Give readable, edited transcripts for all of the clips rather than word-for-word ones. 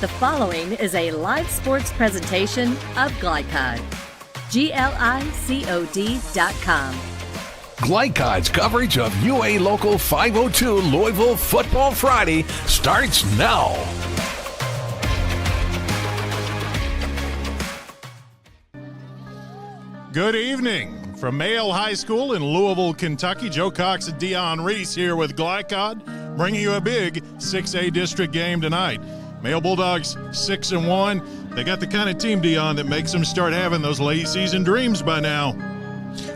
The following is a live sports presentation of Glycod. GLICOD.com. Glycod's coverage of UA Local 502 Louisville Football Friday starts now. Good evening. From Mayo High School in Louisville, Kentucky, Joe Cox and Dion Reese here with Glycod, bringing you a big 6A district game tonight. Mayo Bulldogs 6-1. They got the kind of team, Dion, that makes them start having those late season dreams by now.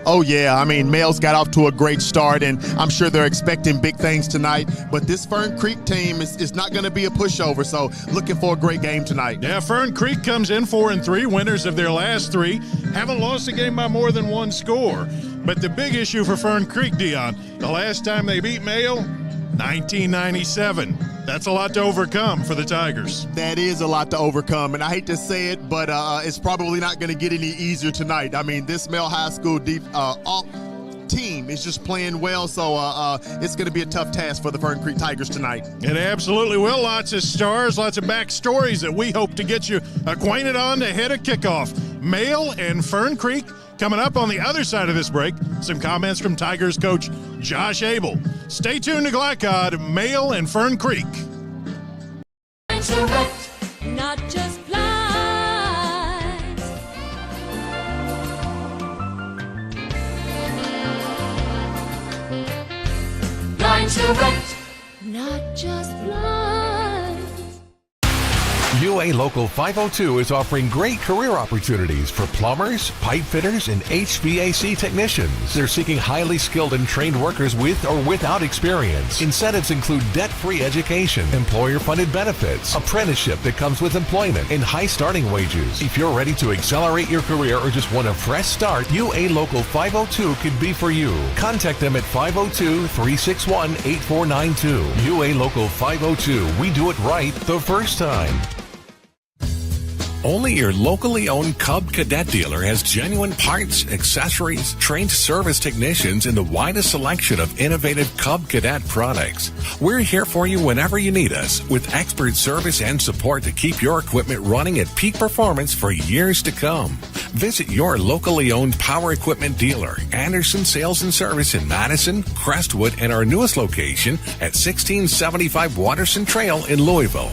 Oh, yeah. I mean, Mayo's got off to a great start, and I'm sure they're expecting big things tonight. But this Fern Creek team is not going to be a pushover, so looking for a great game tonight. Yeah, Fern Creek comes in 4-3, winners of their last three. Haven't lost a game by more than one score. But the big issue for Fern Creek, Dion, the last time they beat Mayo, 1997. That's a lot to overcome for the Tigers. That is a lot to overcome, and I hate to say it, but it's probably not going to get any easier tonight. I mean, this Mayo High School team is just playing well, so it's going to be a tough task for the Fern Creek Tigers tonight. It absolutely will. Lots of stars, lots of backstories that we hope to get you acquainted on ahead of kickoff. Mayo and Fern Creek coming up on the other side of this break. Some comments from Tigers coach Josh Abel. Stay tuned to Glycod, Mayo and Fern Creek. Not just flies. Lines direct, not just flies. UA Local 502 is offering great career opportunities for plumbers, pipe fitters, and HVAC technicians. They're seeking highly skilled and trained workers with or without experience. Incentives include debt-free education, employer-funded benefits, apprenticeship that comes with employment, and high starting wages. If you're ready to accelerate your career or just want a fresh start, UA Local 502 could be for you. Contact them at 502-361-8492. UA Local 502. We do it right the first time. Only your locally owned Cub Cadet dealer has genuine parts, accessories, trained service technicians, and the widest selection of innovative Cub Cadet products. We're here for you whenever you need us, with expert service and support to keep your equipment running at peak performance for years to come. Visit your locally owned power equipment dealer, Anderson Sales and Service in Madison, Crestwood, and our newest location at 1675 Watterson Trail in Louisville.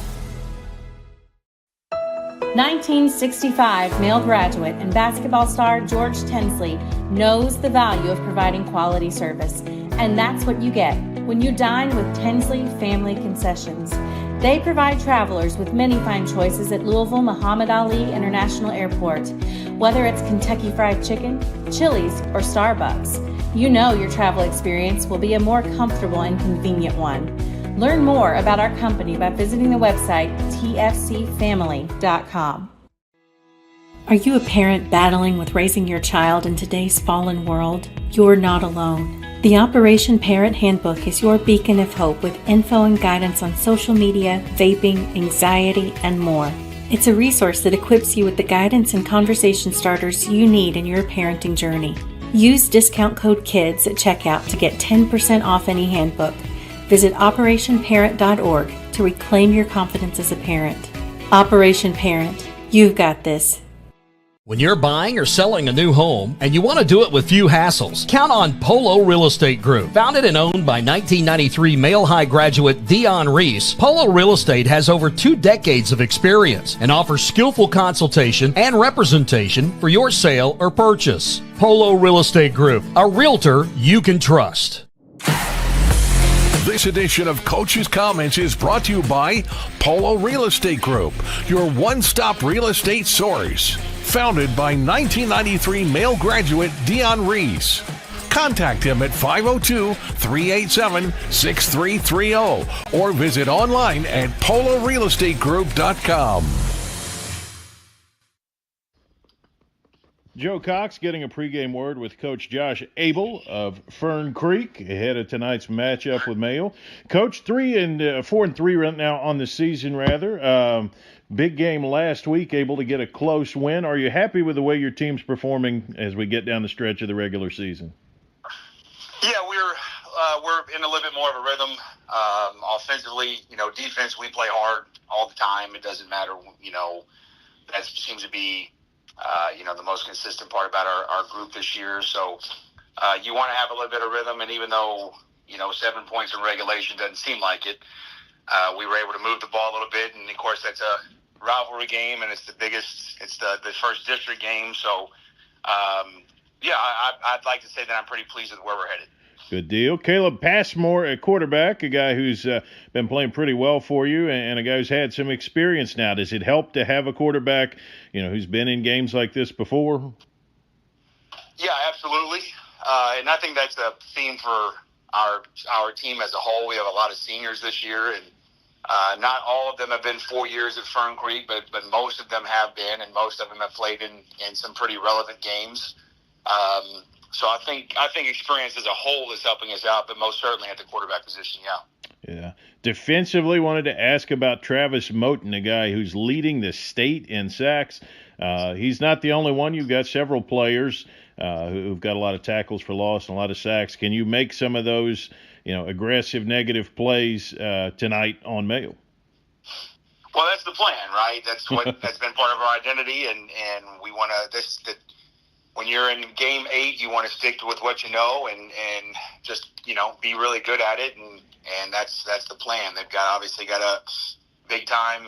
1965 Male graduate and basketball star George Tensley knows the value of providing quality service, and that's what you get when you dine with Tensley Family Concessions. They provide travelers with many fine choices at Louisville Muhammad Ali International Airport. Whether it's Kentucky Fried Chicken, Chili's, or Starbucks, you know your travel experience will be a more comfortable and convenient one. Learn more about our company by visiting the website tfcfamily.com. Are you a parent battling with raising your child in today's fallen world? You're not alone. The Operation Parent Handbook is your beacon of hope with info and guidance on social media, vaping, anxiety, and more. It's a resource that equips you with the guidance and conversation starters you need in your parenting journey. Use discount code KIDS at checkout to get 10% off any handbook. Visit OperationParent.org to reclaim your confidence as a parent. Operation Parent, you've got this. When you're buying or selling a new home and you want to do it with few hassles, count on Polo Real Estate Group. Founded and owned by 1993 Male High graduate Dion Reese, Polo Real Estate has over 2 decades of experience and offers skillful consultation and representation for your sale or purchase. Polo Real Estate Group, a realtor you can trust. This edition of Coach's Comments is brought to you by Polo Real Estate Group, your one-stop real estate source. Founded by 1993 Male graduate Dion Reese. Contact him at 502-387-6330 or visit online at polorealestategroup.com. Joe Cox getting a pregame word with Coach Josh Abel of Fern Creek ahead of tonight's matchup with Mayo. Coach, 4-3 right now on the season, rather. Big game last week, able to get a close win. Are you happy with the way your team's performing as we get down the stretch of the regular season? Yeah, we're in a little bit more of a rhythm. Offensively, defense, we play hard all the time. It doesn't matter, that seems to be, the most consistent part about our group this year. So you want to have a little bit of rhythm, and even though, 7 points in regulation doesn't seem like it, we were able to move the ball a little bit, and of course that's a rivalry game, and it's the first district game. So, I'd like to say that I'm pretty pleased with where we're headed. Good deal. Caleb Passmore, a quarterback, a guy who's been playing pretty well for you, and a guy who's had some experience now. Does it help to have a quarterback, who's been in games like this before? Yeah, absolutely. And I think that's a theme for our team as a whole. We have a lot of seniors this year, and not all of them have been 4 years at Fern Creek, but most of them have been, and most of them have played in some pretty relevant games. So I think experience as a whole is helping us out, but most certainly at the quarterback position, yeah. Yeah. Defensively, wanted to ask about Travis Moten, a guy who's leading the state in sacks. He's not the only one. You've got several players who've got a lot of tackles for loss and a lot of sacks. Can you make some of those, aggressive negative plays tonight on Mayo? Well, that's the plan, right? That's been part of our identity, and we want to when you're in game 8, you want to stick with what you know and just, be really good at it. And that's the plan. They've obviously got a big time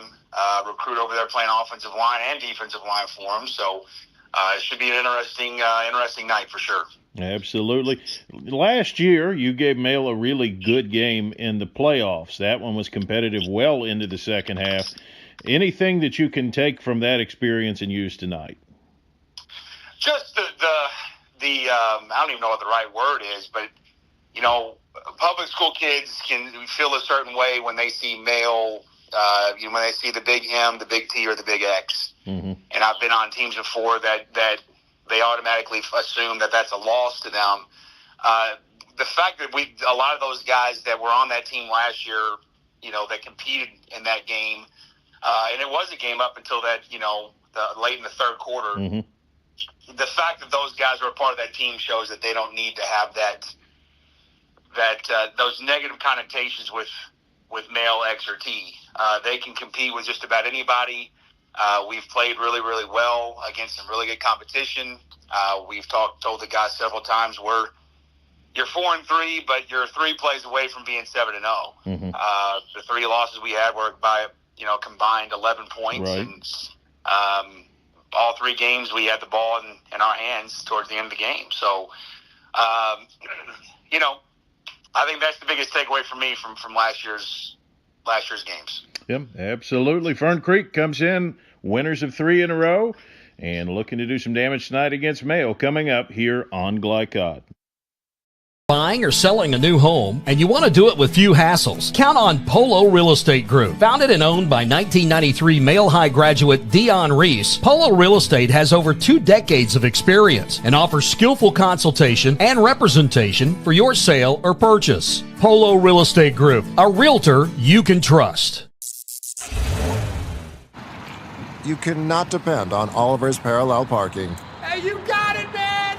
recruit over there playing offensive line and defensive line for them. So it should be an interesting night for sure. Absolutely. Last year, you gave Mayo a really good game in the playoffs. That one was competitive well into the second half. Anything that you can take from that experience and use tonight? Just the I don't even know what the right word is, but public school kids can feel a certain way when they see Mayo, when they see the big M, the big T, or the big X. Mm-hmm. And I've been on teams before that they automatically assume that that's a loss to them. The fact that a lot of those guys that were on that team last year, that competed in that game, and it was a game up until that, late in the third quarter. Mm-hmm. The fact that those guys are a part of that team shows that they don't need to have those negative connotations with male X or T. They can compete with just about anybody. We've played really, really well against some really good competition. We've told the guys several times you're 4-3, but you're 3 plays away from being 7-0. Mm-hmm. The 3 losses we had were by combined 11 points, right. And all 3 games we had the ball in our hands towards the end of the game. So, I think that's the biggest takeaway for me from last year's games. Yep, absolutely. Fern Creek comes in winners of 3 in a row and looking to do some damage tonight against Mayo coming up here on Glycod. Buying or selling a new home, and you want to do it with few hassles? Count on Polo Real Estate Group. Founded and owned by 1993 Male High graduate Dion Reese, Polo Real Estate has over 2 decades of experience and offers skillful consultation and representation for your sale or purchase. Polo Real Estate Group, a realtor you can trust. You cannot depend on Oliver's parallel parking. Hey, you got it, man!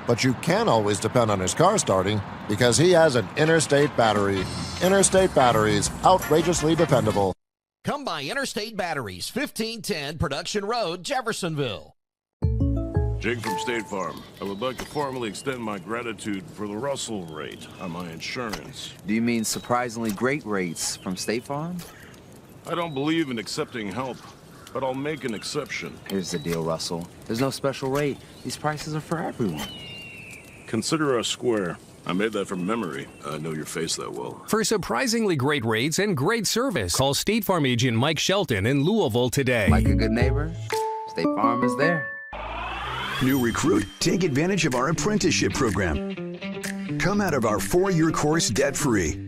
But you can always depend on his car starting because he has an Interstate battery. Interstate batteries, outrageously dependable. Come by Interstate Batteries, 1510 Production Road, Jeffersonville. Jake from State Farm. I would like to formally extend my gratitude for the Russell rate on my insurance. Do you mean surprisingly great rates from State Farm? I don't believe in accepting help, but I'll make an exception. Here's the deal, Russell. There's no special rate. These prices are for everyone. Consider us square. I made that from memory. I know your face that well. For surprisingly great rates and great service, call State Farm agent Mike Shelton in Louisville today. Like a good neighbor, State Farm is there. New recruit, take advantage of our apprenticeship program. Come out of our 4-year course debt-free.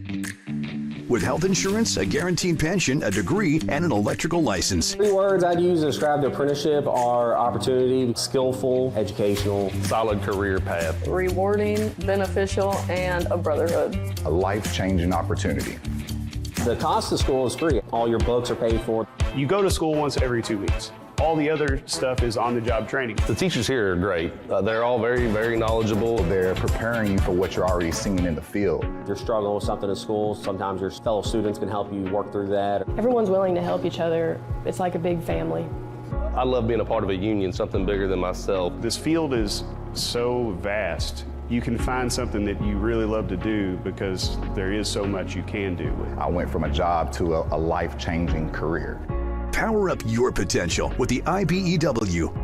With health insurance, a guaranteed pension, a degree, and an electrical license. 3 words I'd use to describe the apprenticeship are opportunity, skillful, educational, solid career path, rewarding, beneficial, and a brotherhood. A life-changing opportunity. The cost of school is free. All your books are paid for. You go to school once every 2 weeks. All the other stuff is on-the-job training. The teachers here are great. They're all very, very knowledgeable. They're preparing you for what you're already seeing in the field. You're struggling with something in school, sometimes your fellow students can help you work through that. Everyone's willing to help each other. It's like a big family. I love being a part of a union, something bigger than myself. This field is so vast. You can find something that you really love to do because there is so much you can do. I went from a job to a life-changing career. Power up your potential with the IBEW.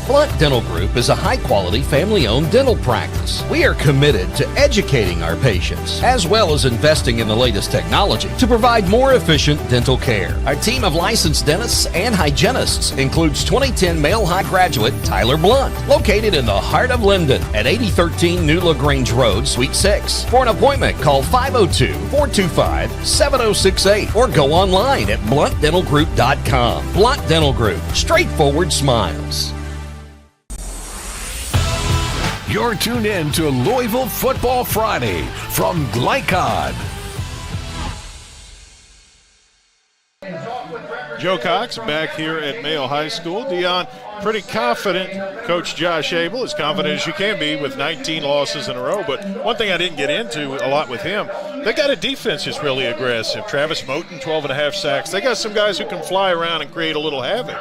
Blunt Dental Group is a high-quality, family-owned dental practice. We are committed to educating our patients, as well as investing in the latest technology to provide more efficient dental care. Our team of licensed dentists and hygienists includes 2010 Male High graduate Tyler Blunt, located in the heart of Linden at 8013 New LaGrange Road, Suite 6. For an appointment, call 502-425-7068 or go online at bluntdentalgroup.com. Blunt Dental Group, straightforward smiles. You're tuned in to Louisville Football Friday from Glycod. Joe Cox back here at Mayo High School. Dion, pretty confident. Coach Josh Abel, as confident as you can be with 19 losses in a row. But one thing I didn't get into a lot with him, they got a defense that's really aggressive. Travis Moten, 12.5 sacks. They got some guys who can fly around and create a little havoc.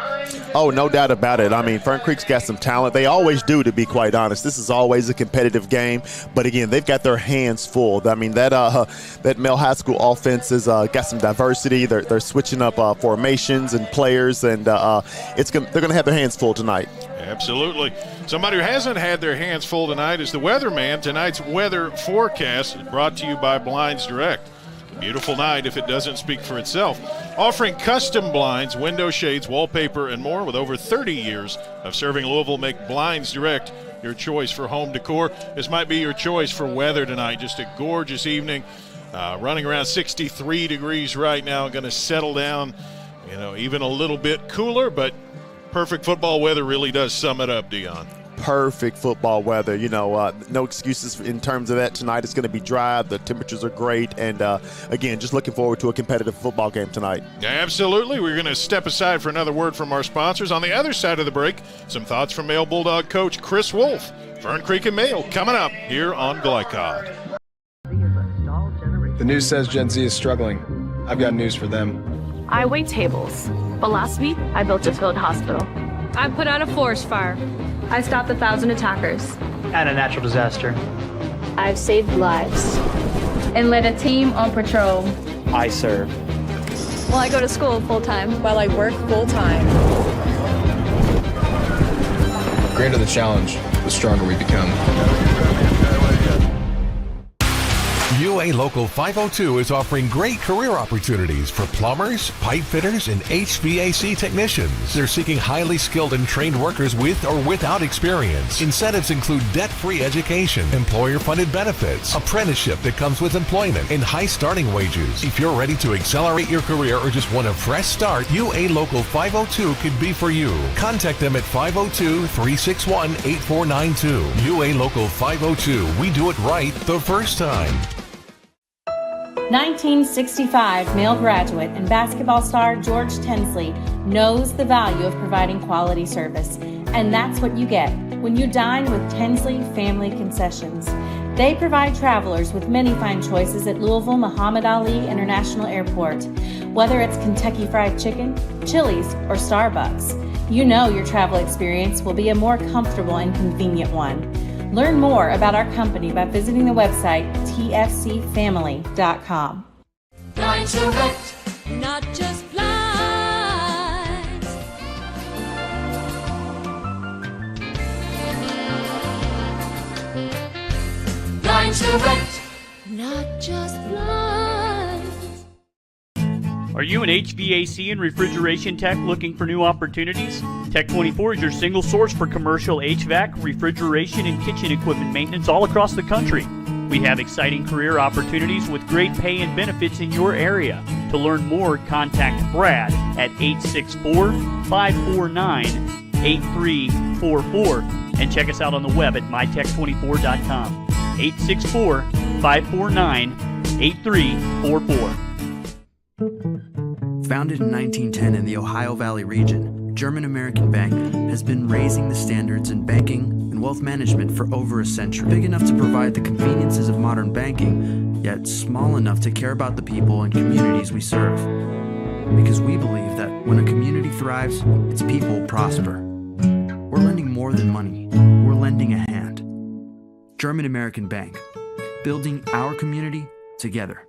Oh, no doubt about it. I mean, Fern Creek's got some talent. They always do, to be quite honest. This is always a competitive game. But, again, they've got their hands full. I mean, that Male High School offense has got some diversity. They're switching up formations and players, and they're going to have their hands full tonight. Absolutely. Somebody who hasn't had their hands full tonight is the weatherman. Tonight's weather forecast is brought to you by Blinds Direct. Beautiful night if it doesn't speak for itself. Offering custom blinds, window shades, wallpaper, and more. With over 30 years of serving Louisville, make Blinds Direct your choice for home decor. This might be your choice for weather tonight. Just a gorgeous evening. Running around 63 degrees right now. Going to settle down, even a little bit cooler, but perfect football weather really does sum it up, Dion. Perfect football weather. No excuses in terms of that tonight. It's going to be dry. The temperatures are great. And, again, just looking forward to a competitive football game tonight. Absolutely. We're going to step aside for another word from our sponsors. On the other side of the break, some thoughts from Male Bulldog coach Chris Wolfe. Fern Creek and Male coming up here on Glycod. The news says Gen Z is struggling. I've got news for them. I wait tables, but last week I built a field hospital. I put out a forest fire. I stopped 1,000 attackers. And a natural disaster. I've saved lives. And led a team on patrol. I serve. Well, I go to school full-time. While I work full-time. The greater the challenge, the stronger we become. UA Local 502 is offering great career opportunities for plumbers, pipe fitters, and HVAC technicians. They're seeking highly skilled and trained workers with or without experience. Incentives include debt-free education, employer-funded benefits, apprenticeship that comes with employment, and high starting wages. If you're ready to accelerate your career or just want a fresh start, UA Local 502 could be for you. Contact them at 502-361-8492. UA Local 502. We do it right the first time. 1965 Male graduate and basketball star George Tensley knows the value of providing quality service. And that's what you get when you dine with Tensley Family Concessions. They provide travelers with many fine choices at Louisville Muhammad Ali International Airport. Whether it's Kentucky Fried Chicken, Chili's, or Starbucks, you know your travel experience will be a more comfortable and convenient one. Learn more about our company by visiting the website tfcfamily.com. Blinds Direct, not just blinds. Blinds Direct, not just blinds. Are you an HVAC and refrigeration tech looking for new opportunities? Tech 24 is your single source for commercial HVAC, refrigeration, and kitchen equipment maintenance all across the country. We have exciting career opportunities with great pay and benefits in your area. To learn more, contact Brad at 864-549-8344 and check us out on the web at mytech24.com. 864-549-8344. Founded in 1910 in the Ohio Valley region, German American Bank has been raising the standards in banking and wealth management for over a century. Big enough to provide the conveniences of modern banking, yet small enough to care about the people and communities we serve. Because we believe that when a community thrives, its people prosper. We're lending more than money. We're lending a hand. German American Bank, building our community together.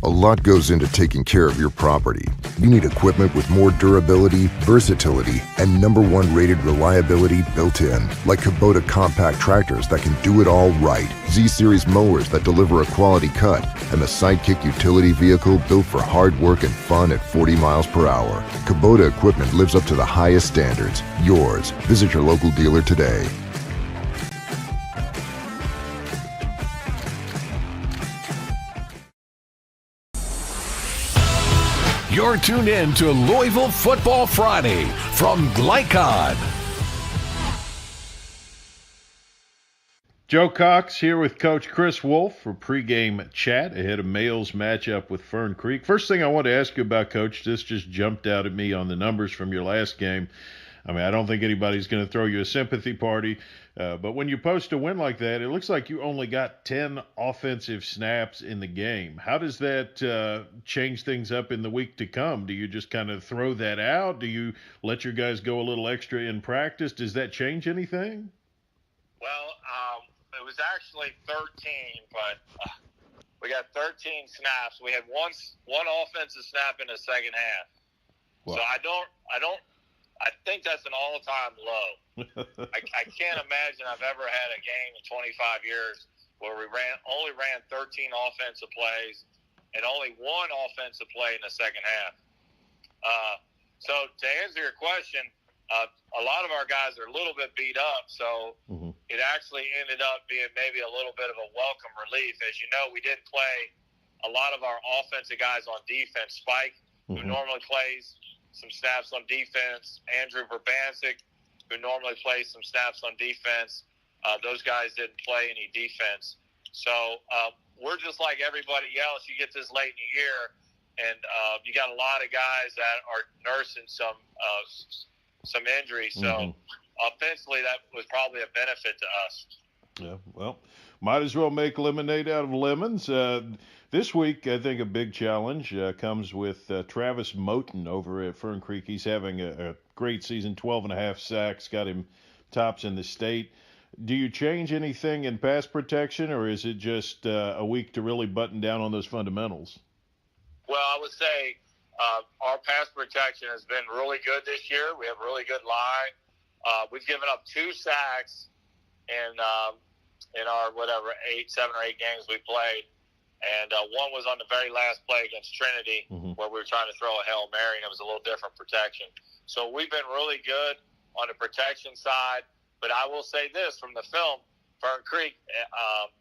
A lot goes into taking care of your property. You need equipment with more durability, versatility, and #1 rated reliability built in, like Kubota compact tractors that can do it all right, Z-Series mowers that deliver a quality cut, and the Sidekick utility vehicle built for hard work and fun at 40 miles per hour. Kubota equipment lives up to the highest standards. Yours. Visit your local dealer today. You're tuned in to Louisville Football Friday from Glycod. Joe Cox here with Coach Chris Wolfe for pregame chat ahead of Male's matchup with Fern Creek. First thing I want to ask you about, Coach, this just jumped out at me on the numbers from your last game. I mean, I don't think anybody's going to throw you a sympathy party, but when you post a win like that, it looks like you only got 10 offensive snaps in the game. How does that change things up in the week to come? Do you just kind of throw that out? Do you let your guys go a little extra in practice? Does that change anything? Well, it was actually 13, but we got 13 snaps. We had one offensive snap in the second half. Wow. So I think that's an all-time low. I can't imagine I've ever had a game in 25 years where we only ran 13 offensive plays and only one offensive play in the second half. So to answer your question, a lot of our guys are a little bit beat up, so it actually ended up being maybe a little bit of a welcome relief. As you know, we did play a lot of our offensive guys on defense. Spike, who normally plays some snaps on defense. Andrew Verbancic, who normally plays some snaps on defense. Those guys didn't play any defense. So we're just like everybody else. You get this late in the year, and you got a lot of guys that are nursing some injuries. So offensively, that was probably a benefit to us. Yeah, well, might as well make lemonade out of lemons. This week, I think a big challenge comes with Travis Moten over at Fern Creek. He's having a great season, 12.5 sacks, got him tops in the state. Do you change anything in pass protection, or is it just a week to really button down on those fundamentals? Well, I would say our pass protection has been really good this year. We have a really good line. We've given up 2 sacks in our 7 or 8 games we played. And one was on the very last play against Trinity where we were trying to throw a Hail Mary, and it was a little different protection. So we've been really good on the protection side. But I will say this from the film, Fern Creek,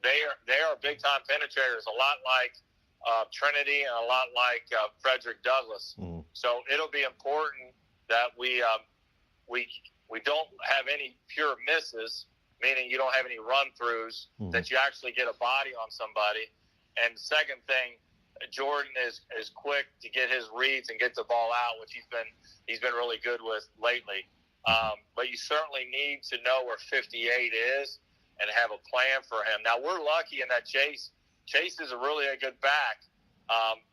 they are big-time penetrators, a lot like Trinity and a lot like Frederick Douglass. So it'll be important that we don't have any pure misses, meaning you don't have any run-throughs, that you actually get a body on somebody. And the second thing, Jordan is quick to get his reads and get the ball out, which he's been really good with lately. But you certainly need to know where 58 is and have a plan for him. Now, we're lucky in that Chase is a really good back.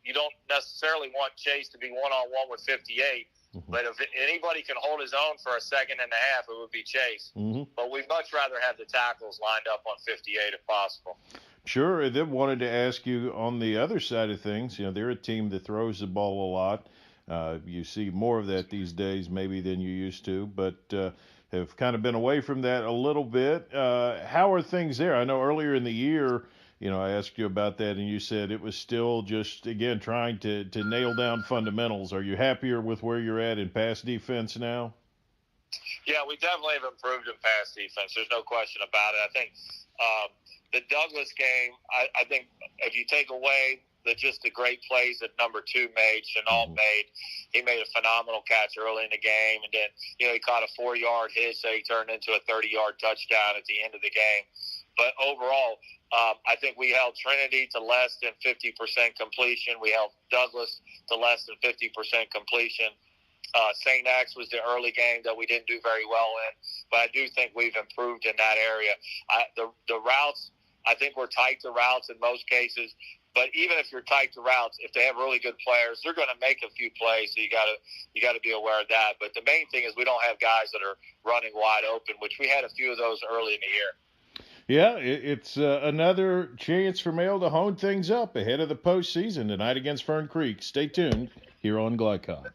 You don't necessarily want Chase to be one-on-one with 58, but if anybody can hold his own for a second and a half, it would be Chase. But we'd much rather have the tackles lined up on 58 if possible. Sure. I then wanted to ask you on the other side of things, they're a team that throws the ball a lot. You see more of that these days maybe than you used to, but have kind of been away from that a little bit. How are things there? I know earlier in the year, I asked you about that, and you said it was still just, again, trying to nail down fundamentals. Are you happier with where you're at in pass defense now? Yeah, we definitely have improved in pass defense. There's no question about it. I think the Douglass game, I think if you take away just the great plays that number 2 made, Chenault made, he made a phenomenal catch early in the game, and then he caught a 4-yard hit, so he turned into a 30-yard touchdown at the end of the game. But overall, I think we held Trinity to less than 50% completion. We held Douglas to less than 50% completion. St. X was the early game that we didn't do very well in, but I do think we've improved in that area. The routes, I think we're tight to routes in most cases, but even if you're tight to routes, if they have really good players, they're going to make a few plays, so you got to be aware of that. But the main thing is we don't have guys that are running wide open, which we had a few of those early in the year. Yeah, it's another chance for Mail to hone things up ahead of the postseason tonight against Fern Creek. Stay tuned here on Glycod.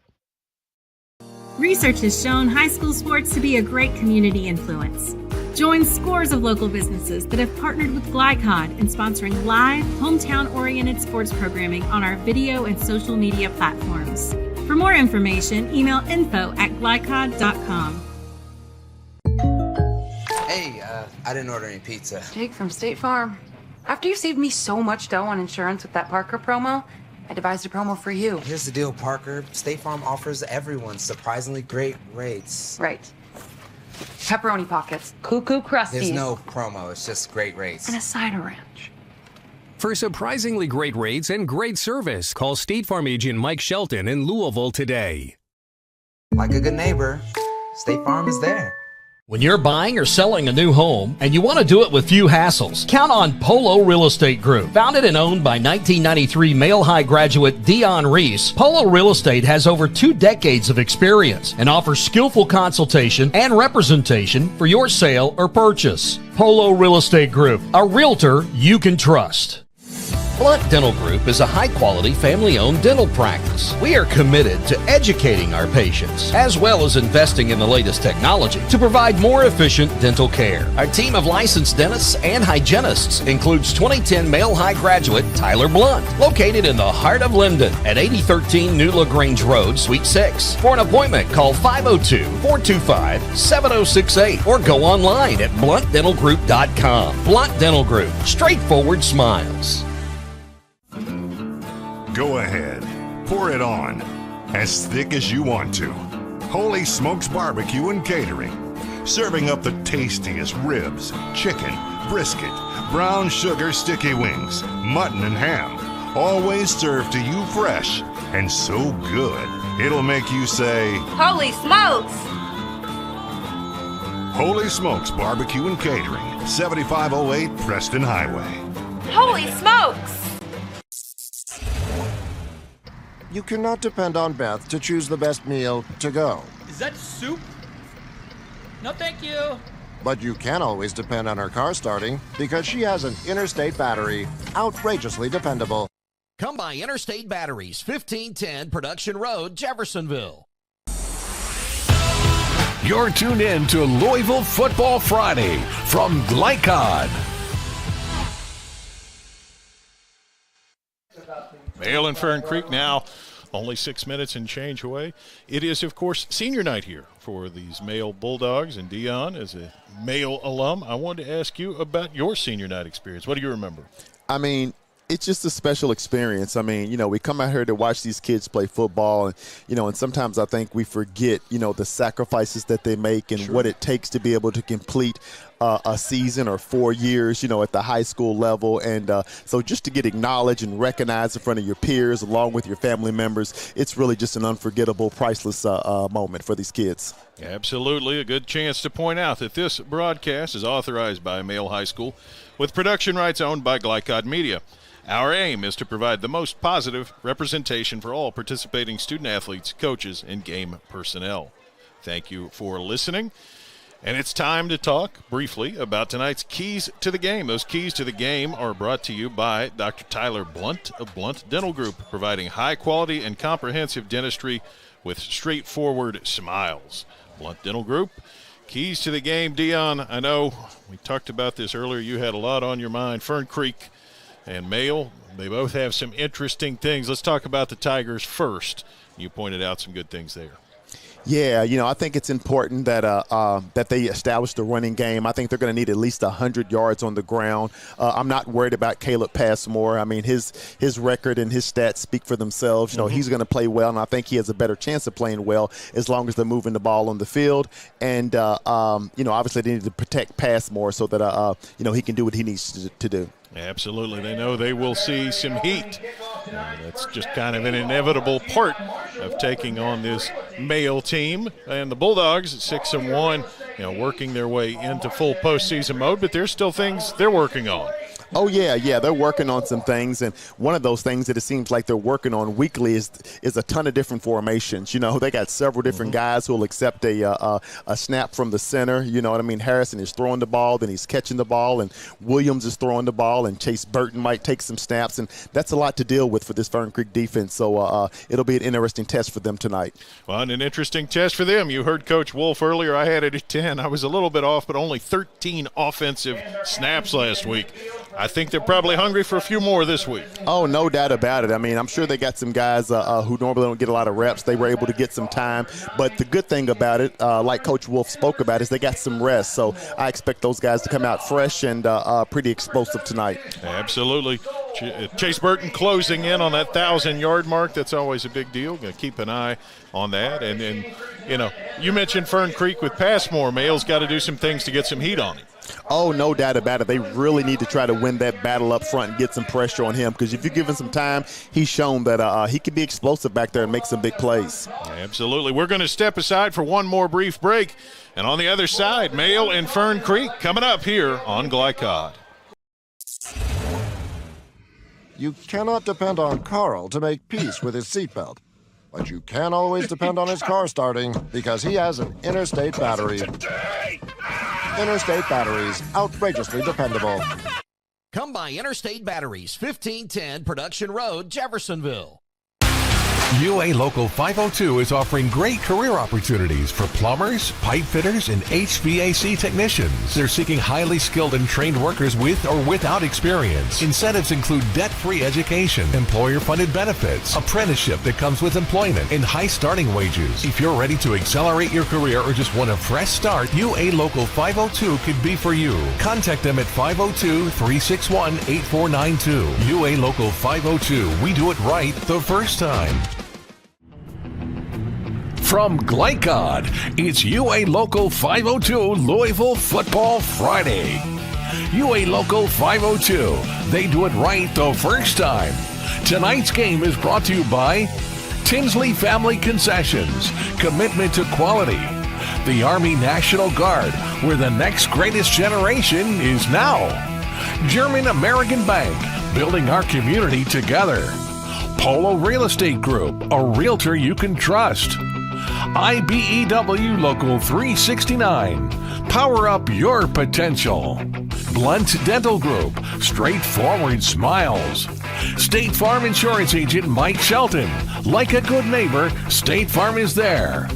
Research has shown high school sports to be a great community influence. Join scores of local businesses that have partnered with Glycod in sponsoring live, hometown-oriented sports programming on our video and social media platforms. For more information, email info@glycod.com. Hey, I didn't order any pizza. Jake from State Farm. After you saved me so much dough on insurance with that Parker promo, I devised a promo for you. Here's the deal, Parker. State Farm offers everyone surprisingly great rates. Right. Pepperoni pockets, cuckoo crusties. There's no promo, it's just great rates. And a side of ranch. For surprisingly great rates and great service, call State Farm agent Mike Shelton in Louisville today. Like a good neighbor, State Farm is there. When you're buying or selling a new home and you want to do it with few hassles, count on Polo Real Estate Group. Founded and owned by 1993 Male High graduate Dion Reese, Polo Real Estate has over 2 decades of experience and offers skillful consultation and representation for your sale or purchase. Polo Real Estate Group, a realtor you can trust. Blunt Dental Group is a high-quality, family-owned dental practice. We are committed to educating our patients, as well as investing in the latest technology to provide more efficient dental care. Our team of licensed dentists and hygienists includes 2010 Male High graduate Tyler Blunt, located in the heart of Linden at 8013 New LaGrange Road, Suite 6. For an appointment, call 502-425-7068 or go online at bluntdentalgroup.com. Blunt Dental Group, straightforward smiles. Go ahead, pour it on, as thick as you want to. Holy Smokes Barbecue and Catering, serving up the tastiest ribs, chicken, brisket, brown sugar sticky wings, mutton and ham, always served to you fresh and so good, it'll make you say, Holy smokes! Holy Smokes Barbecue and Catering, 7508 Preston Highway. Holy smokes! You cannot depend on Beth to choose the best meal to go. Is that soup? No, thank you. But you can always depend on her car starting because she has an Interstate battery, outrageously dependable. Come by Interstate Batteries, 1510 Production Road, Jeffersonville. You're tuned in to Louisville Football Friday from Glycod. Abel and Fern Creek now only 6 minutes and change away. It is, of course, senior night here for these male Bulldogs, and Dion, as a male alum, I wanted to ask you about your senior night experience. What do you remember? I mean, it's just a special experience. I mean, you know, we come out here to watch these kids play football, and, you know, and sometimes I think we forget, you know, the sacrifices that they make and what it takes to be able to complete a season or 4 years, you know, at the high school level. And so just to get acknowledged and recognized in front of your peers along with your family members, it's really just an unforgettable, priceless moment for these kids. Absolutely. A good chance to point out that this broadcast is authorized by Male High School with production rights owned by Glycod Media. Our aim is to provide the most positive representation for all participating student athletes, coaches, and game personnel. Thank you for listening. And it's time to talk briefly about tonight's keys to the game. Those keys to the game are brought to you by Dr. Tyler Blunt of Blunt Dental Group, providing high-quality and comprehensive dentistry with straightforward smiles. Blunt Dental Group, keys to the game. Dion, I know we talked about this earlier. You had a lot on your mind. Fern Creek and Male, they both have some interesting things. Let's talk about the Tigers first. You pointed out some good things there. Yeah, I think it's important that that they establish the running game. I think they're going to need at least 100 yards on the ground. I'm not worried about Caleb Passmore. I mean, his record and his stats speak for themselves. He's going to play well, and I think he has a better chance of playing well as long as they're moving the ball on the field. And obviously they need to protect Passmore so that he can do what he needs to do. Absolutely. They know they will see some heat. That's just kind of an inevitable part of taking on this Male team. And the Bulldogs at 6-1, working their way into full postseason mode, but there's still things they're working on. Oh, yeah, they're working on some things, and one of those things that it seems like they're working on weekly is a ton of different formations. They got several different guys who will accept a snap from the center. You know what I mean? Harrison is throwing the ball, then he's catching the ball, and Williams is throwing the ball, and Chase Burton might take some snaps, and that's a lot to deal with for this Fern Creek defense. So it'll be an interesting test for them tonight. Well, and an interesting test for them. You heard Coach Wolfe earlier. I had it at 10. I was a little bit off, but only 13 offensive snaps last week. I think they're probably hungry for a few more this week. Oh, no doubt about it. I mean, I'm sure they got some guys who normally don't get a lot of reps. They were able to get some time. But the good thing about it, like Coach Wolfe spoke about, is they got some rest. So I expect those guys to come out fresh and pretty explosive tonight. Absolutely. Chase Burton closing in on that 1,000-yard mark. That's always a big deal. Going to keep an eye on that. And then, you mentioned Fern Creek with Passmore. Male's got to do some things to get some heat on him. Oh, no doubt about it. They really need to try to win that battle up front and get some pressure on him, because if you give him some time, he's shown that he can be explosive back there and make some big plays. Absolutely. We're going to step aside for one more brief break. And on the other side, Male and Fern Creek coming up here on Glycod. You cannot depend on Carl to make peace with his seatbelt, but you can always depend on his car starting because he has an Interstate battery. Interstate batteries, outrageously dependable. Come by Interstate Batteries, 1510 Production Road, Jeffersonville. UA Local 502 is offering great career opportunities for plumbers, pipe fitters, and HVAC technicians. They're seeking highly skilled and trained workers with or without experience. Incentives include debt-free education, employer-funded benefits, apprenticeship that comes with employment, and high starting wages. If you're ready to accelerate your career or just want a fresh start, UA Local 502 could be for you. Contact them at 502-361-8492. UA Local 502. We do it right the first time. From Glycod, it's UA Local 502 Louisville Football Friday. UA Local 502, they do it right the first time. Tonight's game is brought to you by Tinsley Family Concessions, commitment to quality. The Army National Guard, where the next greatest generation is now. German American Bank, building our community together. Polo Real Estate Group, a realtor you can trust. IBEW Local 369. Power up your potential. Blunt Dental Group. Straightforward smiles. State Farm Insurance Agent Mike Shelton. Like a good neighbor, State Farm is there.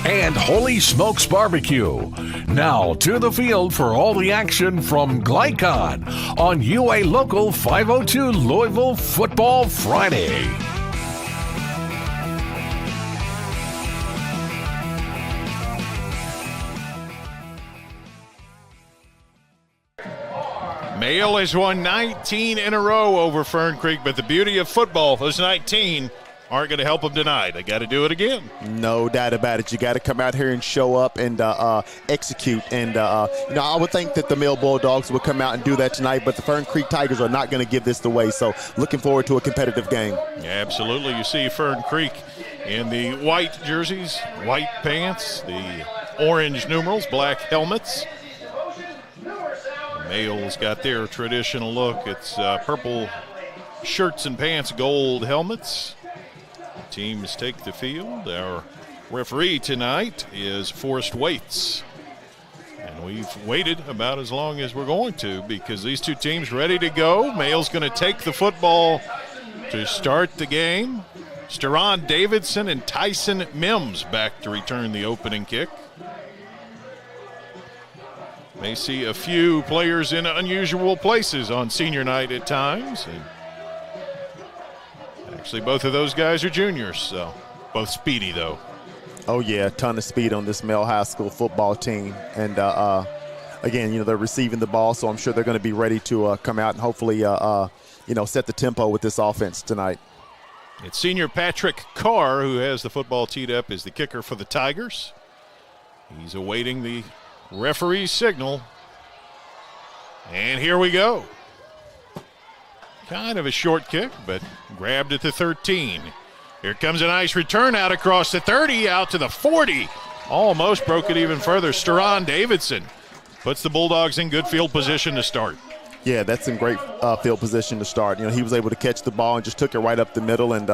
And Holy Smokes Barbecue. Now to the field for all the action from Glycod on UA Local 502 Louisville Football Friday. Male has won 19 in a row over Fern Creek, but the beauty of football, those 19 aren't going to help them tonight. They got to do it again. No doubt about it. You got to come out here and show up and execute. And, I would think that the Male Bulldogs would come out and do that tonight, but the Fern Creek Tigers are not going to give this away. So looking forward to a competitive game. Absolutely. You see Fern Creek in the white jerseys, white pants, the orange numerals, black helmets. Male's got their traditional look. It's purple shirts and pants, gold helmets. Teams take the field. Our referee tonight is Forrest Waits. And we've waited about as long as we're going to because these two teams ready to go. Male's going to take the football to start the game. Steron Davidson and Tyson Mims back to return the opening kick. May see a few players in unusual places on senior night at times. And actually, both of those guys are juniors, so both speedy, though. Oh, yeah, a ton of speed on this Male High School football team. And, again, they're receiving the ball, so I'm sure they're going to be ready to come out and hopefully, set the tempo with this offense tonight. It's senior Patrick Carr who has the football teed up as the kicker for the Tigers. He's awaiting the referee's signal. And here we go. Kind of a short kick, but grabbed at the 13. Here comes a nice return out across the 30, out to the 40. Almost broke it even further. Steron Davidson puts the Bulldogs in good field position to start. Yeah, that's in great field position to start. He was able to catch the ball and just took it right up the middle and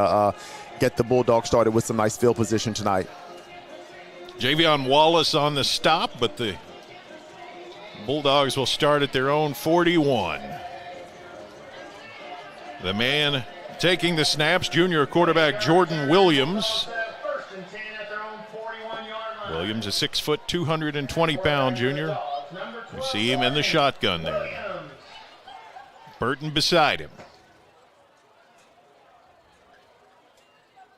get the Bulldogs started with some nice field position tonight. Javion Wallace on the stop, but the Bulldogs will start at their own 41. The man taking the snaps, junior quarterback Jordan Williams. Williams, a 6 foot, 220-pound junior. You see him in the shotgun there. Burton beside him.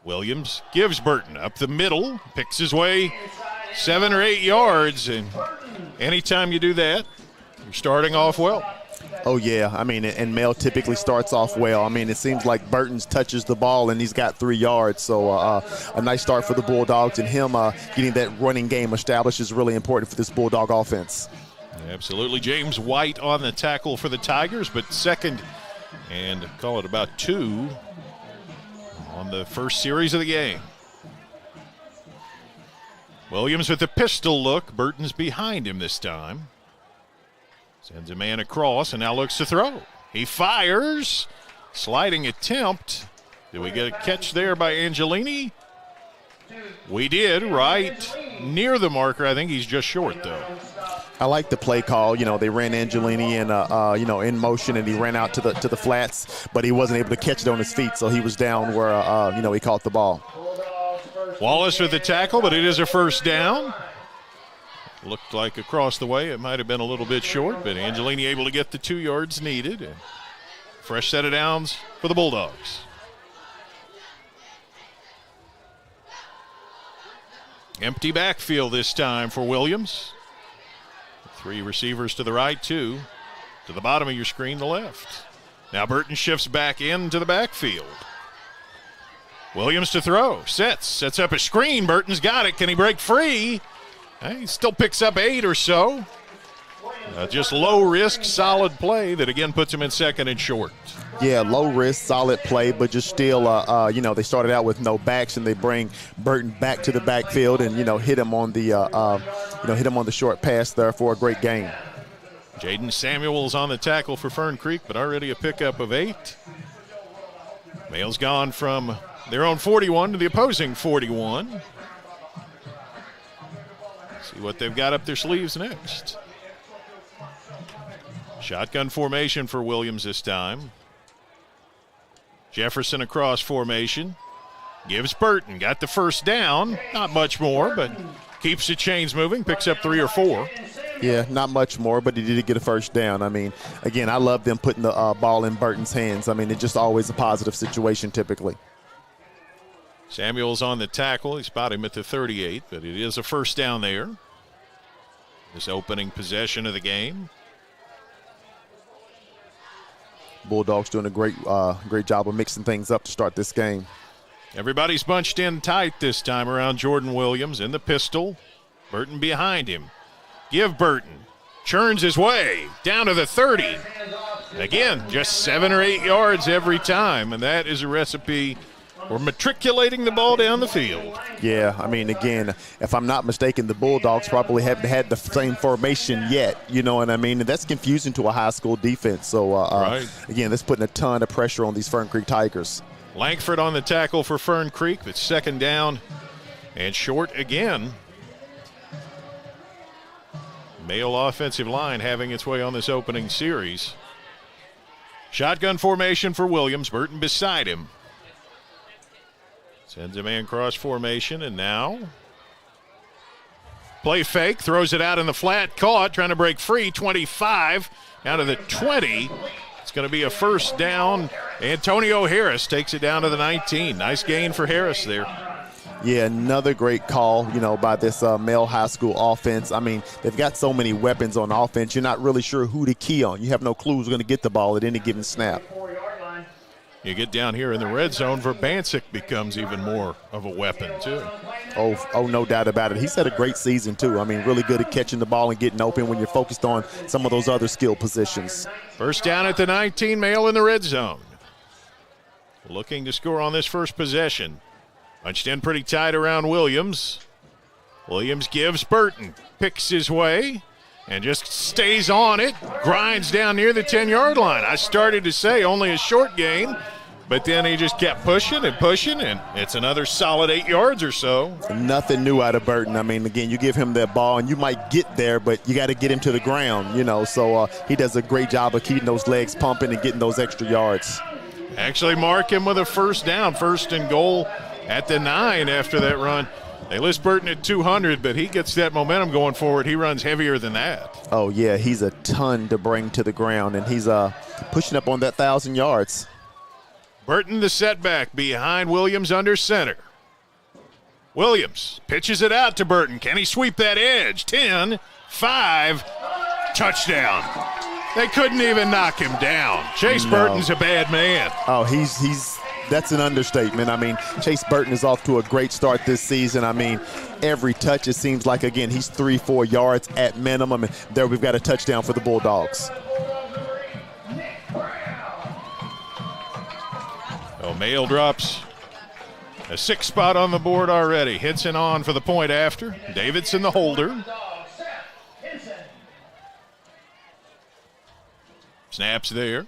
Williams gives Burton up the middle, picks his way 7 or 8 yards, and anytime you do that, you're starting off well. Oh, yeah. And Male typically starts off well. It seems like Burton's touches the ball, and he's got 3 yards. So a nice start for the Bulldogs, and him getting that running game established is really important for this Bulldog offense. Absolutely. James White on the tackle for the Tigers, but second and call it about 2 on the first series of the game. Williams with the pistol look. Burton's behind him this time. Sends a man across and now looks to throw. He fires. Sliding attempt. Did we get a catch there by Angelini? We did, right near the marker. I think he's just short, though. I like the play call. They ran Angelini in motion, and he ran out to the flats, but he wasn't able to catch it on his feet, so he was down where he caught the ball. Wallace with the tackle, but it is a first down. Looked like across the way it might have been a little bit short, but Angelini able to get the 2 yards needed. And fresh set of downs for the Bulldogs. Empty backfield this time for Williams. 3 receivers to the right, 2 to the bottom of your screen, the left. Now Burton shifts back into the backfield. Williams to throw. Sets up a screen. Burton's got it. Can he break free? He still picks up 8 or so. Just low risk, solid play that again puts him in second and short. Yeah, low risk, solid play, but just still, they started out with no backs, and they bring Burton back to the backfield and hit him on the short pass there for a great gain. Jaden Samuels on the tackle for Fern Creek, but already a pickup of 8. Male's gone from their own 41 to the opposing 41. See what they've got up their sleeves next. Shotgun formation for Williams this time. Jefferson across formation. Gives Burton. Got the first down. Not much more, but keeps the chains moving. Picks up 3 or 4. Yeah, not much more, but he did get a first down. Again, I love them putting the ball in Burton's hands. It's just always a positive situation typically. Samuels on the tackle. He spotted him at the 38, but it is a first down there. This opening possession of the game. Bulldogs doing a great job of mixing things up to start this game. Everybody's bunched in tight this time around Jordan Williams in the pistol. Burton behind him. Give Burton. Churns his way down to the 30. Again, just 7 or 8 yards every time, and that is a recipe for matriculating the ball down the field. Yeah, again, if I'm not mistaken, the Bulldogs probably haven't had the same formation yet, you know what I mean? And that's confusing to a high school defense. So, right. Again, that's putting a ton of pressure on these Fern Creek Tigers. Langford on the tackle for Fern Creek. It's second down and short again. Male offensive line having its way on this opening series. Shotgun formation for Williams. Burton beside him. Sends a man cross formation, and now play fake, throws it out in the flat, caught, trying to break free, 25, down to the 20. It's going to be a first down. Antonio Harris takes it down to the 19. Nice gain for Harris there. Yeah, another great call, by this Male High School offense. I mean, they've got so many weapons on offense. You're not really sure who to key on. You have no clue who's going to get the ball at any given snap. You get down here in the red zone, Verbancic becomes even more of a weapon, too. Oh, no doubt about it. He's had a great season, too. I mean, really good at catching the ball and getting open when you're focused on some of those other skill positions. First down at the 19, Male in the red zone. Looking to score on this first possession. Punched in pretty tight around Williams. Williams gives Burton, picks his way, and just stays on it, grinds down near the 10-yard line. I started to say only a short gain, but then he just kept pushing, and it's another solid 8 yards or so. Nothing new out of Burton. I mean, again, you give him that ball, and you might get there, but you got to get him to the ground, So he does a great job of keeping those legs pumping and getting those extra yards. Actually mark him with a first down, first and goal at the 9 after that run. They list Burton at 200, but he gets that momentum going forward. He runs heavier than that. Oh, yeah, he's a ton to bring to the ground, and he's pushing up on that 1,000 yards. Burton the setback behind Williams under center. Williams pitches it out to Burton. Can he sweep that edge? 10, 5, touchdown. They couldn't even knock him down. Chase Burton's a bad man. Oh, that's an understatement. I mean, Chase Burton is off to a great start this season. I mean, every touch, it seems like, again, he's 3-4 yards at minimum. And there we've got a touchdown for the Bulldogs. Oh, Male drops a 6 spot on the board already. Hinson on for the point after. Davidson the holder. Snaps there.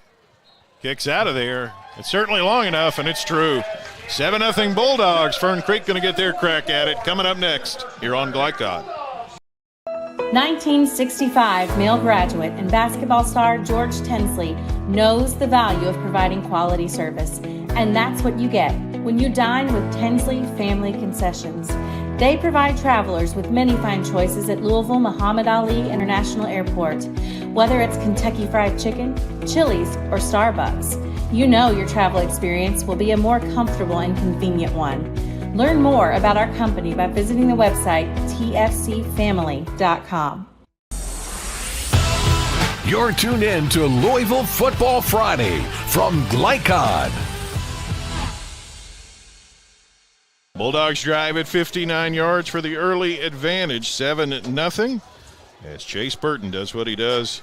Kicks out of there. It's certainly long enough, and it's true. 7-0 Bulldogs. Fern Creek going to get their crack at it. Coming up next here on Glycod. 1965 Male graduate and basketball star George Tensley knows the value of providing quality service. And that's what you get when you dine with Tensley Family Concessions. They provide travelers with many fine choices at Louisville Muhammad Ali International Airport. Whether it's Kentucky Fried Chicken, Chili's, or Starbucks, you know your travel experience will be a more comfortable and convenient one. Learn more about our company by visiting the website tfcfamily.com. You're tuned in to Louisville Football Friday from Glycod. Bulldogs drive at 59 yards for the early advantage, 7-0. As Chase Burton does what he does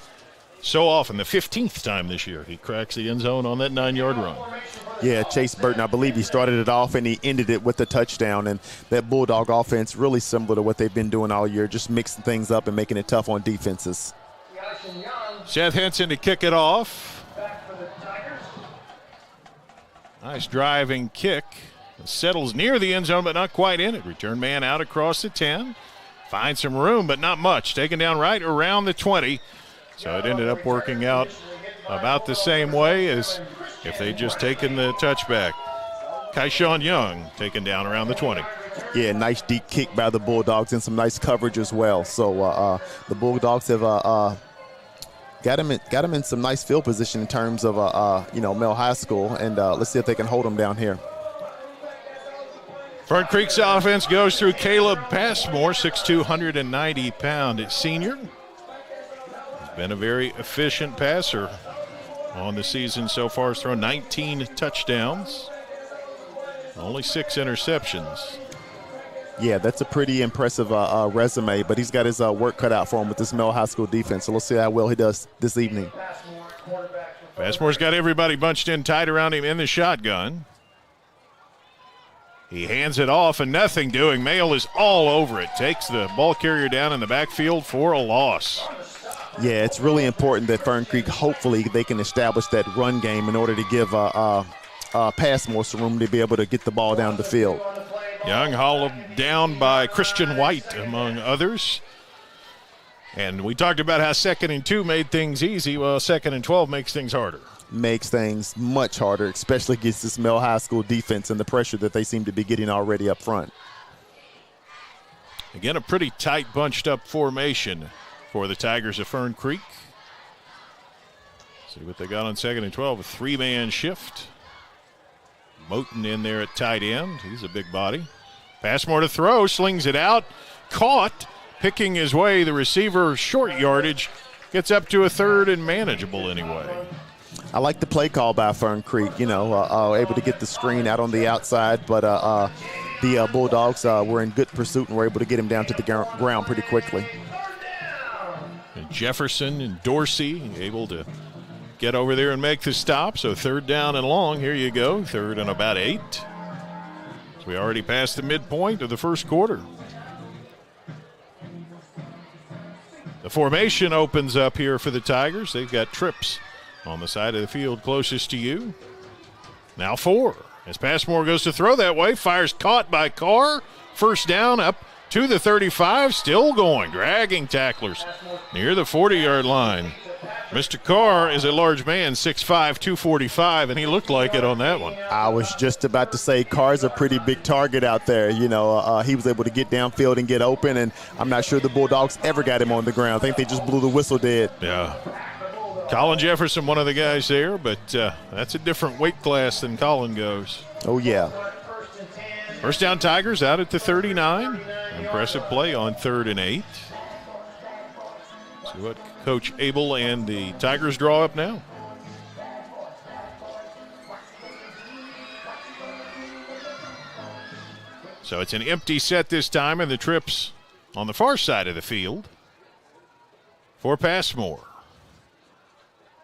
so often, the 15th time this year. He cracks the end zone on that 9-yard run. Yeah, Chase Burton, I believe he started it off and he ended it with a touchdown. And that Bulldog offense really similar to what they've been doing all year, just mixing things up and making it tough on defenses. Seth Henson to kick it off. Nice driving kick. Settles near the end zone, but not quite in it. Return man out across the 10. Finds some room, but not much. Taken down right around the 20. So it ended up working out about the same way as if they'd just taken the touchback. Kaishawn Young taken down around the 20. Yeah, nice deep kick by the Bulldogs and some nice coverage as well. So the Bulldogs have got him in some nice field position in terms of Male High School, and let's see if they can hold him down here. Fern Creek's offense goes through Caleb Passmore, 6'2", 190-pound senior. He's been a very efficient passer on the season so far. He's thrown 19 touchdowns, only 6 interceptions. Yeah, that's a pretty impressive resume, but he's got his work cut out for him with this Male High School defense. So let's see how well he does this evening. Passmore's got everybody bunched in tight around him in the shotgun. He hands it off and nothing doing. Male is all over it. Takes the ball carrier down in the backfield for a loss. Yeah, it's really important that Fern Creek, hopefully they can establish that run game in order to give Passmore some room to be able to get the ball down the field. Young hauled down by Christian White, among others. And we talked about how 2nd and 2 made things easy. Well, 2nd and 12 makes things harder. Makes things much harder, especially against this Male High School defense and the pressure that they seem to be getting already up front. Again, a pretty tight, bunched-up formation for the Tigers of Fern Creek. See what they got on 2nd and 12, a 3-man shift. Moten in there at tight end. He's a big body. Passmore to throw, slings it out, caught, picking his way. The receiver, short yardage, gets up to a third and manageable anyway. I like the play call by Fern Creek, able to get the screen out on the outside, but the Bulldogs were in good pursuit and were able to get him down to the ground pretty quickly. And Jefferson and Dorsey able to get over there and make the stop. So third down and long. Here you go. Third and about 8. So we already passed the midpoint of the first quarter. The formation opens up here for the Tigers. They've got trips on the side of the field closest to you. Now 4. As Passmore goes to throw that way, fires caught by Carr. First down up to the 35, still going, dragging tacklers near the 40-yard line. Mr. Carr is a large man, 6'5", 245, and he looked like it on that one. I was just about to say Carr's a pretty big target out there. He was able to get downfield and get open, and I'm not sure the Bulldogs ever got him on the ground. I think they just blew the whistle dead. Yeah. Colin Jefferson, one of the guys there, but that's a different weight class than Colin goes. Oh, yeah. First down Tigers out at the 39. Impressive play on 3rd and 8. See what Coach Abel and the Tigers draw up now. So it's an empty set this time, and the trips on the far side of the field for Passmore.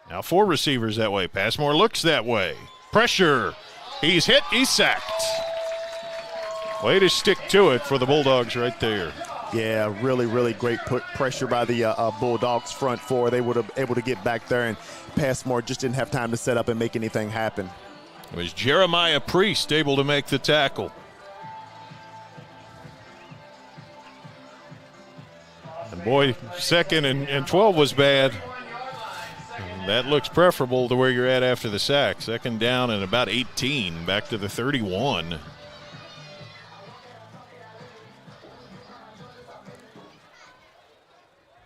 Now 4 receivers that way. Passmore looks that way. Pressure. He's hit. He's sacked. Way to stick to it for the Bulldogs right there. Yeah, really, really great pressure by the Bulldogs front 4. They would have able to get back there, and Passmore just didn't have time to set up and make anything happen. It was Jeremiah Priest able to make the tackle. And boy, 2nd and 12 was bad. And that looks preferable to where you're at after the sack. 2nd down and about 18, back to the 31.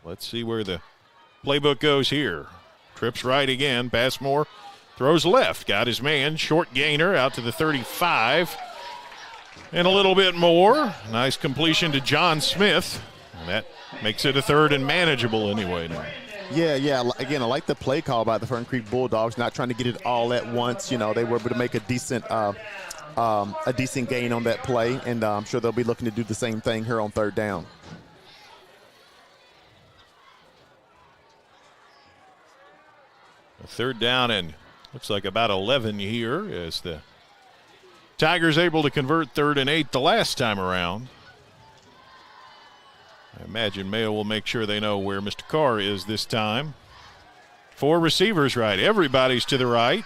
Let's see where the playbook goes here. Trips right again. Passmore throws left. Got his man. Short gainer out to the 35. And a little bit more. Nice completion to John Smith. And that makes it a 3rd and manageable anyway now. Yeah. Again, I like the play call by the Fern Creek Bulldogs, not trying to get it all at once. They were able to make a decent gain on that play, and I'm sure they'll be looking to do the same thing here on 3rd down. A 3rd down and looks like about 11 here as the Tigers able to convert 3rd and 8 the last time around. I imagine Mayo will make sure they know where Mr. Carr is this time. 4 receivers right. Everybody's to the right.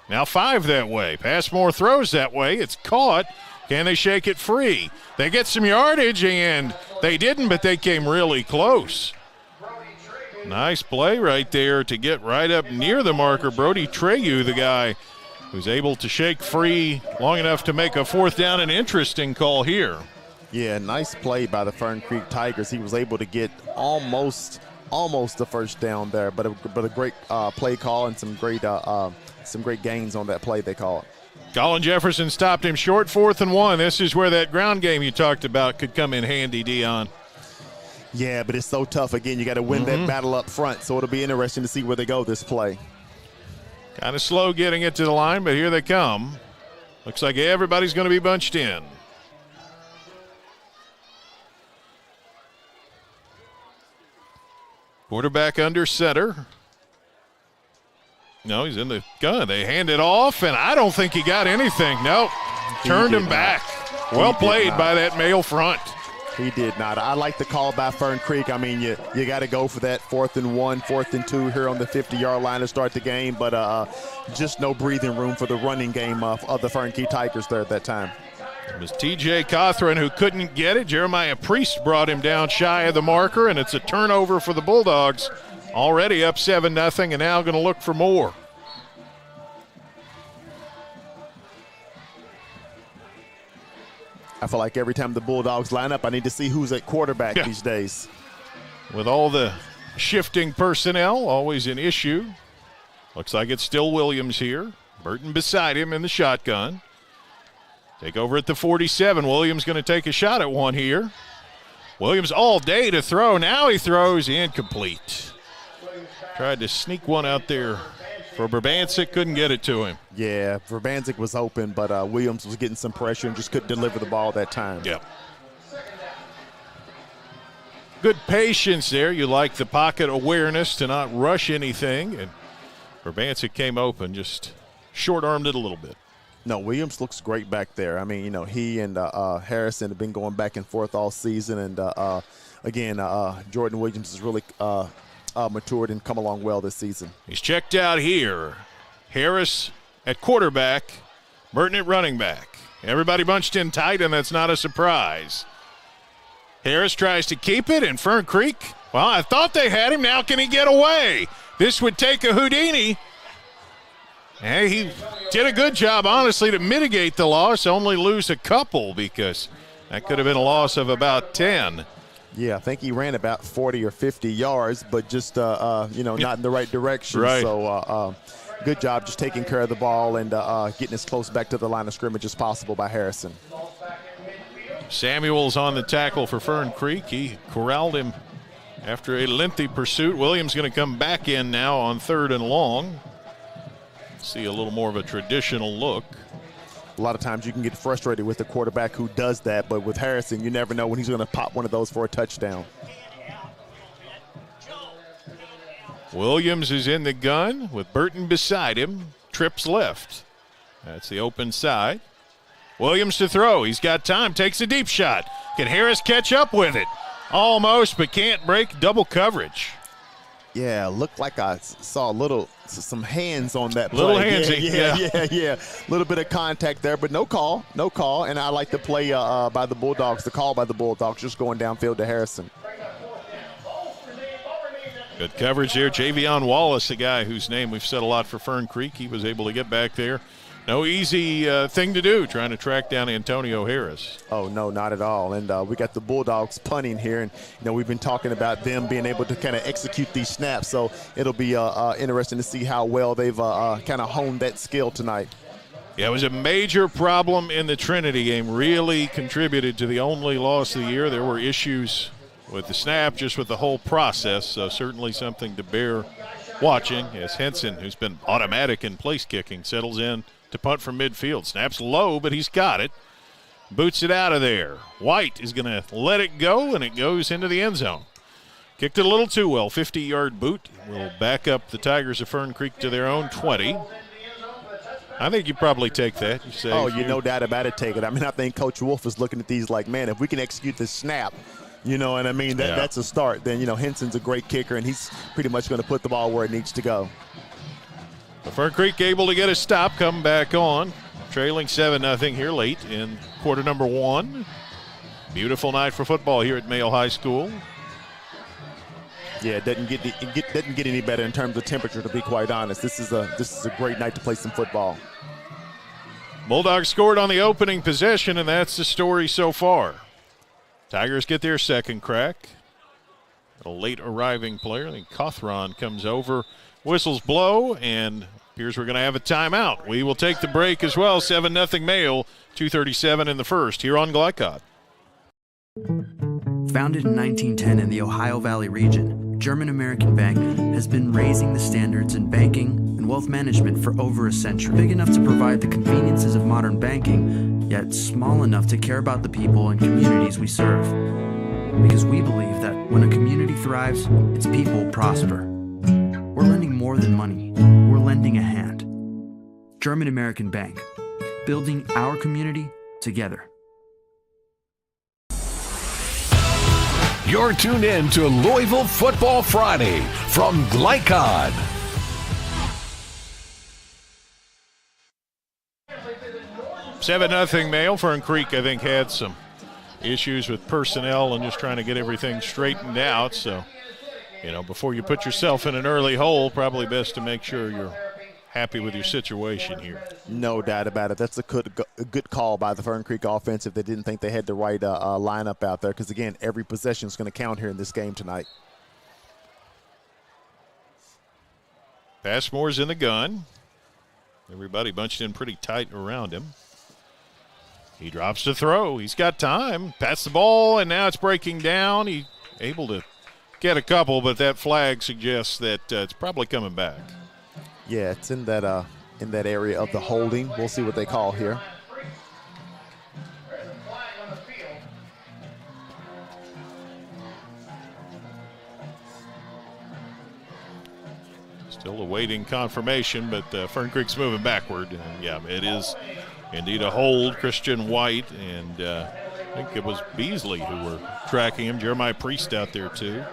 Now 5 that way. Passmore throws that way. It's caught. Can they shake it free? They get some yardage, and they didn't, but they came really close. Nice play right there to get right up near the marker. Brody Treyu, the guy who's able to shake free long enough to make a 4th down. An interesting call here. Yeah, nice play by the Fern Creek Tigers. He was able to get almost the first down there, but a great play call and some great gains on that play they called. Colin Jefferson stopped him short, 4th and 1. This is where that ground game you talked about could come in handy, Dion. Yeah, but it's so tough. Again, you got to win that battle up front, so it'll be interesting to see where they go this play. Kind of slow getting it to the line, but here they come. Looks like everybody's going to be bunched in. Quarterback under center. No, he's in the gun. They hand it off, and I don't think he got anything. Nope. Turned him back. Well played by that Mayo front. He did not. I like the call by Fern Creek. I mean, you got to go for that 4th and 1, 4th and 2 here on the 50-yard line to start the game, but just no breathing room for the running game of the Fern Creek Tigers there at that time. It was T.J. Cothran who couldn't get it. Jeremiah Priest brought him down shy of the marker, and it's a turnover for the Bulldogs. Already up 7-0, and now going to look for more. I feel like every time the Bulldogs line up, I need to see who's at quarterback these days. With all the shifting personnel, always an issue. Looks like it's still Williams here. Burton beside him in the shotgun. Take over at the 47. Williams going to take a shot at one here. Williams all day to throw. Now he throws incomplete. Tried to sneak one out there for Brabantzik. Couldn't get it to him. Yeah, Brabantzik was open, but Williams was getting some pressure and just couldn't deliver the ball that time. Yep. Good patience there. You like the pocket awareness to not rush anything. And Brabantzik came open, just short-armed it a little bit. No, Williams looks great back there. I mean, you know, he and Harrison have been going back and forth all season. And, again, Jordan Williams has really matured and come along well this season. He's checked out here. Harris at quarterback, Burton at running back. Everybody bunched in tight, and that's not a surprise. Harris tries to keep it, and Fern Creek, well, I thought they had him. Now can he get away? This would take a Houdini. Hey, he did a good job, honestly, to mitigate the loss, only lose a couple because that could have been a loss of about 10. Yeah, I think he ran about 40 or 50 yards, but just, not in the right direction. Right. So good job just taking care of the ball and getting as close back to the line of scrimmage as possible by Harrison. Samuels on the tackle for Fern Creek. He corralled him after a lengthy pursuit. Williams going to come back in now on 3rd and long. See a little more of a traditional look. A lot of times you can get frustrated with the quarterback who does that, but with Harrison, you never know when he's going to pop one of those for a touchdown. Williams is in the gun with Burton beside him. Trips left. That's the open side. Williams to throw. He's got time. Takes a deep shot. Can Harris catch up with it? Almost, but can't break double coverage. Yeah, looked like I saw some hands on that play. Little handsy, yeah. A little bit of contact there, but no call. And I like the play by the Bulldogs, the call by the Bulldogs, just going downfield to Harrison. Good coverage there. Javion Wallace, a guy whose name we've said a lot for Fern Creek. He was able to get back there. No easy thing to do, trying to track down Antonio Harris. Oh, no, not at all. And we got the Bulldogs punting here. And, we've been talking about them being able to kind of execute these snaps. So it'll be interesting to see how well they've kind of honed that skill tonight. Yeah, it was a major problem in the Trinity game. Really contributed to the only loss of the year. There were issues with the snap, just with the whole process. So certainly something to bear watching as Henson, who's been automatic in place kicking, settles in to punt from midfield. Snaps low, but he's got it. Boots it out of there. White is going to let it go, and it goes into the end zone. Kicked it a little too well. 50-yard boot will back up the Tigers of Fern Creek to their own 20. I think you probably take that. You say, no doubt about it, take it. I mean, I think Coach Wolfe is looking at these like, man, if we can execute this snap, and I mean, that's a start. Then, Henson's a great kicker, and he's pretty much going to put the ball where it needs to go. Fern Creek able to get a stop, come back on. Trailing 7-0 here late in quarter number 1. Beautiful night for football here at Male High School. Yeah, it doesn't get any better in terms of temperature, to be quite honest. This is a great night to play some football. Bulldogs scored on the opening possession, and that's the story so far. Tigers get their second crack. A late arriving player. I think Cothron comes over. Whistles blow, and appears we're going to have a timeout. We will take the break as well. 7-0 Male, 2:37 in the first, here on Glycod. Founded in 1910 in the Ohio Valley region, German American Bank has been raising the standards in banking and wealth management for over a century. Big enough to provide the conveniences of modern banking, yet small enough to care about the people and communities we serve. Because we believe that when a community thrives, its people prosper. We're lending more than money. We're lending a hand. German American Bank, building our community together. You're tuned in to Louisville Football Friday from Glycod. Seven 7-0 Male. Fern Creek, I think, had some issues with personnel and just trying to get everything straightened out. So, before you put yourself in an early hole, probably best to make sure you're happy with your situation here. No doubt about it. That's a good call by the Fern Creek offense if they didn't think they had the right lineup out there, because, again, every possession is going to count here in this game tonight. Passmore's in the gun. Everybody bunched in pretty tight around him. He drops to throw. He's got time. Pass the ball, and now it's breaking down. He able to get a couple, but that flag suggests that it's probably coming back. Yeah, it's in that area of the holding. We'll see what they call here. Still awaiting confirmation, but Fern Creek's moving backward. And yeah, it is indeed a hold. Christian White, and I think it was Beasley who were tracking him. Jeremiah Priest out there too.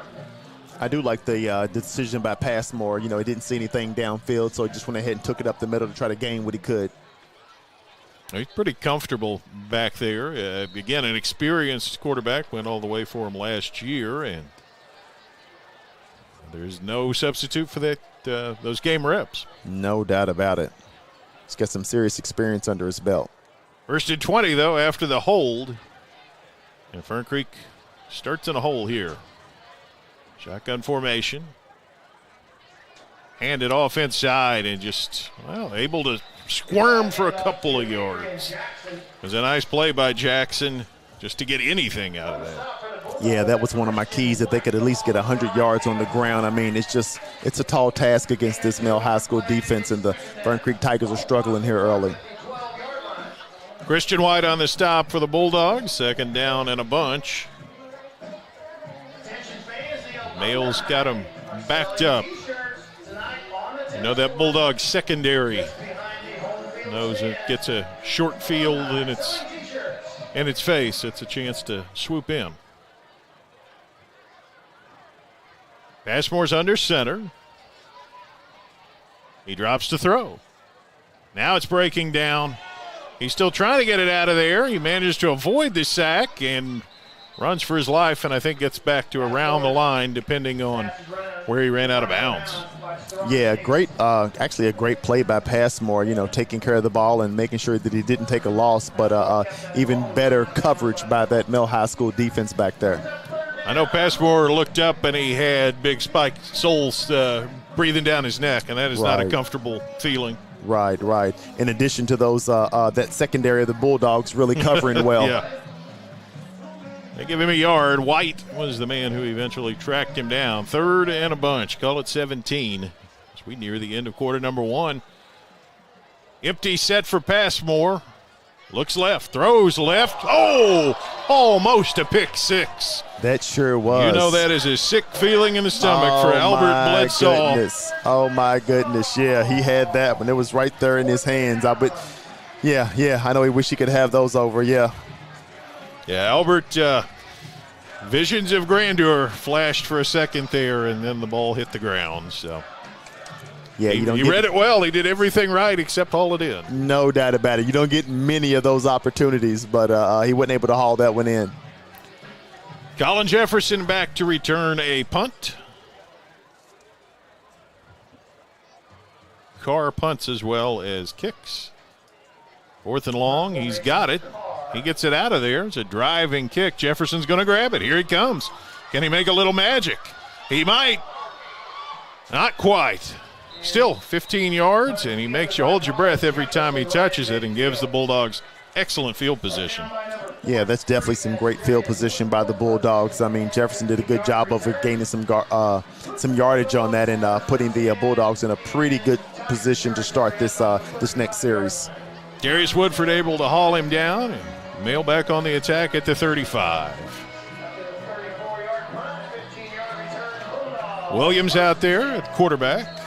I do like the decision by Passmore. You know, he didn't see anything downfield, so he just went ahead and took it up the middle to try to gain what he could. He's pretty comfortable back there. Again, an experienced quarterback, went all the way for him last year, and there's no substitute for that those game reps. No doubt about it. He's got some serious experience under his belt. First and 20, though, after the hold. And Fern Creek starts in a hole here. Shotgun formation. Hand it off inside and just, well, able to squirm for a couple of yards. It was a nice play by Jackson just to get anything out of that. Yeah, that was one of my keys, that they could at least get 100 yards on the ground. I mean, it's a tall task against this Male High School defense, and the Fern Creek Tigers are struggling here early. Christian White on the stop for the Bulldogs. Second down and a bunch. Male's got him backed up. You know, that Bulldog secondary knows it gets a short field in its face. It's a chance to swoop in. Passmore's under center. He drops to throw. Now it's breaking down. He's still trying to get it out of there. He manages to avoid the sack and runs for his life, and I think gets back to around the line depending on where he ran out of bounds. Yeah, great. Actually a great play by Passmore, you know, taking care of the ball and making sure that he didn't take a loss, but even better coverage by that Male High School defense back there. I know Passmore looked up and he had big spike soles breathing down his neck, and that is not a comfortable feeling. Right. In addition to those, that secondary of the Bulldogs really covering well. Yeah. They give him a yard. White was the man who eventually tracked him down. Third and a bunch. Call it 17 as we near the end of quarter number one. Empty set for Passmore. Looks left, throws left. Oh, almost a pick six. That sure was. You know that is a sick feeling in the stomach for Albert Bledsoe. Goodness. Oh, my goodness. Yeah, he had that one. It was right there in his hands. Yeah, I know he wish he could have those over, yeah. Yeah, Albert, visions of grandeur flashed for a second there, and then the ball hit the ground. So yeah, he read it well. He did everything right except haul it in. No doubt about it. You don't get many of those opportunities, but he wasn't able to haul that one in. Colin Jefferson back to return a punt. Carr punts as well as kicks. Fourth and long, he's got it. He gets it out of there. It's a driving kick. Jefferson's going to grab it. Here he comes. Can he make a little magic? He might. Not quite. Still 15 yards, and he makes you hold your breath every time he touches it and gives the Bulldogs excellent field position. Yeah, that's definitely some great field position by the Bulldogs. I mean, Jefferson did a good job of gaining some yardage on that and putting the Bulldogs in a pretty good position to start this next series. Darius Woodford able to haul him down and Male back on the attack at the 35. Williams out there at quarterback.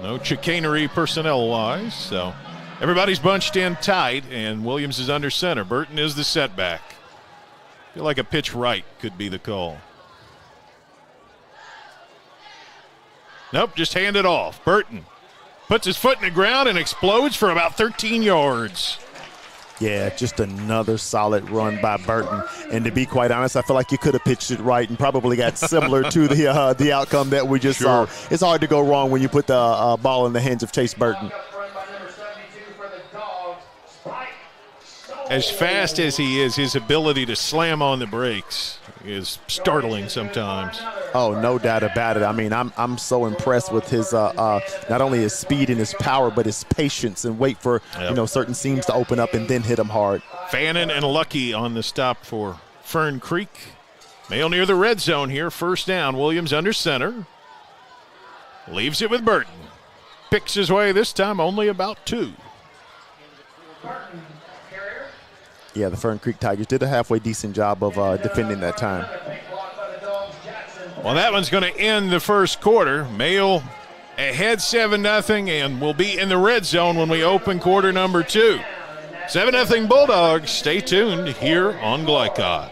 No chicanery personnel-wise, so everybody's bunched in tight, and Williams is under center. Burton is the setback. Feel like a pitch right could be the call. Nope, just hand it off. Burton puts his foot in the ground and explodes for about 13 yards. Yeah, just another solid run by Burton. And to be quite honest, I feel like you could have pitched it right and probably got similar to the outcome that we just saw. It's hard to go wrong when you put the ball in the hands of Chase Burton. As fast as he is, his ability to slam on the brakes is startling sometimes. Oh, no doubt about it. I mean, I'm so impressed with his not only his speed and his power, but his patience and wait for certain seams to open up and then hit him hard. Fannin and Lucky on the stop for Fern Creek. Mail near the red zone here. First down. Williams under center. Leaves it with Burton. Picks his way this time only about 2. Yeah, the Fern Creek Tigers did a halfway decent job of defending that time. Well, that one's going to end the first quarter. Mail ahead 7-0 and will be in the red zone when we open quarter number 2. 7-0 Bulldogs. Stay tuned here on Glycod.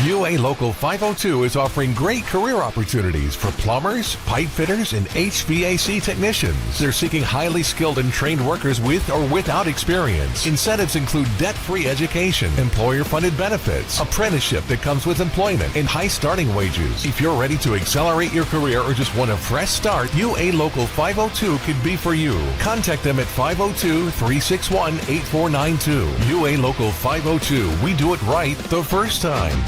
UA Local 502 is offering great career opportunities for plumbers, pipe fitters, and HVAC technicians. They're seeking highly skilled and trained workers with or without experience. Incentives include debt-free education, employer-funded benefits, apprenticeship that comes with employment, and high starting wages. If you're ready to accelerate your career or just want a fresh start, UA Local 502 could be for you. Contact them at 502-361-8492. UA Local 502. We do it right the first time.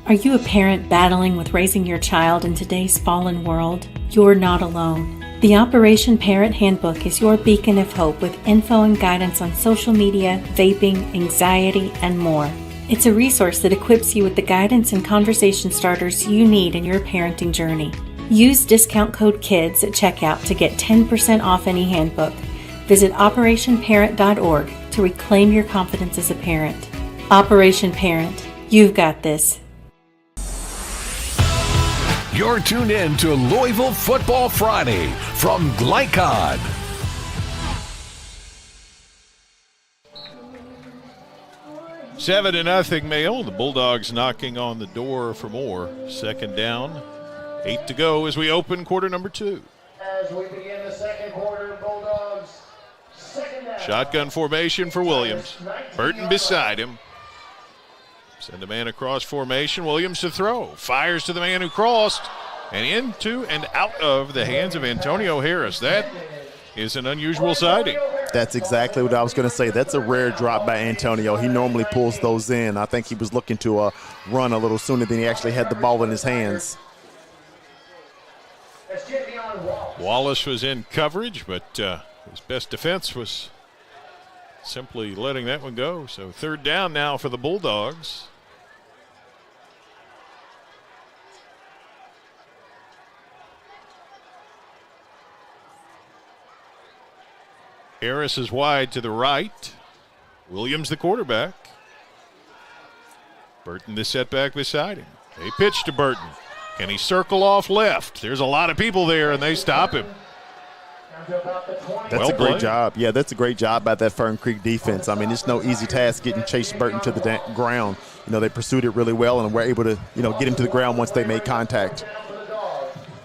Are you a parent battling with raising your child in today's fallen world? You're not alone. The Operation Parent Handbook is your beacon of hope with info and guidance on social media, vaping, anxiety, and more. It's a resource that equips you with the guidance and conversation starters you need in your parenting journey. Use discount code KIDS at checkout to get 10% off any handbook. Visit operationparent.org to reclaim your confidence as a parent. Operation Parent, you've got this. You're tuned in to Louisville Football Friday from Glycod. Seven to nothing, Mail. The Bulldogs knocking on the door for more. Second down, 8 to go as we open quarter number 2. As we begin the second quarter, Bulldogs, second down. Shotgun formation for Williams. Burton beside him. Send a man across formation. Williams to throw. Fires to the man who crossed. And into and out of the hands of Antonio Harris. That is an unusual sighting. That's exactly what I was going to say. That's a rare drop by Antonio. He normally pulls those in. I think he was looking to run a little sooner than he actually had the ball in his hands. Wallace was in coverage, but his best defense was simply letting that one go. So third down now for the Bulldogs. Harris is wide to the right. Williams the quarterback. Burton the setback beside him. They pitch to Burton. Can he circle off left? There's a lot of people there, and they stop him. That's a great job. Yeah, that's a great job by that Fern Creek defense. I mean, it's no easy task getting Chase Burton to the ground. You know, they pursued it really well and were able to, get him to the ground once they made contact.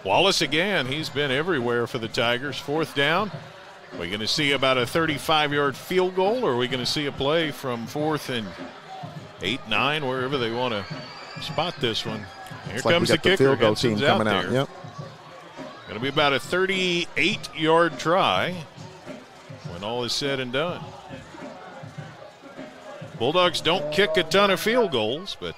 Wallace again. He's been everywhere for the Tigers. Fourth down. Are we going to see about a 35-yard field goal, or are we going to see a play from 4th and 8, 9, wherever they want to spot this one? Here comes the kicker. Field goal team coming out. Yep. Going to be about a 38-yard try when all is said and done. Bulldogs don't kick a ton of field goals, but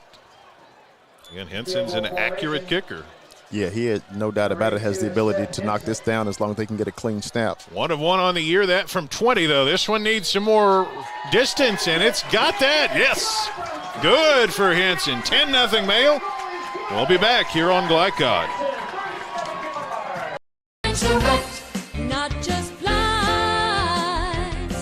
again, Henson's an accurate kicker. Yeah, he had no doubt about it, has the ability to knock this down as long as they can get a clean snap. 1 of 1 on the year, that from 20, though. This one needs some more distance, and it's got that. Yes. Good for Henson. 10-0 Mail. We'll be back here on Glycod. Not just blinds.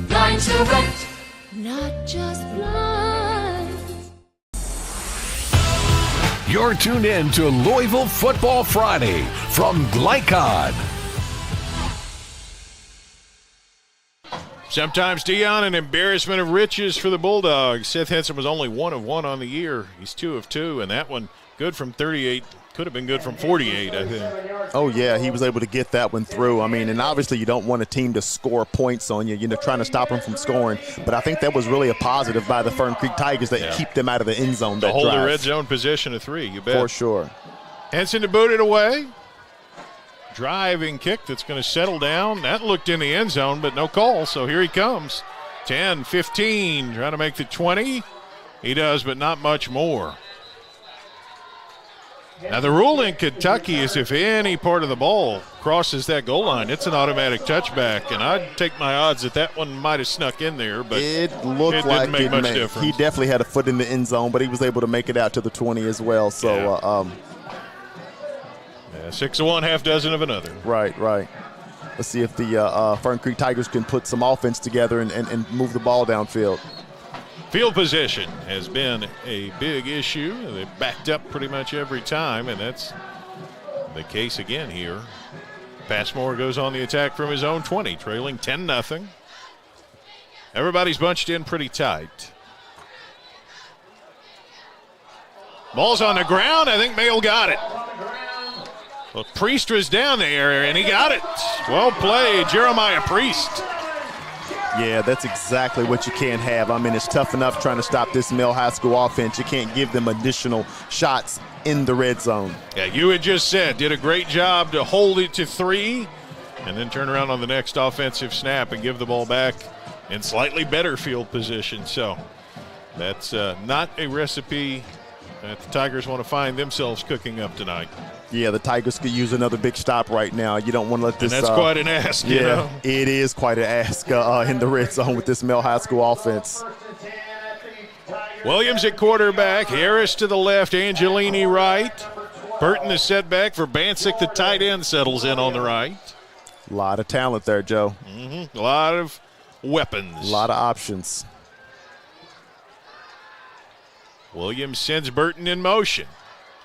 Blinds to rent. Not just blinds. You're tuned in to Louisville Football Friday from Glycod. Sometimes, Dion, an embarrassment of riches for the Bulldogs. Seth Henson was only 1 of 1 on the year. He's 2 of 2, and that one good from 38. Could have been good from 48, I think. Oh, yeah, he was able to get that one through. I mean, and obviously you don't want a team to score points on you, trying to stop them from scoring. But I think that was really a positive by the Fern Creek Tigers that keep them out of the end zone. To hold the red zone position of 3, you bet. For sure. Henson to boot it away. driving kick that's going to settle down. That looked in the end zone, but no call, so here he comes. 10, 15, trying to make the 20. He does, but not much more. Now, the rule in Kentucky is if any part of the ball crosses that goal line, it's an automatic touchback, and I'd take my odds that one might have snuck in there, but it looked it like didn't make much difference. He definitely had a foot in the end zone, but he was able to make it out to the 20 as well. So, 6 of one, half dozen of another. Right. Let's see if the Fern Creek Tigers can put some offense together and move the ball downfield. Field position has been a big issue. They've backed up pretty much every time, and that's the case again here. Passmore goes on the attack from his own 20, trailing 10-0. Everybody's bunched in pretty tight. Ball's on the ground. I think Mail got it. Well, Priest was down there, and he got it. Well played, Jeremiah Priest. Yeah, that's exactly what you can't have. I mean, it's tough enough trying to stop this Male High School offense. You can't give them additional shots in the red zone. Yeah, you had just said, did a great job to hold it to 3 and then turn around on the next offensive snap and give the ball back in slightly better field position. So that's not a recipe that the Tigers want to find themselves cooking up tonight. Yeah, the Tigers could use another big stop right now. You don't want to let this. And that's quite an ask, yeah, you know? It is quite an ask in the red zone with this Male High School offense. Williams at quarterback, Harris to the left, Angelini right. Burton the setback for Bancic, the tight end, settles in on the right. A lot of talent there, Joe. A lot of weapons. A lot of options. Williams sends Burton in motion.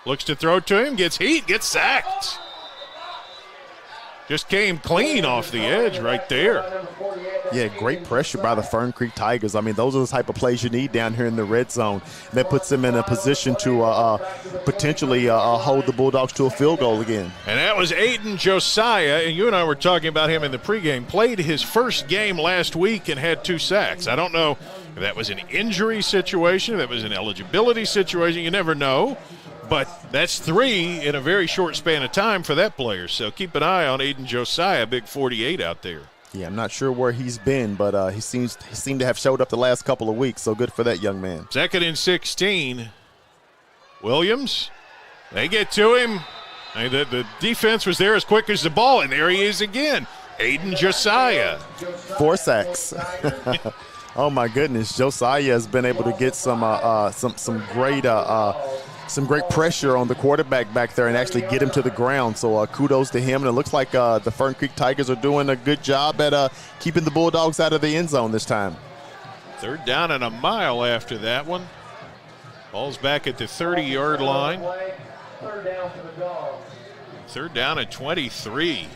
Looks to throw to him, gets heat, gets sacked. Just came clean off the edge right there. Yeah, great pressure by the Fern Creek Tigers. I mean, those are the type of plays you need down here in the red zone. That puts them in a position to potentially hold the Bulldogs to a field goal again. And that was Aiden Josiah, and you and I were talking about him in the pregame. Played his first game last week and had 2 sacks. I don't know if that was an injury situation, if that was an eligibility situation. You never know. But that's 3 in a very short span of time for that player. So keep an eye on Aiden Josiah, big 48 out there. Yeah, I'm not sure where he's been, but he seemed to have showed up the last couple of weeks. So good for that young man. 2nd and 16. Williams, they get to him. The defense was there as quick as the ball, and there he is again. Aiden Josiah. 4 sacks. Oh my goodness, Josiah has been able to get some great pressure on the quarterback back there and actually get him to the ground. So kudos to him. And it looks like the Fern Creek Tigers are doing a good job at keeping the Bulldogs out of the end zone this time. 3rd down and a mile after that one. Ball's back at the 30-yard line. 3rd down at 23.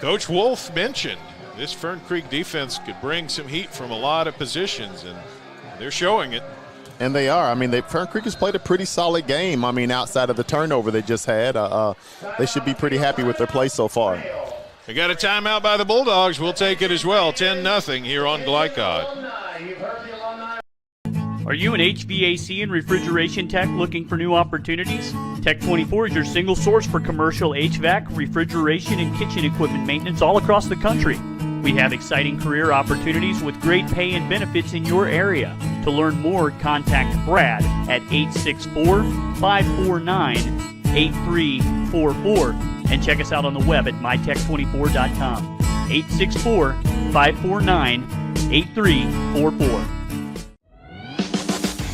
Coach Wolfe mentioned this Fern Creek defense could bring some heat from a lot of positions, and they're showing it. And they are. I mean, Fern Creek has played a pretty solid game. I mean, outside of the turnover they just had, they should be pretty happy with their play so far. We got a timeout by the Bulldogs. We'll take it as well. 10-0 here on Glycod. Are you an HVAC and refrigeration tech looking for new opportunities? Tech 24 is your single source for commercial HVAC, refrigeration, and kitchen equipment maintenance all across the country. We have exciting career opportunities with great pay and benefits in your area. To learn more, contact Brad at 864-549-8344 and check us out on the web at mytech24.com. 864-549-8344.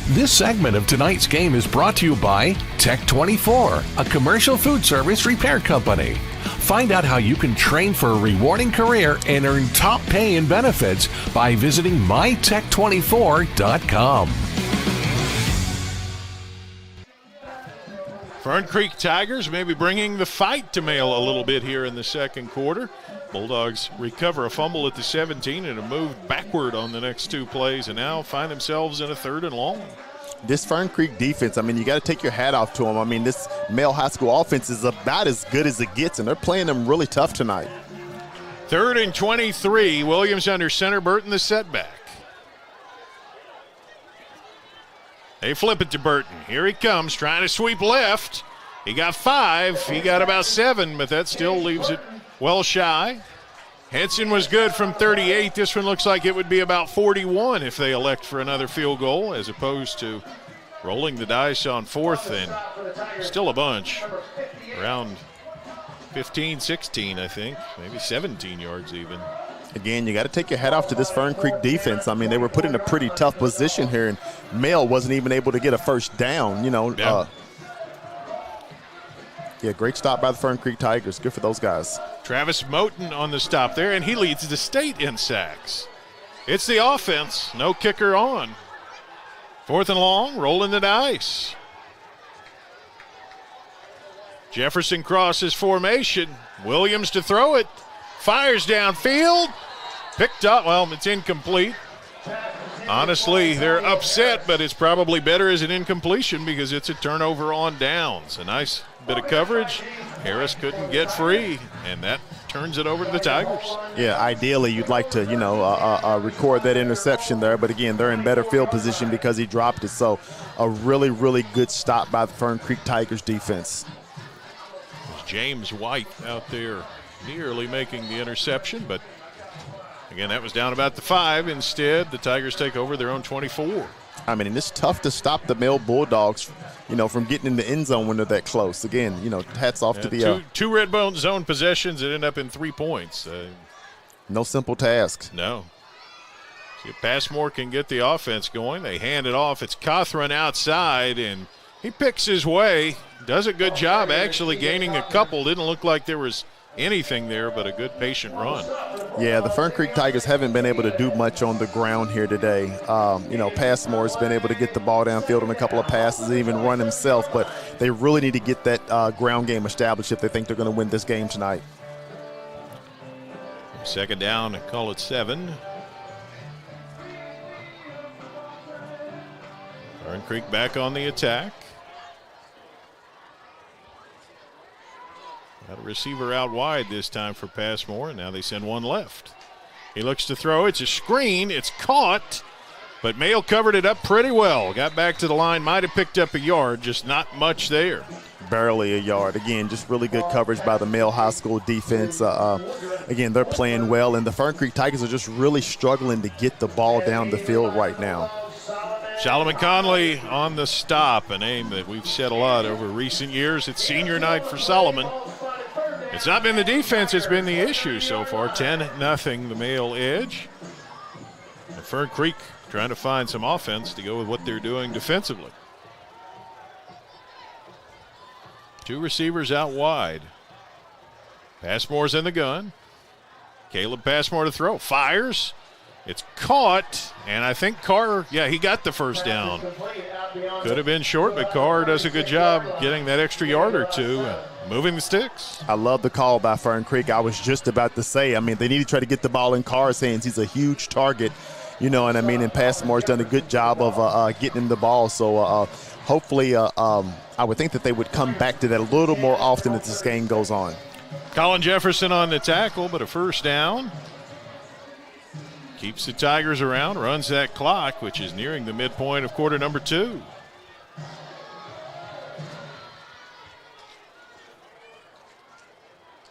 This segment of tonight's game is brought to you by Tech24, a commercial food service repair company. Find out how you can train for a rewarding career and earn top pay and benefits by visiting mytech24.com. Fern Creek Tigers maybe bringing the fight to Mail a little bit here in the second quarter. Bulldogs recover a fumble at the 17 and have moved backward on the next 2 plays and now find themselves in a 3rd and long. This Fern Creek defense, I mean, you got to take your hat off to them. I mean, this Male High School offense is about as good as it gets, and they're playing them really tough tonight. 3rd and 23. Williams under center, Burton the setback. They flip it to Burton. Here he comes, trying to sweep left. He got 5. He got about 7, but that still leaves it well shy. Henson was good from 38. This one looks like it would be about 41 if they elect for another field goal, as opposed to rolling the dice on 4th and still a bunch. Around 15, 16, I think, maybe 17 yards even. Again, you got to take your hat off to this Fern Creek defense. I mean, they were put in a pretty tough position here, and Male wasn't even able to get a first down, Yeah, great stop by the Fern Creek Tigers. Good for those guys. Travis Moten on the stop there, and he leads the state in sacks. It's the offense. No kicker on. 4th and long, rolling the dice. Jefferson crosses formation. Williams to throw it. Fires downfield. Picked up. Well, it's incomplete. Honestly, they're upset, but it's probably better as an incompletion because it's a turnover on downs. A nice bit of coverage. Harris couldn't get free, and that turns it over to the Tigers. Yeah, ideally you'd like to, record that interception there, but again, they're in better field position because he dropped it. So a really, really good stop by the Fern Creek Tigers defense. There's James White out there nearly making the interception, but again, that was down about the 5. Instead, the Tigers take over their own 24. I mean, it's tough to stop the Male Bulldogs, from getting in the end zone when they're that close. Again, hats off to the two red bone zone possessions that end up in 3 points. No simple task. No. See if Passmore can get the offense going. They hand it off. It's Cothran outside, and he picks his way. Does a good job actually gaining a couple. Didn't look like there was anything there but a good patient run. Yeah, the Fern Creek Tigers haven't been able to do much on the ground here today. Passmore's been able to get the ball downfield on a couple of passes and even run himself, but they really need to get that ground game established if they think they're going to win this game tonight. 2nd down, call it 7. Fern Creek back on the attack. Got a receiver out wide this time for Passmore, and now they send one left. He looks to throw. It's a screen. It's caught, but Male covered it up pretty well. Got back to the line, might have picked up a yard, just not much there. Barely a yard. Again, just really good coverage by the Male High School defense. Again, they're playing well, and the Fern Creek Tigers are just really struggling to get the ball down the field right now. Solomon Conley on the stop, a name that we've said a lot over recent years. It's senior night for Solomon. It's not been the defense, it's been the issue so far. 10-0 the Male edge. And Fern Creek trying to find some offense to go with what they're doing defensively. 2 receivers out wide. Passmore's in the gun. Caleb Passmore to throw. Fires. It's caught, and I think Carr, he got the first down. Could have been short, but Carr does a good job getting that extra yard or 2 and moving the sticks. I love the call by Fern Creek. I was just about to say, they need to try to get the ball in Carr's hands. He's a huge target, and Passmore's done a good job of getting him the ball. So hopefully I would think that they would come back to that a little more often as this game goes on. Colin Jefferson on the tackle, but a first down. Keeps the Tigers around, runs that clock, which is nearing the midpoint of quarter number 2.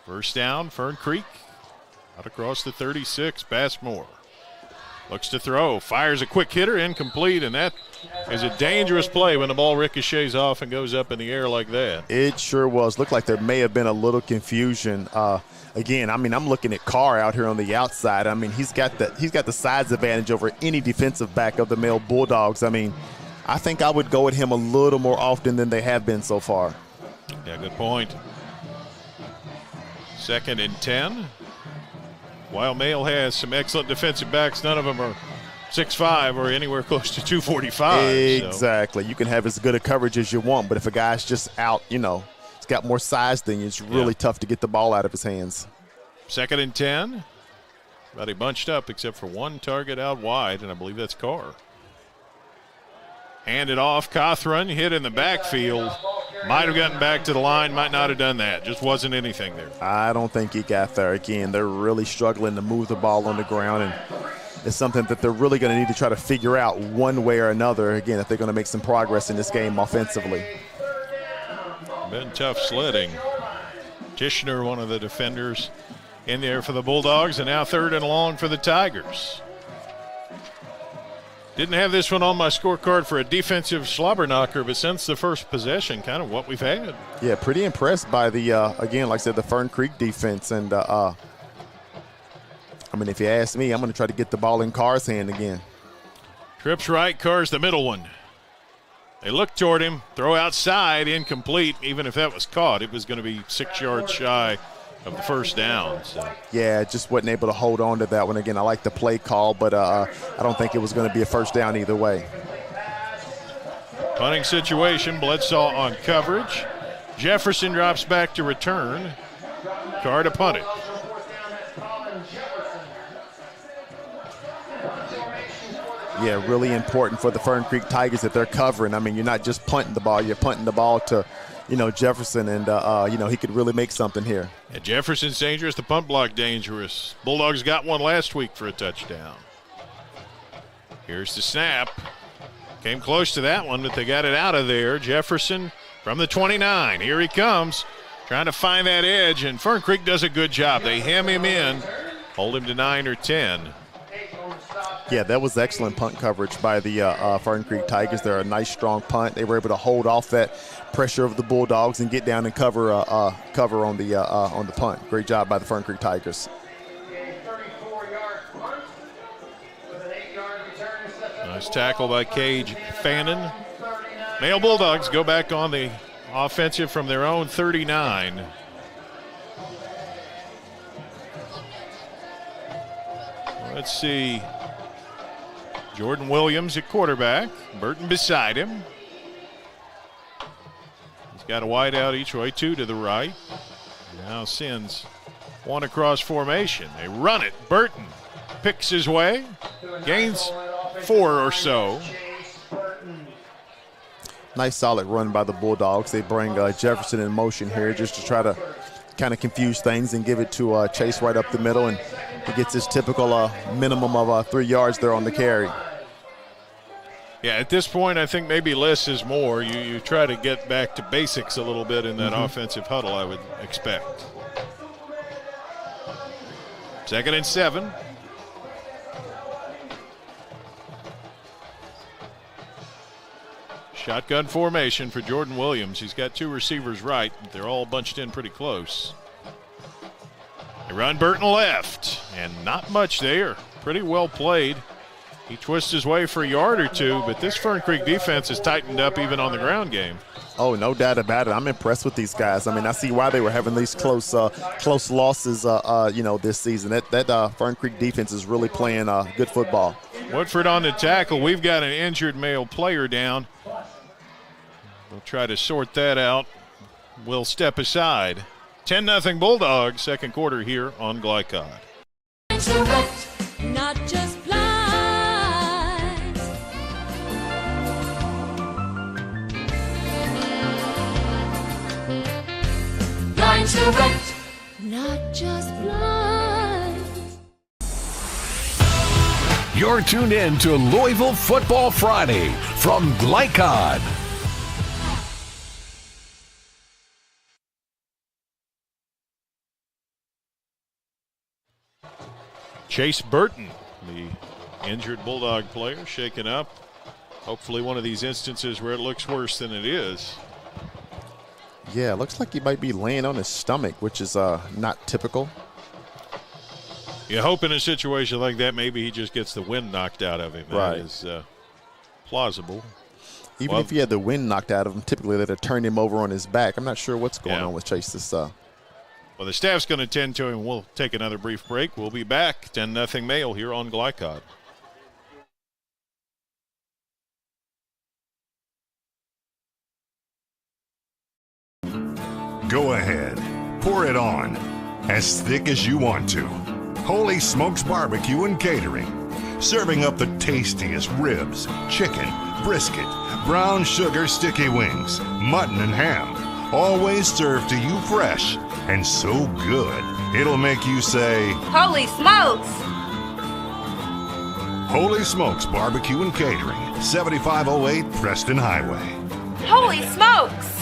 First down, Fern Creek. Out across the 36, Passmore. Looks to throw, fires a quick hitter, incomplete, and that is a dangerous play when the ball ricochets off and goes up in the air like that. It sure was. Looked like there may have been a little confusion. Again, I'm looking at Carr out here on the outside. He's got the size advantage over any defensive back of the Male Bulldogs. I think I would go at him a little more often than they have been so far. Yeah, good point. 2nd and 10. While Male has some excellent defensive backs, none of them are 6'5" or anywhere close to 245. Exactly. So. You can have as good a coverage as you want, but if a guy's just out, he's got more size than you, it's really tough to get the ball out of his hands. 2nd and 10. Everybody bunched up except for one target out wide, and I believe that's Carr. Handed off, Cothran hit in the backfield. Might have gotten back to the line, might not have done that. Just wasn't anything there. I don't think he got there. Again, they're really struggling to move the ball on the ground, and it's something that they're really going to need to try to figure out one way or another, again, if they're going to make some progress in this game offensively. Been tough sledding. Tishner, one of the defenders, in there for the Bulldogs, and now 3rd and long for the Tigers. Didn't have this one on my scorecard for a defensive slobber knocker, but since the first possession, kind of what we've had. Yeah, pretty impressed by the, again, like I said, the Fern Creek defense. And, I mean, if you ask me, I'm going to try to get the ball in Carr's hand again. Trips right, Carr's the middle one. They look toward him, throw outside, incomplete. Even if that was caught, it was going to be 6 yards shy of the first down. So. Yeah, just wasn't able to hold on to that one. Again, I like the play call, but I don't think it was going to be a first down either way. Punting situation, Bledsoe on coverage. Jefferson drops back to return. Carr to punt it. Yeah, really important for the Fern Creek Tigers that they're covering. I mean, you're not just punting the ball, you're punting the ball to, Jefferson, and, he could really make something here. Yeah, Jefferson's dangerous, the punt block dangerous. Bulldogs got one last week for a touchdown. Here's the snap. Came close to that one, but they got it out of there. Jefferson from the 29. Here he comes, trying to find that edge, and Fern Creek does a good job. They hem him in, hold him to 9 or 10. Yeah, that was excellent punt coverage by the Fern Creek Tigers. They're a nice, strong punt. They were able to hold off that pressure of the Bulldogs and get down and cover on the punt. Great job by the Fern Creek Tigers. Nice tackle by Cage Fannin. Male Bulldogs go back on the offensive from their own 39. Let's see. Jordan Williams at quarterback. Burton beside him. He's got a wide out each way, 2 to the right. Now sends one across formation. They run it. Burton picks his way. Gains 4 or so. Nice solid run by the Bulldogs. They bring Jefferson in motion here just to try to kind of confuse things and give it to Chase right up the middle, and he gets his typical minimum of 3 yards there on the carry. Yeah, at this point, I think maybe less is more. You try to get back to basics a little bit in that offensive huddle, I would expect. 2nd and 7. Shotgun formation for Jordan Williams. He's got 2 receivers right. They're all bunched in pretty close. They run Burton left, and not much there. Pretty well played. He twists his way for a yard or 2, but this Fern Creek defense has tightened up even on the ground game. Oh, no doubt about it. I'm impressed with these guys. I mean, I see why they were having these close losses, this season. That Fern Creek defense is really playing good football. Woodford on the tackle. We've got an injured male player down. We'll try to sort that out. We'll step aside. 10-0 Bulldogs, second quarter here on Glycod. Not just blind. Blind to rent, not just blind. You're tuned in to Louisville Football Friday from Glycod. Chase Burton, the injured Bulldog player, shaken up. Hopefully one of these instances where it looks worse than it is. Yeah, looks like he might be laying on his stomach, which is not typical. You hope in a situation like that maybe he just gets the wind knocked out of him. Right. That is plausible. Even if he had the wind knocked out of him, typically they'd have turned him over on his back. I'm not sure what's going on with Chase this Well, the staff's going to tend to him. We'll take another brief break. We'll be back. 10-0 Male here on Glycod. Go ahead. Pour it on. As thick as you want to. Holy Smokes Barbecue and Catering. Serving up the tastiest ribs, chicken, brisket, brown sugar sticky wings, mutton and ham. Always served to you fresh and so good, it'll make you say, Holy smokes! Holy Smokes Barbecue and Catering, 7508 Preston Highway. Holy smokes!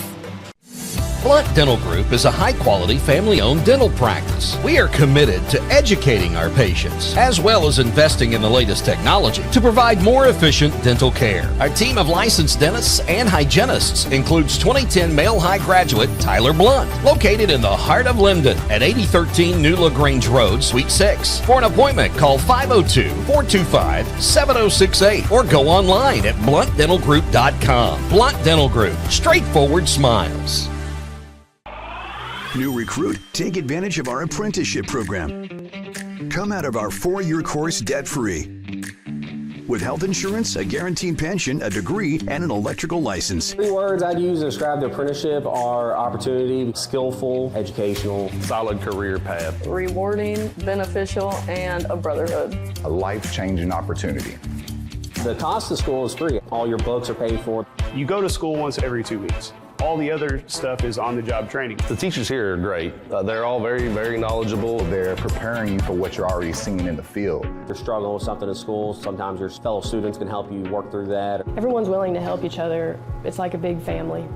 Blunt Dental Group is a high-quality, family-owned dental practice. We are committed to educating our patients, as well as investing in the latest technology to provide more efficient dental care. Our team of licensed dentists and hygienists includes 2010 Male High graduate Tyler Blunt, located in the heart of Linden at 8013 New LaGrange Road, Suite 6. For an appointment, call 502-425-7068 or go online at bluntdentalgroup.com. Blunt Dental Group, straightforward smiles. New recruit, take advantage of our apprenticeship program. Come out of our 4-year course debt-free. With health insurance, a guaranteed pension, a degree, and an electrical license. 3 words I'd use to describe the apprenticeship are opportunity, skillful, educational, solid career path, rewarding, beneficial, and a brotherhood. A life-changing opportunity. The cost of school is free. All your books are paid for. You go to school once every 2 weeks. All the other stuff is on-the-job training. The teachers here are great. They're all very, very knowledgeable. They're preparing you for what you're already seeing in the field. You're struggling with something in school. Sometimes your fellow students can help you work through that. Everyone's willing to help each other. It's like a big family.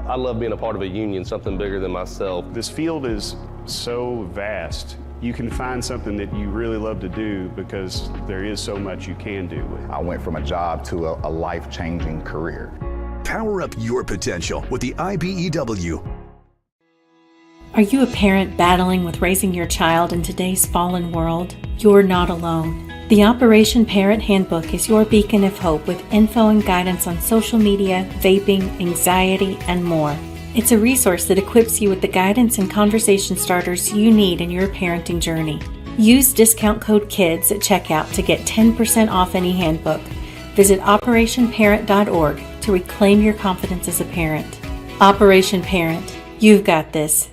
I love being a part of a union, something bigger than myself. This field is so vast. You can find something that you really love to do because there is so much you can do. I went from a job to a life-changing career. Power up your potential with the IBEW. Are you a parent battling with raising your child in today's fallen world? You're not alone. The Operation Parent Handbook is your beacon of hope with info and guidance on social media, vaping, anxiety, and more. It's a resource that equips you with the guidance and conversation starters you need in your parenting journey. Use discount code KIDS at checkout to get 10% off any handbook. Visit operationparent.org to reclaim your confidence as a parent. Operation Parent, you've got this.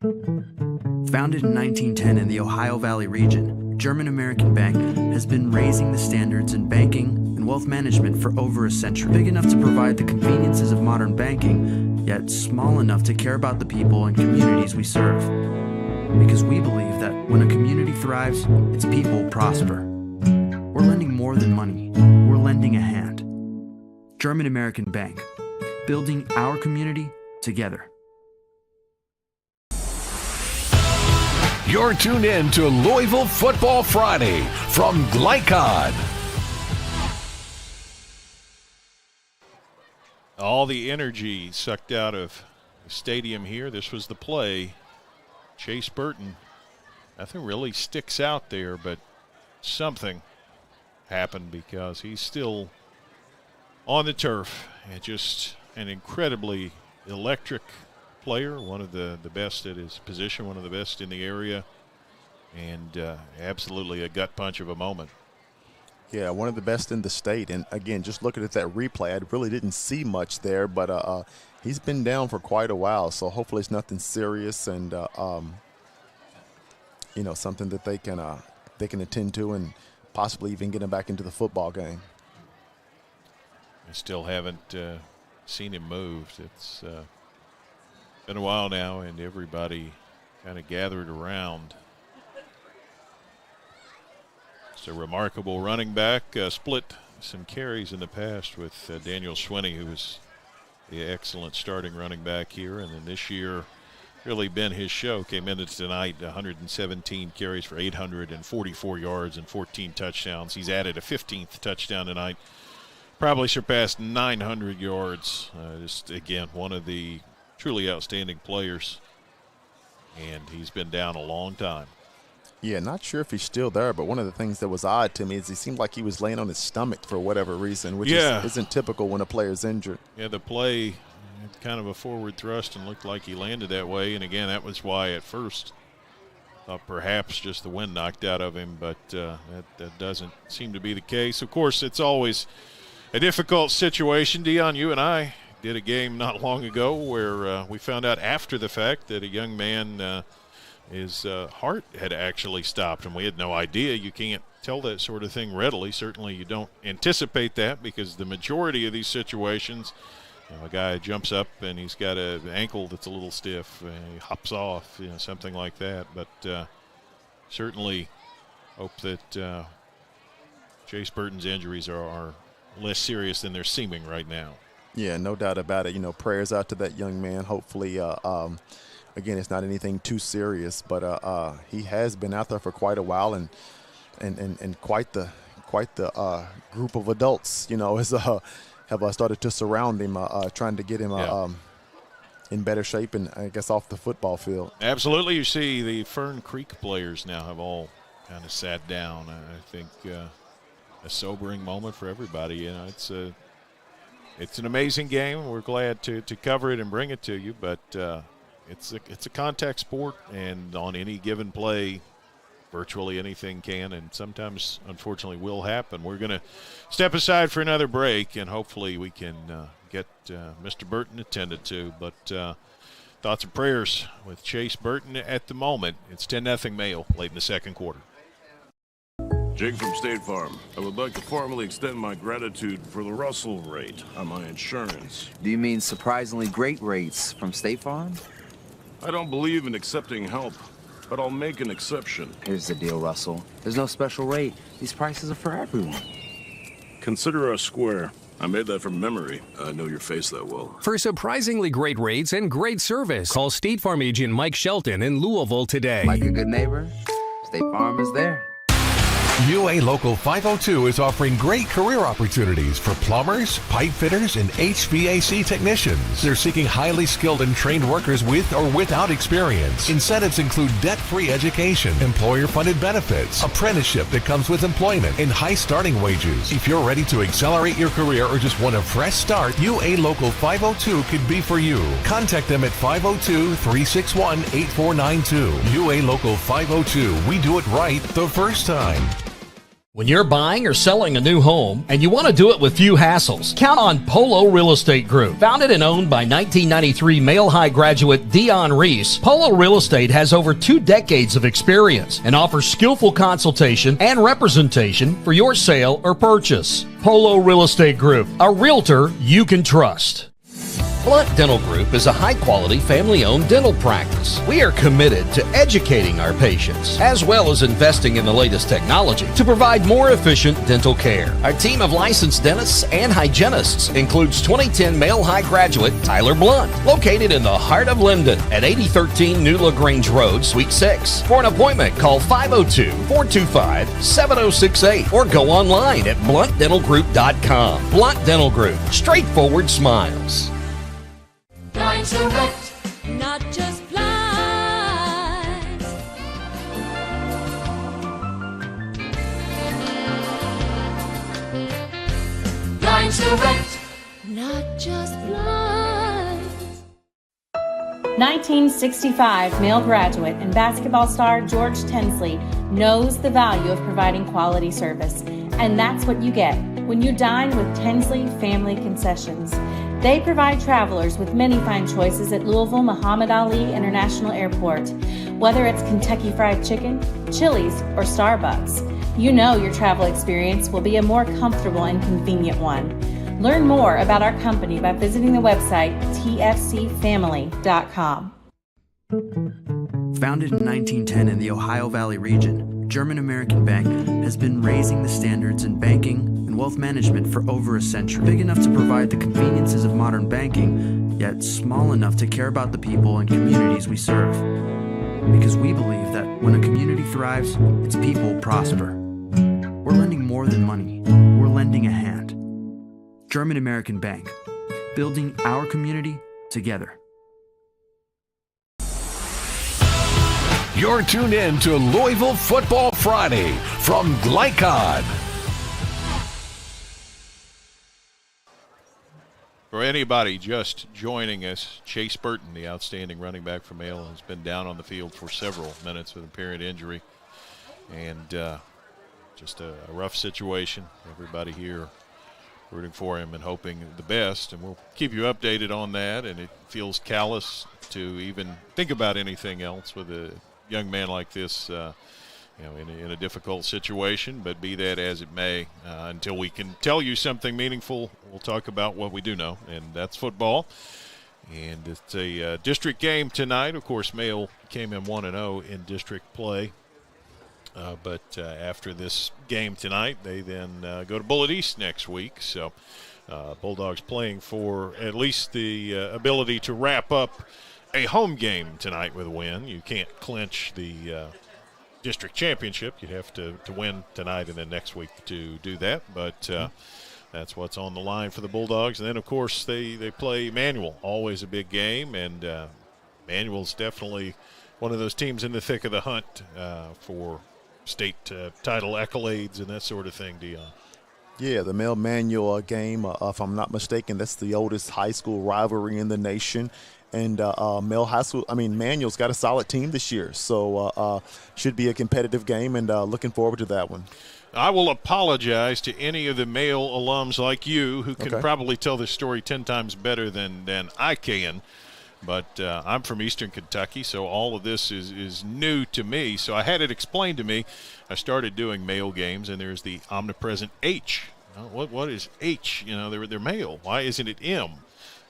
Founded in 1910 in the Ohio Valley region, German American Bank has been raising the standards in banking and wealth management for over a century. Big enough to provide the conveniences of modern banking, yet small enough to care about the people and communities we serve. Because we believe that when a community thrives, its people prosper. We're lending more than money. We're lending a hand. German American Bank, building our community together. You're tuned in to Louisville Football Friday from Glycod. All the energy sucked out of the stadium here. This was the play. Chase Burton. Nothing really sticks out there, but something happened because he's still on the turf. And just an incredibly electric player, one of the best at his position, one of the best in the area, and absolutely a gut punch of a moment. Yeah, one of the best in the state. And, again, just looking at that replay, I really didn't see much there, but he's been down for quite a while, so hopefully it's nothing serious and, something that they can attend to and possibly even get him back into the football game. I still haven't seen him moved. It's been a while now, and everybody kind of gathered around. It's a remarkable running back. Split some carries in the past with Daniel Swinney, who was the excellent starting running back here. And then this year really been his show. Came in tonight, 117 carries for 844 yards and 14 touchdowns. He's added a 15th touchdown tonight. Probably surpassed 900 yards. Just, again, one of the truly outstanding players. And he's been down a long time. Yeah, not sure if he's still there, but one of the things that was odd to me is he seemed like he was laying on his stomach for whatever reason, which isn't typical when a player's injured. Yeah, the play had kind of a forward thrust and looked like he landed that way. And, again, that was why at first thought perhaps just the wind knocked out of him, but that doesn't seem to be the case. Of course, it's always a difficult situation. Dion, you and I did a game not long ago where we found out after the fact that a young man his heart had actually stopped, and we had no idea. You can't tell that sort of thing readily. Certainly you don't anticipate that because the majority of these situations, a guy jumps up and he's got an ankle that's a little stiff and he hops off, something like that. But certainly hope that Chase Burton's injuries are less serious than they're seeming right now. Yeah, no doubt about it. Prayers out to that young man. Hopefully, again, it's not anything too serious, but he has been out there for quite a while, and quite the group of adults, have started to surround him, trying to get him in better shape and I guess off the football field. Absolutely. You see the Fern Creek players now have all kind of sat down. I think a sobering moment for everybody. It's an amazing game. We're glad to cover it and bring it to you, but it's a contact sport, and on any given play, virtually anything can and sometimes, unfortunately, will happen. We're going to step aside for another break, and hopefully we can get Mr. Burton attended to. But thoughts and prayers with Chase Burton at the moment. It's 10-0 Mayo late in the second quarter. Jake from State Farm. I would like to formally extend my gratitude for the Russell rate on my insurance. Do you mean surprisingly great rates from State Farm? I don't believe in accepting help, but I'll make an exception. Here's the deal, Russell. There's no special rate. These prices are for everyone. Consider us square. I made that from memory. I know your face that well. For surprisingly great rates and great service, call State Farm agent Mike Shelton in Louisville today. Like a good neighbor, State Farm is there. UA Local 502 is offering great career opportunities for plumbers, pipe fitters, and HVAC technicians. They're seeking highly skilled and trained workers with or without experience. Incentives include debt-free education, employer-funded benefits, apprenticeship that comes with employment, and high starting wages. If you're ready to accelerate your career or just want a fresh start, UA Local 502 could be for you. Contact them at 502-361-8492. UA Local 502. We do it right the first time. When you're buying or selling a new home and you want to do it with few hassles, count on Polo Real Estate Group. Founded and owned by 1993 Male High graduate Dion Reese, Polo Real Estate has over 2 decades of experience and offers skillful consultation and representation for your sale or purchase. Polo Real Estate Group, a realtor you can trust. Blunt Dental Group is a high-quality, family-owned dental practice. We are committed to educating our patients, as well as investing in the latest technology to provide more efficient dental care. Our team of licensed dentists and hygienists includes 2010 Male High graduate Tyler Blunt, located in the heart of Linden at 8013 New LaGrange Road, Suite 6. For an appointment, call 502-425-7068 or go online at bluntdentalgroup.com. Blunt Dental Group, straightforward smiles. Blind Direct, not just blinds. Blind Direct, not just blinds. 1965 male graduate and basketball star George Tinsley knows the value of providing quality service, and that's what you get when you dine with Tinsley Family Concessions. They provide travelers with many fine choices at Louisville Muhammad Ali International Airport. Whether it's Kentucky Fried Chicken, Chili's, or Starbucks, you know your travel experience will be a more comfortable and convenient one. Learn more about our company by visiting the website tfcfamily.com. Founded in 1910 in the Ohio Valley region, German American Bank has been raising the standards in banking and wealth management for over a century. Big enough to provide the conveniences of modern banking, yet small enough to care about the people and communities we serve. Because we believe that when a community thrives, its people prosper. We're lending more than money. We're lending a hand. German American Bank, building our community together. You're tuned in to Louisville Football Friday from Glycod. For anybody just joining us, Chase Burton, the outstanding running back from Abel, has been down on the field for several minutes with a apparent injury. And just a rough situation. Everybody here rooting for him and hoping the best. And we'll keep you updated on that. And it feels callous to even think about anything else with a young man like this, in a difficult situation, but be that as it may, until we can tell you something meaningful, we'll talk about what we do know, and that's football. And it's a district game tonight. Of course, Mayo came in 1-0 in district play, but after this game tonight, they then go to Bullitt East next week. So Bulldogs playing for at least the ability to wrap up a home game tonight with a win. You can't clinch the district championship. You'd have to win tonight and then next week to do that. But that's what's on the line for the Bulldogs. And then, of course, they play Manual, always a big game. And Manual's definitely one of those teams in the thick of the hunt for state title accolades and that sort of thing, Dion. Yeah, the Male Manual game, if I'm not mistaken, that's the oldest high school rivalry in the nation. And Manual's got a solid team this year, so should be a competitive game, and looking forward to that one. I will apologize to any of the Male alums like you who can probably tell this story 10 times better than I can. But I'm from Eastern Kentucky, so all of this is new to me. So I had it explained to me. I started doing Male games, and there's the omnipresent H. Well, what is H? They're male. Why isn't it M?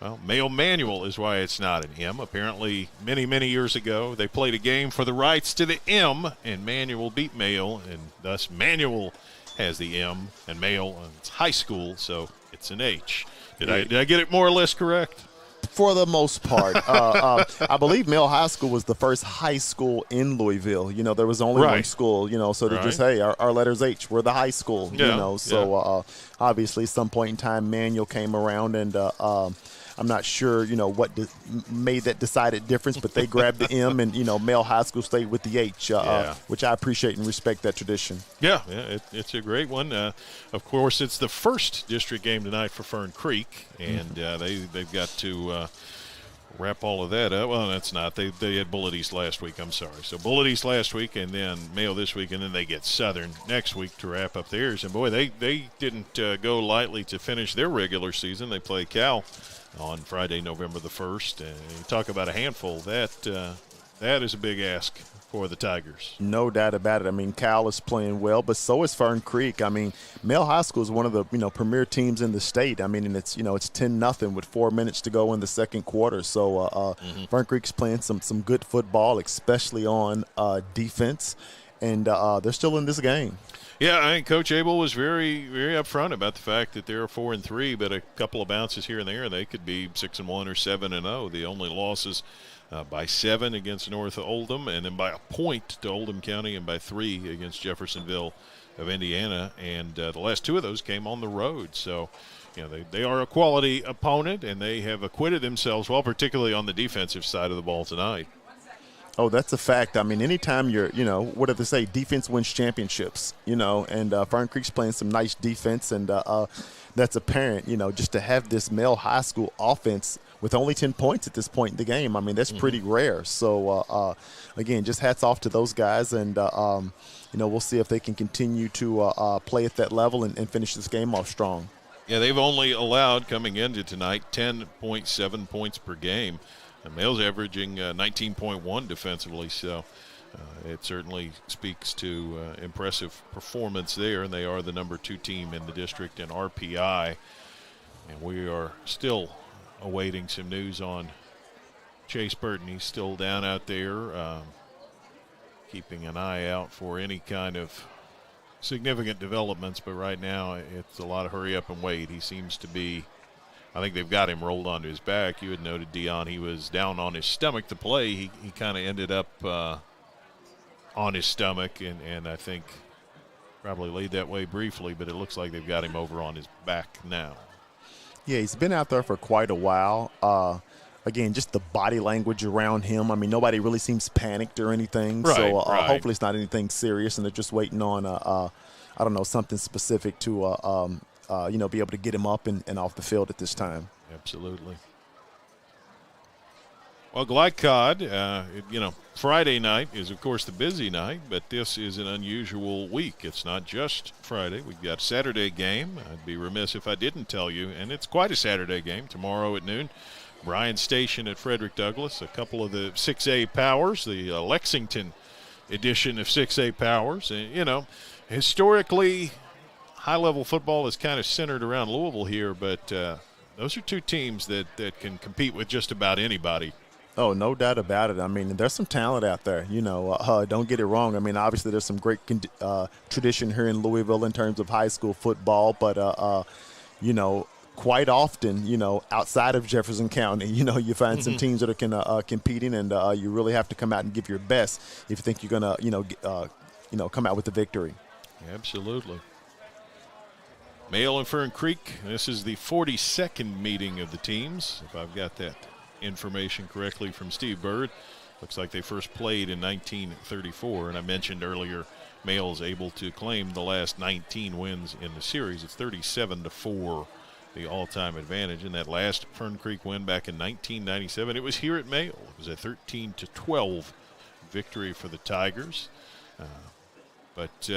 Well, Male Manual is why it's not an M. Apparently, many, many years ago, they played a game for the rights to the M, and Manual beat Male, and thus Manual has the M, and Male, and it's high school, so it's an H. Did I get it more or less correct? For the most part. I believe Male High School was the first high school in Louisville. There was only one school, so they just, hey, our letter's H, we're the high school, So obviously some point in time Manual came around, and I'm not sure, what made that decided difference, but they grabbed the M, and, Male High School stayed with the H, which I appreciate and respect that tradition. Yeah, it's a great one. Of course, it's the first district game tonight for Fern Creek, and they've got to wrap all of that up. Well, that's not. They had Bullitt East last week. I'm sorry. So Bullitt East last week, and then Male this week, and then they get Southern next week to wrap up theirs. And, boy, they didn't go lightly to finish their regular season. They play Cal on Friday, November the 1st. And you talk about a handful. That is a big ask for the Tigers. No doubt about it. Cal is playing well, but so is Fern Creek. Male High School is one of the premier teams in the state. And it's it's 10-0 with 4 minutes to go in the second quarter. So Fern Creek's playing some good football, especially on defense, and they're still in this game. Yeah, I think Coach Abel was very, very upfront about the fact that they're 4-3, but a couple of bounces here and there, they could be 6-1 or 7-0. The only losses by 7 against North Oldham, and then by a point to Oldham County, and by 3 against Jeffersonville of Indiana. And the last 2 of those came on the road. So, they are a quality opponent, and they have acquitted themselves well, particularly on the defensive side of the ball tonight. Oh, that's a fact. Anytime you're, what do they say? Defense wins championships, and Fern Creek's playing some nice defense, and that's apparent, just to have this Male High School offense with only 10 points at this point in the game. That's pretty rare. So, again, just hats off to those guys, and, we'll see if they can continue to play at that level and finish this game off strong. Yeah, they've only allowed, coming into tonight, 10.7 points per game. And Male's averaging 19.1 defensively, so it certainly speaks to impressive performance there, and they are the number 2 team in the district in RPI. And we are still awaiting some news on Chase Burton. He's still down out there, keeping an eye out for any kind of significant developments, but right now it's a lot of hurry up and wait. He seems to be, I think they've got him rolled onto his back. You had noted, Dion, he was down on his stomach to play. He kind of ended up on his stomach, and I think probably laid that way briefly, but it looks like they've got him over on his back now. Yeah, he's been out there for quite a while. Again, just the body language around him. Nobody really seems panicked or anything. Right, so right. Hopefully it's not anything serious, and they're just waiting on, I don't know, something specific to be able to get him up and off the field at this time. Absolutely. Well, Glycod, Friday night is, of course, the busy night, but this is an unusual week. It's not just Friday. We've got a Saturday game. I'd be remiss if I didn't tell you, and it's quite a Saturday game tomorrow at noon. Bryan Station at Frederick Douglass, a couple of the 6A Powers, the Lexington edition of 6A Powers. And, historically, high-level football is kind of centered around Louisville here, but those are 2 teams that can compete with just about anybody. Oh, no doubt about it. There's some talent out there. Don't get it wrong. Obviously there's some great tradition here in Louisville in terms of high school football, but, quite often, outside of Jefferson County, you find some teams that are competing, and you really have to come out and give your best if you think you're going to, come out with the victory. Absolutely. Mail and Fern Creek, this is the 42nd meeting of the teams, if I've got that information correctly from Steve Bird. Looks like they first played in 1934, and I mentioned earlier Mail is able to claim the last 19 wins in the series. It's 37-4, the all-time advantage. And that last Fern Creek win back in 1997, it was here at Mail. It was a 13-12 victory for the Tigers. But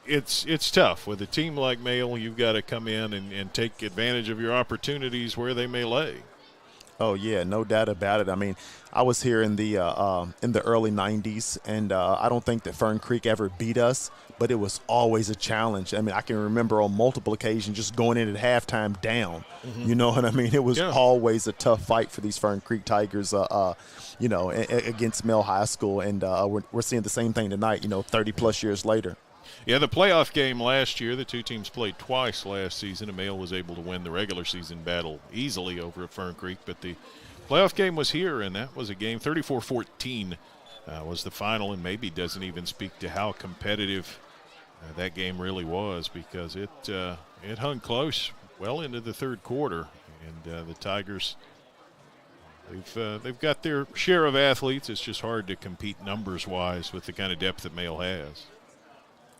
it's tough. With a team like Mail, you've got to come in and take advantage of your opportunities where they may lay. Oh, yeah, no doubt about it. I mean, I was here in the early 90s, and I don't think that Fern Creek ever beat us, but it was always a challenge. I mean, I can remember on multiple occasions just going in at halftime down. Mm-hmm. You know what I mean? It was always a tough fight for these Fern Creek Tigers, against Mill High School, and we're seeing the same thing tonight, 30-plus years later. Yeah, the playoff game last year, the two teams played twice last season, and Mail was able to win the regular season battle easily over at Fern Creek. But the playoff game was here, and that was a game. 34-14 was the final, and maybe doesn't even speak to how competitive that game really was, because it hung close well into the third quarter. And the Tigers, they've got their share of athletes. It's just hard to compete numbers-wise with the kind of depth that Mail has.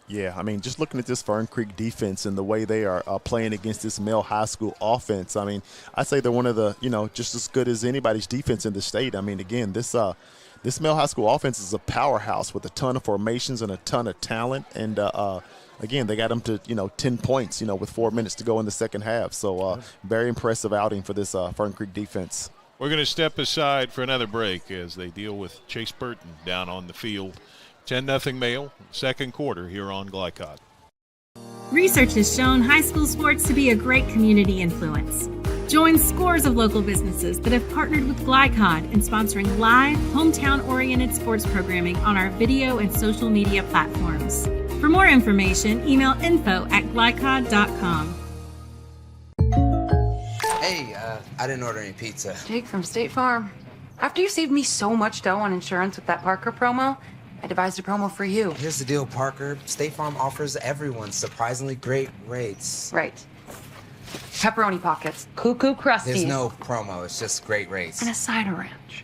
Yeah, I mean, just looking at this Fern Creek defense and the way they are playing against this Mill High School offense, I mean, I say they're one of the, just as good as anybody's defense in the state. I mean, again, this Mill High School offense is a powerhouse with a ton of formations and a ton of talent. And, again, they got them to, 10 points, with 4 minutes to go in the second half. So very impressive outing for this Fern Creek defense. We're going to step aside for another break as they deal with Chase Burton down on the field. 10-0 Mail, second quarter here on Glycod. Research has shown high school sports to be a great community influence. Join scores of local businesses that have partnered with Glycod in sponsoring live, hometown-oriented sports programming on our video and social media platforms. For more information, email info@glycod.com. Hey, I didn't order any pizza. Jake from State Farm. After you saved me so much dough on insurance with that Parker promo, I devised a promo for you. Here's the deal, Parker. State Farm offers everyone surprisingly great rates. Right. Pepperoni pockets, cuckoo crusties. There's no promo, it's just great rates. And a cider ranch.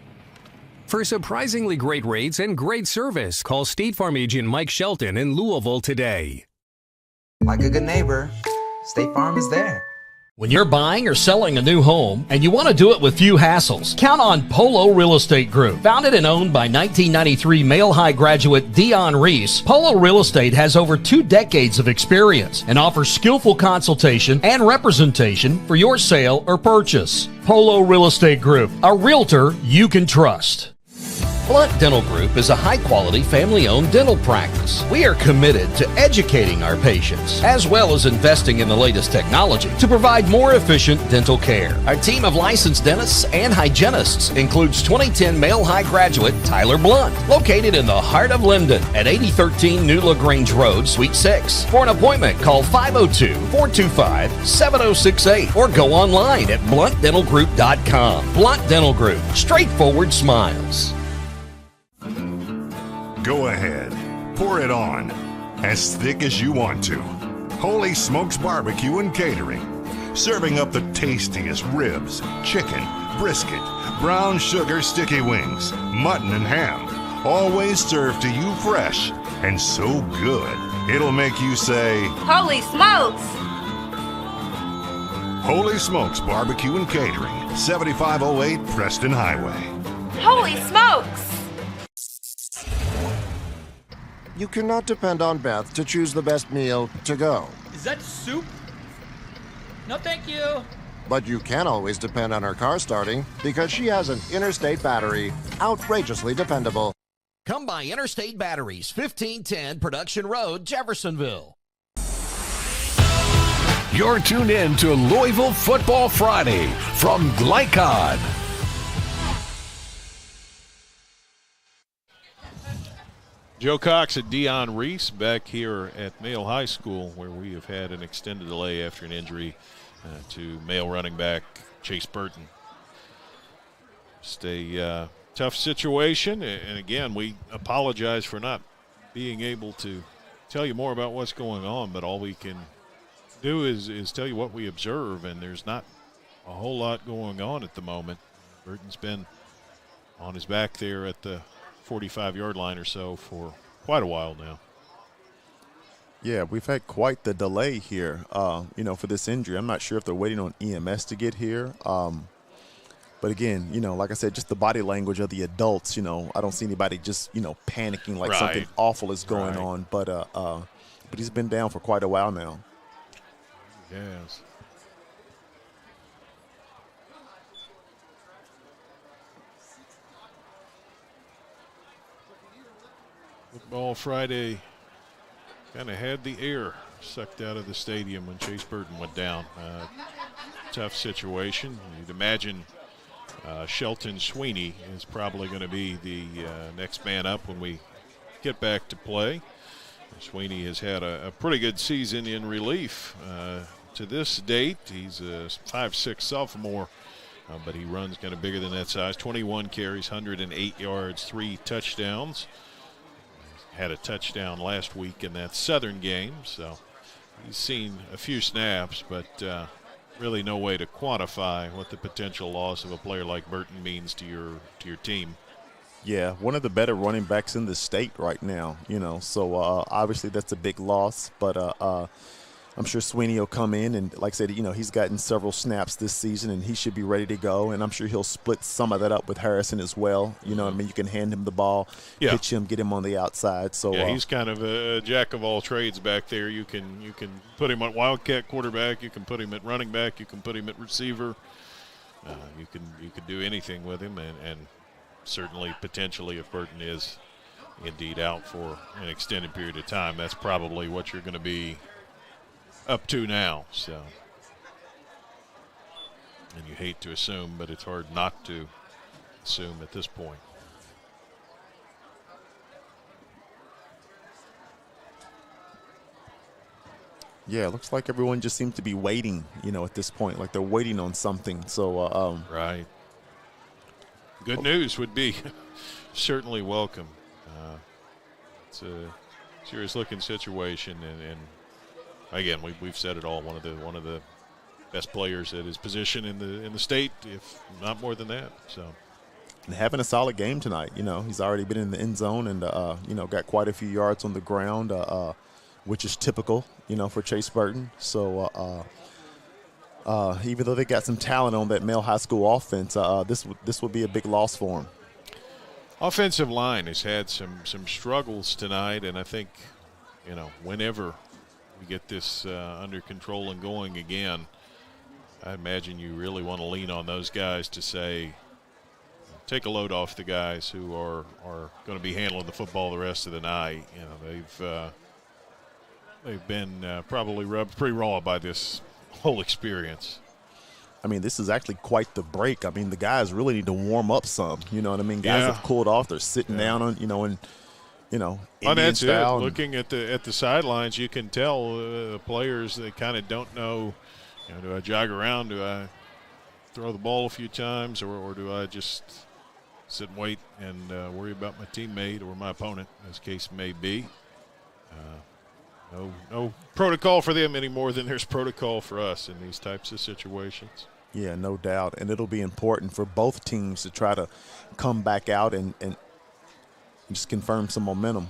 For surprisingly great rates and great service, call State Farm agent Mike Shelton in Louisville today. Like a good neighbor, State Farm is there. When you're buying or selling a new home and you want to do it with few hassles, count on Polo Real Estate Group. Founded and owned by 1993 Male High graduate Dion Reese, Polo Real Estate has over 2 decades of experience and offers skillful consultation and representation for your sale or purchase. Polo Real Estate Group, a realtor you can trust. Blunt Dental Group is a high-quality, family-owned dental practice. We are committed to educating our patients, as well as investing in the latest technology to provide more efficient dental care. Our team of licensed dentists and hygienists includes 2010 Male High graduate Tyler Blunt, located in the heart of Linden at 8013 New LaGrange Road, Suite 6. For an appointment, call 502-425-7068 or go online at bluntdentalgroup.com. Blunt Dental Group, straightforward smiles. Go ahead, pour it on, as thick as you want to. Holy Smokes Barbecue and Catering, serving up the tastiest ribs, chicken, brisket, brown sugar sticky wings, mutton and ham, always served to you fresh and so good, it'll make you say, Holy smokes! Holy Smokes Barbecue and Catering, 7508 Preston Highway. Holy smokes! You cannot depend on Beth to choose the best meal to go. Is that soup? No, thank you. But you can always depend on her car starting because she has an Interstate battery, outrageously dependable. Come by Interstate Batteries, 1510 Production Road, Jeffersonville. You're tuned in to Louisville Football Friday from Glycod. Joe Cox and Dion Reese back here at Male High School, where we have had an extended delay after an injury to Male running back Chase Burton. Just a tough situation, and again, we apologize for not being able to tell you more about what's going on, but all we can do is tell you what we observe, and there's not a whole lot going on at the moment. Burton's been on his back there at the 45-yard line or so for quite a while now. Yeah, we've had quite the delay here, for this injury. I'm not sure if they're waiting on EMS to get here. But again, like I said, just the body language of the adults, I don't see anybody just, panicking like something awful is going on. But he's been down for quite a while now. Yes. Football Friday kind of had the air sucked out of the stadium when Chase Burton went down. Tough situation. You'd imagine Shelton Sweeney is probably going to be the next man up when we get back to play. Sweeney has had a pretty good season in relief to this date. He's a 5'6" sophomore, but he runs kind of bigger than that size. 21 carries, 108 yards, 3 touchdowns. Had a touchdown last week in that Southern game, so he's seen a few snaps, but really no way to quantify what the potential loss of a player like Burton means to your team. Yeah, one of the better running backs in the state right now, so obviously that's a big loss, but I'm sure Sweeney will come in, and like I said, he's gotten several snaps this season, and he should be ready to go, and I'm sure he'll split some of that up with Harrison as well. You know what I mean? You can hand him the ball, pitch him, get him on the outside. So yeah, he's kind of a jack of all trades back there. You can put him at wildcat quarterback, you can put him at running back, you can put him at receiver. You can do anything with him, and certainly potentially if Burton is indeed out for an extended period of time, that's probably what you're going to be up to now. So, and you hate to assume, but it's hard not to assume at this point. Yeah, it looks like everyone just seems to be waiting, at this point, like they're waiting on something. So, right. Good news would be certainly welcome. It's a serious-looking situation, and again, we've said it all. One of the best players at his position in the state, if not more than that. So, and having a solid game tonight. He's already been in the end zone and got quite a few yards on the ground, which is typical, for Chase Burton. So, even though they got some talent on that Male High School offense, this would be a big loss for him. Offensive line has had some struggles tonight, and I think, whenever we get this under control and going again, I imagine you really want to lean on those guys to say, take a load off the guys who are going to be handling the football the rest of the night. They've been probably rubbed pretty raw by this whole experience. I mean, this is actually quite the break. I mean, the guys really need to warm up some. You know what I mean? Guys have cooled off. They're sitting down on, Indian that's style. it. Looking at the sidelines, you can tell players that kind of don't know, do I jog around? Do I throw the ball a few times? Or do I just sit and wait and worry about my teammate or my opponent, as case may be? No protocol for them any more than there's protocol for us in these types of situations. Yeah, no doubt. And it'll be important for both teams to try to come back out and just confirm some momentum.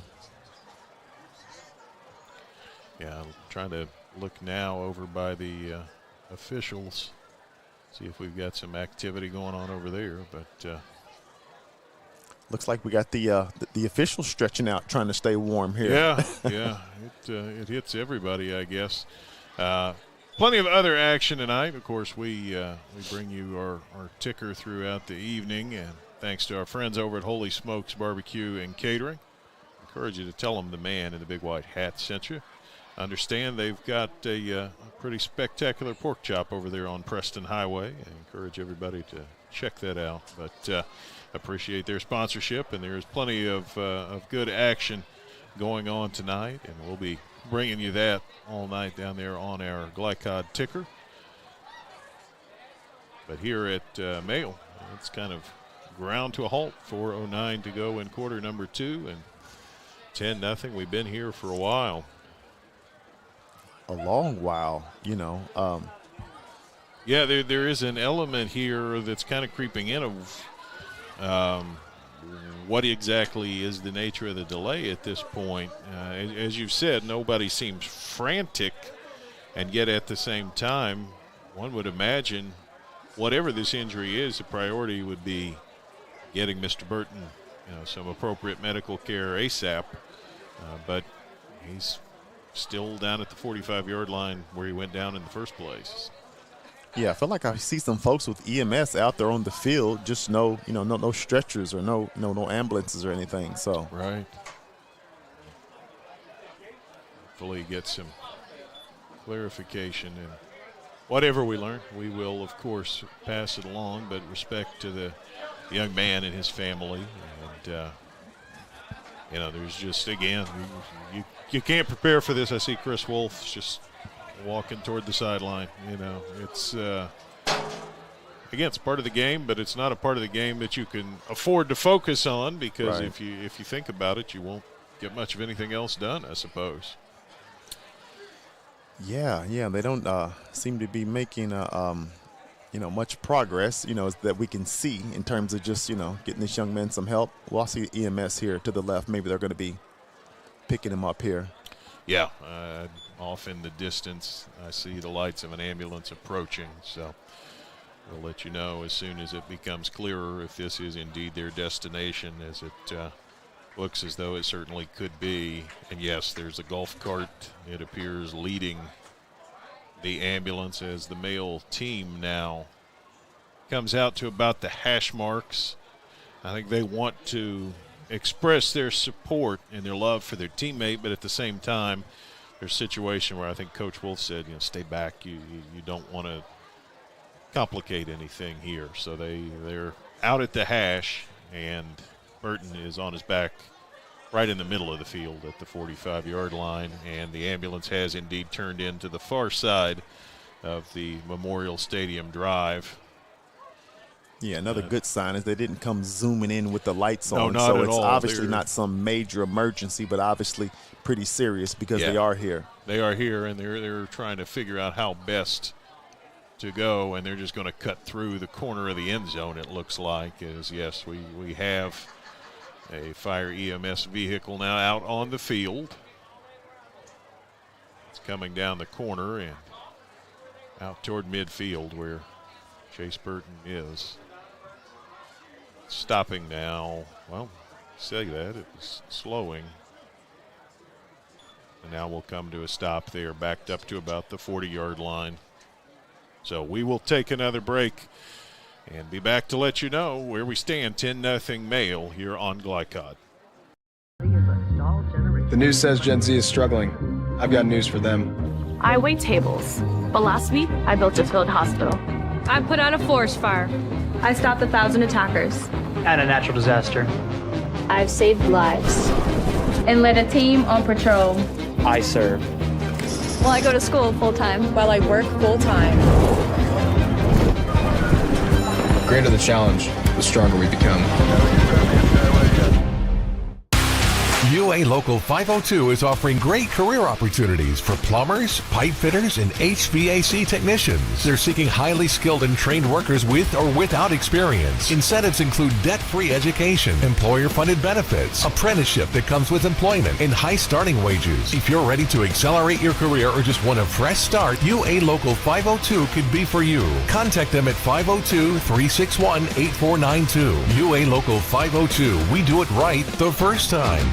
Yeah, I'm trying to look now over by the officials, see if we've got some activity going on over there. But looks like we got the officials stretching out, trying to stay warm here. Yeah. It hits everybody, I guess. Plenty of other action tonight. Of course, we bring you our ticker throughout the evening, and thanks to our friends over at Holy Smokes Barbecue and Catering. Encourage you to tell them the man in the big white hat sent you. Understand they've got a pretty spectacular pork chop over there on Preston Highway. I encourage everybody to check that out. But appreciate their sponsorship, and there's plenty of good action going on tonight, and we'll be bringing you that all night down there on our Glycod ticker. But here at Mail, it's kind of ground to a halt. 4:09 to go in quarter number 2, and 10-0. We've been here for a while. A long while, you know. Yeah, there is an element here that's kind of creeping in of what exactly is the nature of the delay at this point. As you've said, nobody seems frantic, and yet at the same time, one would imagine whatever this injury is, the priority would be getting Mr. Burton some appropriate medical care ASAP. But he's still down at the 45-yard line where he went down in the first place. Yeah, I feel like I see some folks with EMS out there on the field, just no stretchers or no ambulances or anything. So right. Hopefully get some clarification, and whatever we learn, we will of course pass it along. But respect to the young man and his family, and there's just again you can't prepare for this. I see Chris Wolfe just walking toward the sideline. It's again, it's part of the game, but it's not a part of the game that you can afford to focus on, because right. if you think about it, you won't get much of anything else done, I suppose. Yeah, they don't seem to be making much progress, that we can see in terms of just getting this young man some help. Well, I see EMS here to the left. Maybe they're going to be picking him up here. Yeah, off in the distance, I see the lights of an ambulance approaching, so we'll let you know as soon as it becomes clearer if this is indeed their destination, as it looks as though it certainly could be. And yes, there's a golf cart, it appears, leading the ambulance as the Mail team now comes out to about the hash marks. I think they want to express their support and their love for their teammate, but at the same time, there's a situation where I think Coach Wolfe said, stay back. You don't want to complicate anything here. So they're out at the hash, and Burton is on his back right in the middle of the field at the 45-yard line, and the ambulance has indeed turned into the far side of the Memorial Stadium drive. Yeah, another good sign is they didn't come zooming in with the lights on. No, not so at it's all. Obviously not some major emergency, but obviously pretty serious because they are here. They are here, and they're trying to figure out how best to go, and they're just going to cut through the corner of the end zone, it looks like. Yes, we have a fire EMS vehicle now out on the field. It's coming down the corner and out toward midfield where Chase Burton is. Stopping now. Well, say that. It was slowing. And now we'll come to a stop there, backed up to about the 40-yard line. So we will take another break and be back to let you know where we stand. 10-0 Mail here on Glycod. The news says Gen Z is struggling. I've got news for them. I wait tables, but last week I built a field hospital. I put out a forest fire. I stopped 1,000 attackers. And a natural disaster. I've saved lives. And led a team on patrol. I serve. Well, I go to school full-time. While I work full-time. The greater the challenge, the stronger we become. UA Local 502 is offering great career opportunities for plumbers, pipe fitters, and HVAC technicians. They're seeking highly skilled and trained workers with or without experience. Incentives include debt-free education, employer-funded benefits, apprenticeship that comes with employment, and high starting wages. If you're ready to accelerate your career or just want a fresh start, UA Local 502 could be for you. Contact them at 502-361-8492. UA Local 502. We do it right the first time.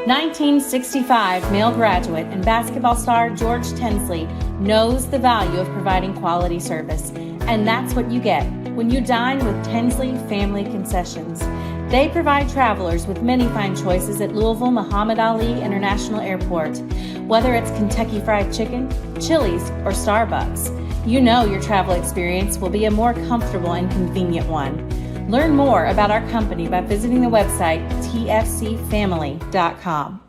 1965 Mail graduate and basketball star George Tensley knows the value of providing quality service, and that's what you get when you dine with Tensley Family Concessions. They provide travelers with many fine choices at Louisville Muhammad Ali International Airport. Whether it's Kentucky Fried Chicken, Chili's, or Starbucks, you know your travel experience will be a more comfortable and convenient one. Learn more about our company by visiting the website tfcfamily.com.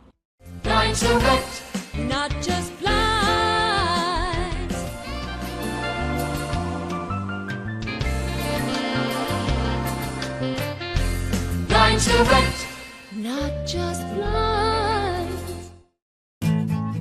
Blinds Direct, not just blinds. direct, not just blinds.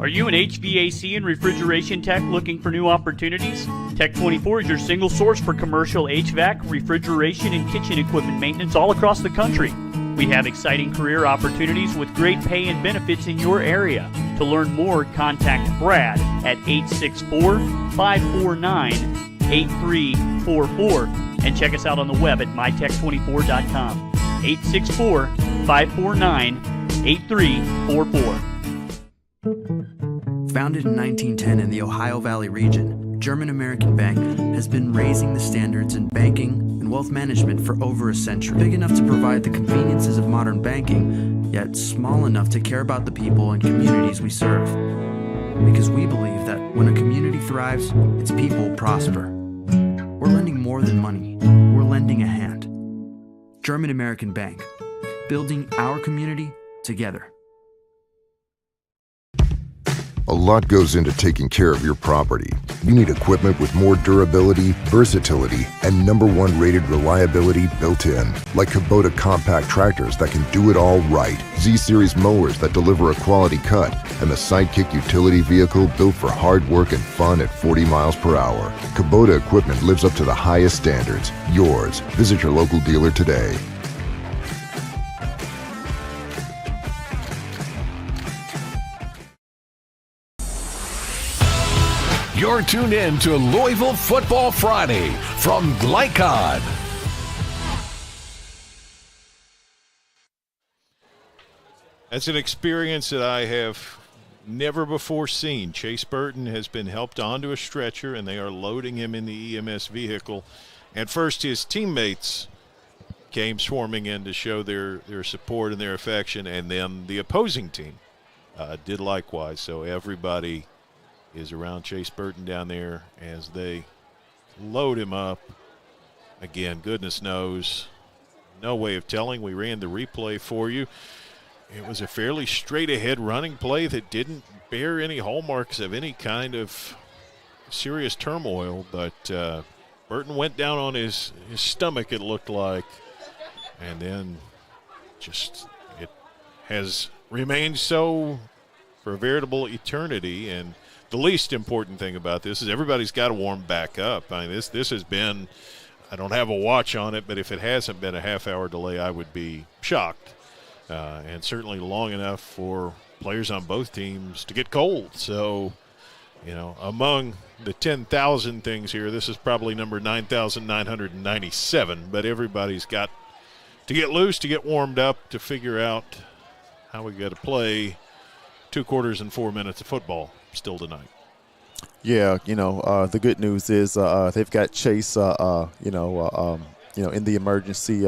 Are you an HVAC and refrigeration tech looking for new opportunities? Tech24 is your single source for commercial HVAC, refrigeration, and kitchen equipment maintenance all across the country. We have exciting career opportunities with great pay and benefits in your area. To learn more, contact Brad at 864-549-8344 and check us out on the web at mytech24.com. 864-549-8344. Founded in 1910 in the Ohio Valley region, German American Bank has been raising the standards in banking and wealth management for over a century. Big enough to provide the conveniences of modern banking, yet small enough to care about the people and communities we serve. Because we believe that when a community thrives, its people prosper. We're lending more than money. We're lending a hand. German American Bank, building our community together. A lot goes into taking care of your property. You need equipment with more durability, versatility, and #1 rated reliability built in. Like Kubota compact tractors that can do it all right, Z-Series mowers that deliver a quality cut, and the Sidekick utility vehicle built for hard work and fun at 40 miles per hour. Kubota equipment lives up to the highest standards. Yours. Visit your local dealer today. You're tuned in to Louisville Football Friday from Glycod. That's an experience that I have never before seen. Chase Burton has been helped onto a stretcher, and they are loading him in the EMS vehicle. At first, his teammates came swarming in to show their support and their affection, and then the opposing team did likewise. So everybody is around Chase Burton down there as they load him up. Again, goodness knows, no way of telling. We ran the replay for you. It was a fairly straight-ahead running play that didn't bear any hallmarks of any kind of serious turmoil, but Burton went down on his stomach, it looked like, and then just it has remained so for a veritable eternity. And the least important thing about this is everybody's got to warm back up. I mean, this has been, I don't have a watch on it, but if it hasn't been a half-hour delay, I would be shocked. And certainly long enough for players on both teams to get cold. So, you know, among the 10,000 things here, this is probably number 9,997. But everybody's got to get loose, to get warmed up, to figure out how we got to play 2 quarters and 4 minutes of football still tonight. Yeah, you know, the good news is they've got Chase, in the emergency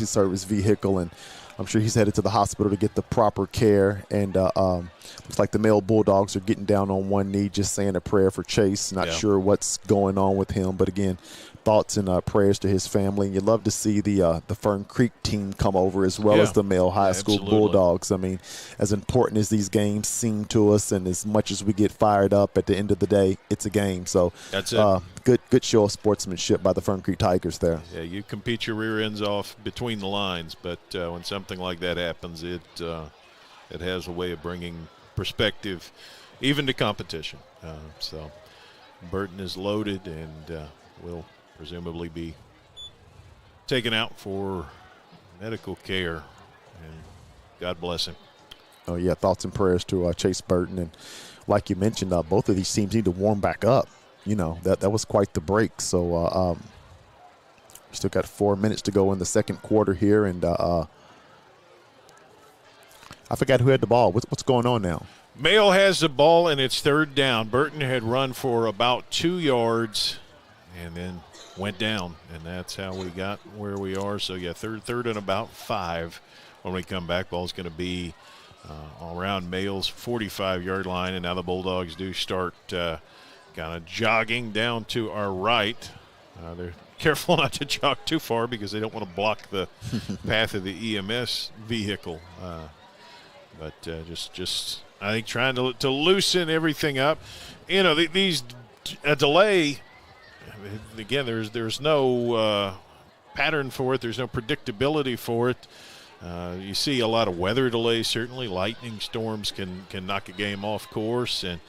service vehicle, and I'm sure he's headed to the hospital to get the proper care. And looks like the male Bulldogs are getting down on one knee, just saying a prayer for Chase. Not sure what's going on with him, but again, thoughts and prayers to his family. And you'd love to see the Fern Creek team come over as well as the male high school Bulldogs. I mean, as important as these games seem to us, and as much as we get fired up, at the end of the day, it's a game. So that's it. Good show of sportsmanship by the Fern Creek Tigers there. Yeah, you compete your rear ends off between the lines, but when something like that happens, it has a way of bringing perspective even to competition. So Burton is loaded and will presumably be taken out for medical care, and God bless him. Oh, yeah, thoughts and prayers to Chase Burton. And like you mentioned, both of these teams need to warm back up. You know, that was quite the break. So we still got 4 minutes to go in the second quarter here, and I forgot who had the ball. What's going on now? Mail has the ball, and it's third down. Burton had run for about 2 yards and then went down, and that's how we got where we are. So, yeah, third and about 5 when we come back. Ball's going to be around Mail's 45-yard line, and now the Bulldogs do start kind of jogging down to our right. They're careful not to jog too far because they don't want to block the path of the EMS vehicle. But just I think trying to loosen everything up. You know, a delay. Again, there's no pattern for it. There's no predictability for it. You see a lot of weather delays, certainly. Lightning storms can knock a game off course. And,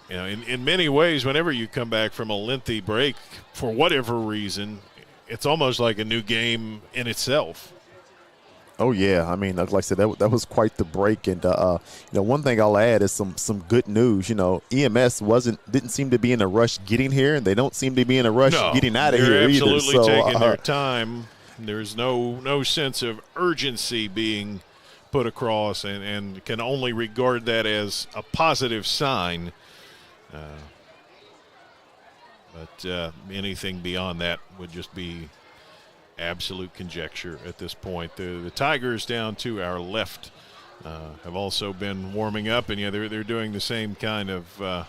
you know, in many ways, whenever you come back from a lengthy break, for whatever reason, it's almost like a new game in itself. Oh, yeah. I mean, like I said, that was quite the break. And, you know, one thing I'll add is some good news. You know, EMS didn't seem to be in a rush getting here, and they don't seem to be in a rush getting out of here either. They're absolutely taking their time. There's no sense of urgency being put across, and can only regard that as a positive sign. But anything beyond that would just be absolute conjecture at this point. The Tigers down to our left have also been warming up, and yeah, they're doing the same kind of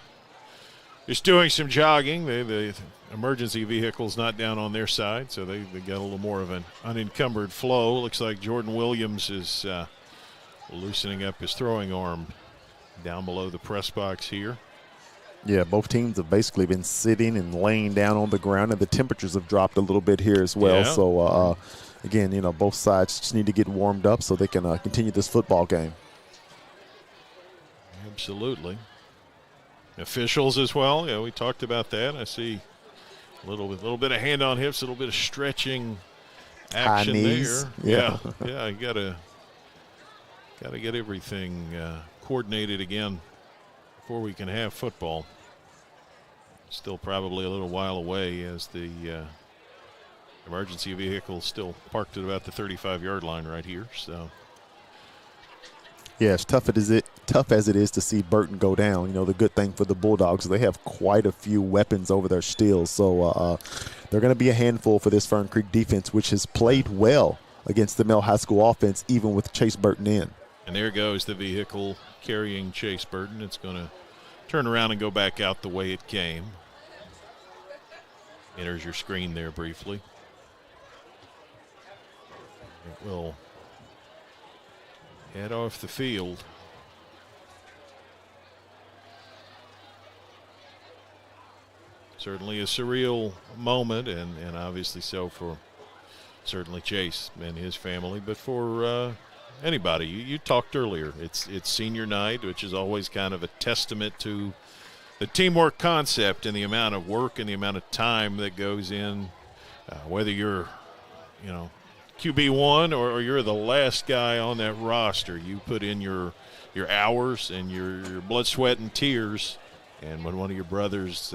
just doing some jogging. The emergency vehicle's not down on their side, so they got a little more of an unencumbered flow. Looks like Jordan Williams is loosening up his throwing arm down below the press box here. Yeah, both teams have basically been sitting and laying down on the ground, and the temperatures have dropped a little bit here as well. Yeah. So, again, you know, both sides just need to get warmed up so they can continue this football game. Absolutely. Officials as well. Yeah, we talked about that. I see a little bit of hand on hips, a little bit of stretching action High knees. there. Yeah. You gotta get everything coordinated again before we can have football. Still probably a little while away, as the emergency vehicle still parked at about the 35-yard line right here. So, yeah, as tough as it is to see Burton go down, you know, the good thing for the Bulldogs is they have quite a few weapons over their still. So they're going to be a handful for this Fern Creek defense, which has played well against the Male High School offense, even with Chase Burton in. And there goes the vehicle carrying Chase Burton. It's going to turn around and go back out the way it came. Enters your screen there briefly. It will head off the field. Certainly a surreal moment, and obviously so for certainly Chase and his family, but for anybody. You talked earlier. It's senior night, which is always kind of a testament to the teamwork concept and the amount of work and the amount of time that goes in, whether you're, you know, QB1 or you're the last guy on that roster. You put in your hours and your blood, sweat, and tears, and when one of your brothers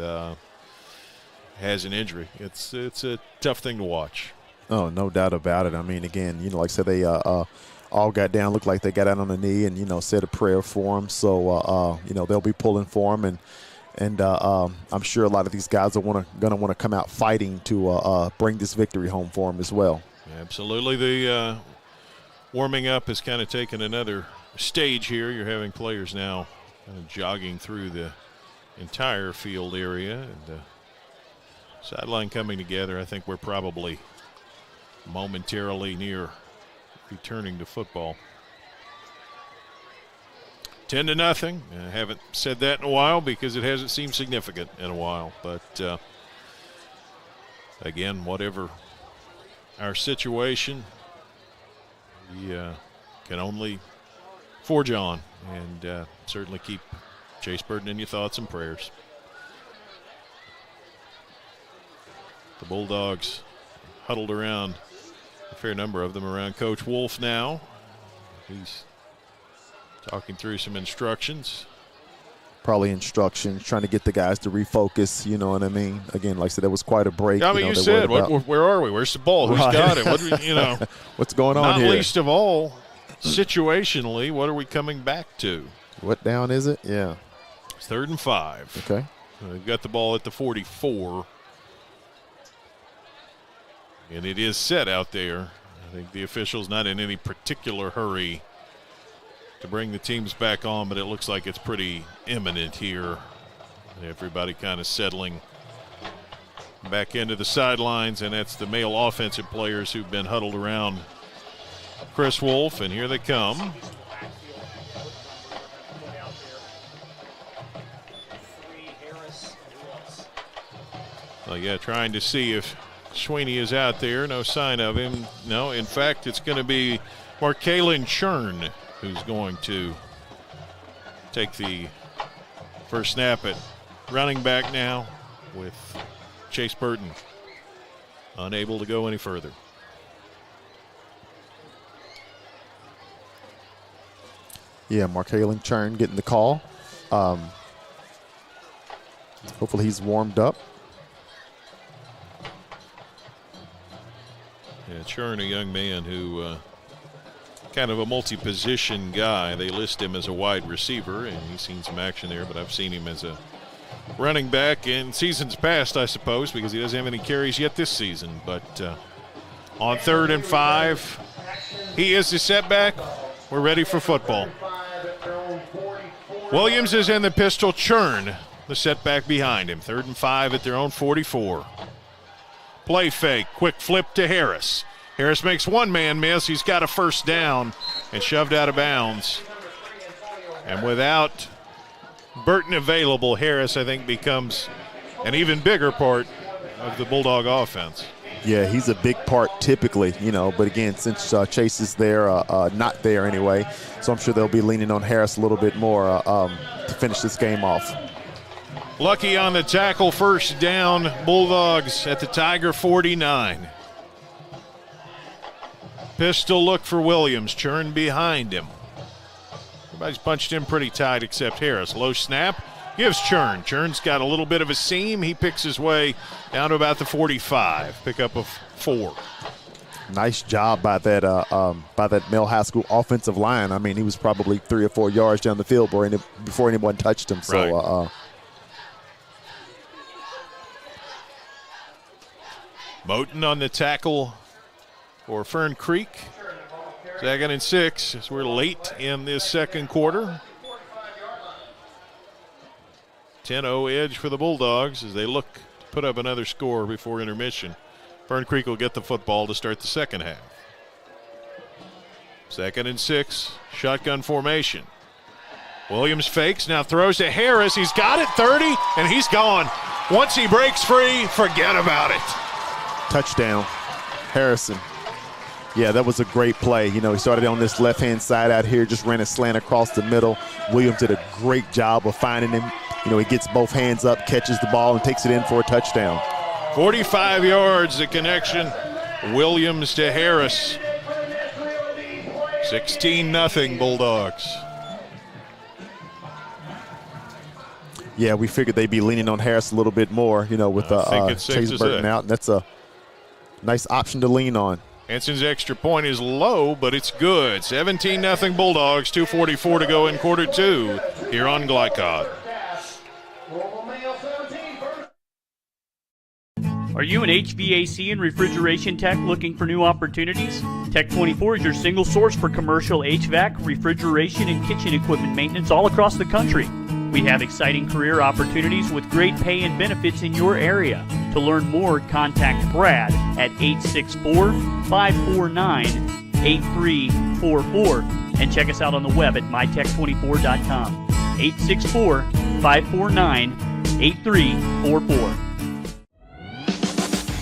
has an injury, it's a tough thing to watch. Oh, no doubt about it. I mean, again, you know, like I said, they all got down, looked like they got out on the knee and, you know, said a prayer for him. So, you know, they'll be pulling for him, and I'm sure a lot of these guys are going to want to come out fighting to bring this victory home for him as well. Absolutely. The warming up has kind of taken another stage here. You're having players now kind of jogging through the entire field area, and sideline coming together. I think we're probably momentarily near returning to football. 10-0. I haven't said that in a while because it hasn't seemed significant in a while. But, again, whatever our situation, we can only forge on, and certainly keep Chase Burton in your thoughts and prayers. The Bulldogs huddled around, a fair number of them around Coach Wolfe now. He's talking through some instructions. Probably instructions, trying to get the guys to refocus, you know what I mean? Again, like I said, that was quite a break. I mean, you said, where are we? Where's the ball? Who's got it? What, you know, what's going on here? Not least of all, situationally, what are we coming back to? What down is it? Yeah. It's 3rd and 5. Okay. They've got the ball at the 44. And it is set out there. I think the official's not in any particular hurry to bring the teams back on, but it looks like it's pretty imminent here. Everybody kind of settling back into the sidelines, and that's the male offensive players who've been huddled around Chris Wolfe, and here they come. Oh, yeah, trying to see if Sweeney is out there. No sign of him. No, in fact, it's going to be Markalen Churn who's going to take the first snap at running back now with Chase Burton unable to go any further. Yeah, Markalen Churn getting the call. Hopefully he's warmed up. Yeah, Churn, a young man who kind of a multi-position guy. They list him as a wide receiver, and he's seen some action there, but I've seen him as a running back in seasons past, I suppose, because he doesn't have any carries yet this season. But on 3rd and 5, he is the setback. We're ready for football. Williams is in the pistol. Churn, the setback behind him. 3rd and 5 at their own 44. Play fake, quick flip to Harris. Harris makes one man miss. He's got a first down and shoved out of bounds. And without Burton available, Harris, I think, becomes an even bigger part of the Bulldog offense. Yeah, he's a big part typically, but again, since Chase is there, not there anyway, so I'm sure they'll be leaning on Harris a little bit more to finish this game off. Lucky on the tackle, first down, Bulldogs at the Tiger 49. Pistol look for Williams, Churn behind him. Everybody's bunched in pretty tight except Harris. Low snap, gives Churn. Churn's got a little bit of a seam. He picks his way down to about the 45, pickup of 4. Nice job by that Male High School offensive line. I mean, he was probably 3 or 4 yards down the field before anyone touched him. So, right. Moten on the tackle for Fern Creek. 2nd and 6 as we're late in this second quarter. 10-0 edge for the Bulldogs as they look to put up another score before intermission. Fern Creek will get the football to start the second half. 2nd and 6, shotgun formation. Williams fakes, now throws to Harris. He's got it, 30, and he's gone. Once he breaks free, forget about it. Touchdown, Harrison. Yeah, that was a great play. He started on this left-hand side out here, just ran a slant across the middle. Williams did a great job of finding him. He gets both hands up, catches the ball, and takes it in for a touchdown. 45 yards, the connection. Williams to Harris. 16-0 Bulldogs. Yeah, we figured they'd be leaning on Harris a little bit more, with Chase Burton out. And that's a nice option to lean on. Hanson's extra point is low, but it's good. 17-0 Bulldogs, 2:44 to go in quarter 2 here on Glycod. Are you an HVAC and refrigeration tech looking for new opportunities? Tech 24 is your single source for commercial HVAC, refrigeration, and kitchen equipment maintenance all across the country. We have exciting career opportunities with great pay and benefits in your area. To learn more, contact Brad at 864-549-8344 and check us out on the web at mytech24.com. 864-549-8344.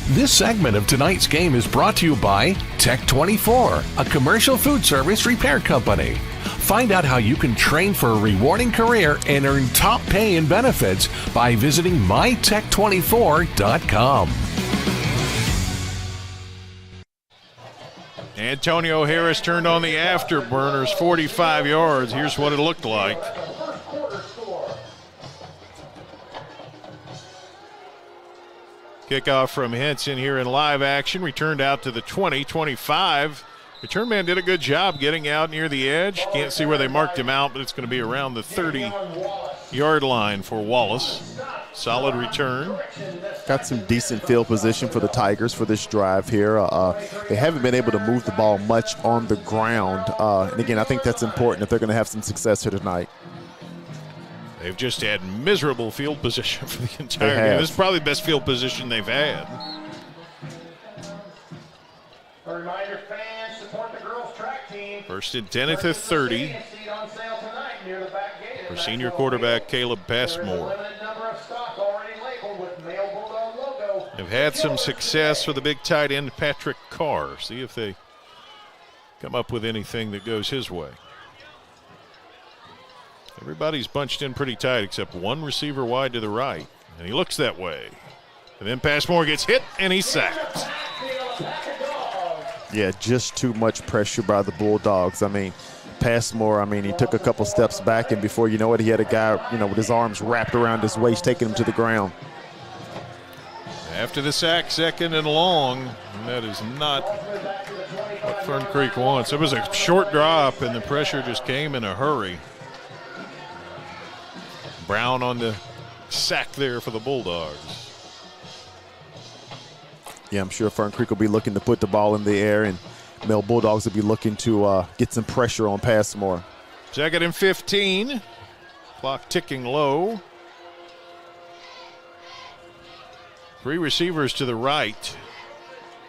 This segment of tonight's game is brought to you by Tech 24, a commercial food service repair company. Find out how you can train for a rewarding career and earn top pay and benefits by visiting mytech24.com. Antonio Harris turned on the afterburners, 45 yards. Here's what it looked like. Kickoff from Henson here in live action. Returned out to the 20, 25. Return man did a good job getting out near the edge. Can't see where they marked him out, but it's going to be around the 30-yard line for Wallace. Solid return. Got some decent field position for the Tigers for this drive here. They haven't been able to move the ball much on the ground. And again, I think that's important if they're going to have some success here tonight. They've just had miserable field position for the entire game. This is probably the best field position they've had. A reminder, fans, support the girls' track team. First and 10 at the 30 for senior quarterback Caleb Passmore. have had some success with the big tight end Patrick Carr. See if they come up with anything that goes his way. Everybody's bunched in pretty tight except one receiver wide to the right, and he looks that way. And then Passmore gets hit, and he's sacked. Yeah, just too much pressure by the Bulldogs. I mean, Passmore, he took a couple steps back, and before you know it, he had a guy, with his arms wrapped around his waist, taking him to the ground. After the sack, 2nd and long, and that is not what Fern Creek wants. It was a short drop, and the pressure just came in a hurry. Brown on the sack there for the Bulldogs. Yeah, I'm sure Fern Creek will be looking to put the ball in the air, and Male Bulldogs will be looking to get some pressure on Passmore. 2nd and 15. Clock ticking low. 3 receivers to the right.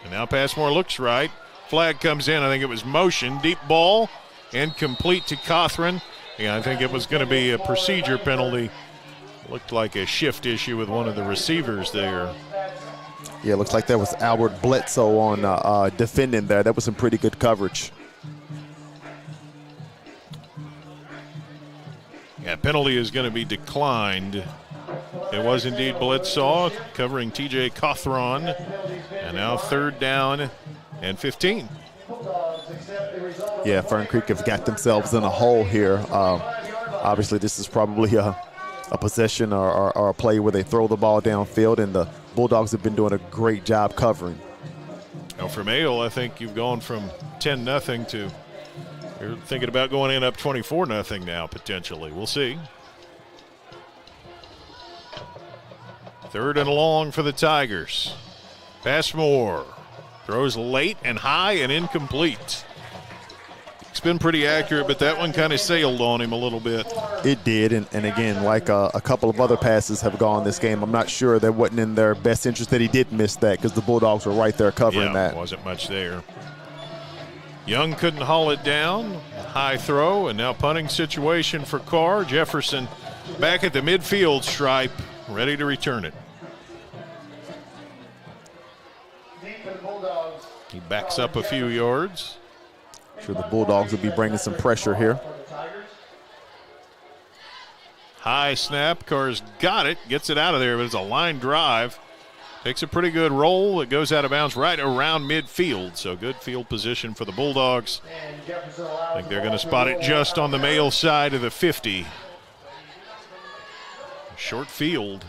And now Passmore looks right. Flag comes in. I think it was motion. Deep ball. Incomplete to Cothran. Yeah, I think it was going to be a procedure penalty. Looked like a shift issue with one of the receivers there. Yeah, looks like that was Albert Bledsoe on defending there. That was some pretty good coverage. Yeah, penalty is going to be declined. It was indeed Bledsoe covering TJ Cothran. And now 3rd down and 15. Yeah, Fern Creek have got themselves in a hole here. Obviously, this is probably a possession or a play where they throw the ball downfield, and the Bulldogs have been doing a great job covering. Now for Mayo, I think you've gone from 10-0 to you're thinking about going in up 24-0 now, potentially. We'll see. 3rd and long for the Tigers. Passmore throws late and high and incomplete. It's been pretty accurate, but that one kind of sailed on him a little bit. It did, and again, like a couple of other passes have gone this game, I'm not sure that wasn't in their best interest that he did miss that, because the Bulldogs were right there covering that. Yeah, wasn't much there. Young couldn't haul it down. High throw, and now punting situation for Carr. Jefferson back at the midfield stripe, ready to return it. He backs up a few yards. Sure, the Bulldogs will be bringing some pressure here. High snap. Carr's got it. Gets it out of there, but it's a line drive. Takes a pretty good roll. It goes out of bounds right around midfield. So good field position for the Bulldogs. I think they're going to spot it just on the male side of the 50. Short field.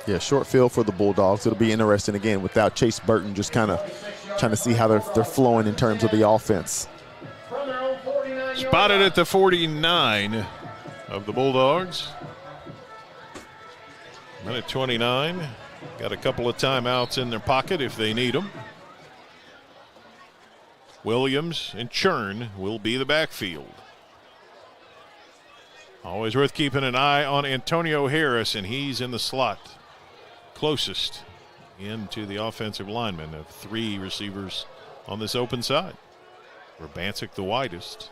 Yeah, short field for the Bulldogs. It'll be interesting again without Chase Burton, just kind of trying to see how they're flowing in terms of the offense. Spotted at the 49 of the Bulldogs. Minute 29. Got a couple of timeouts in their pocket if they need them. Williams and Churn will be the backfield. Always worth keeping an eye on Antonio Harris, and he's in the slot closest into the offensive lineman of 3 receivers on this open side. Urbancic the widest.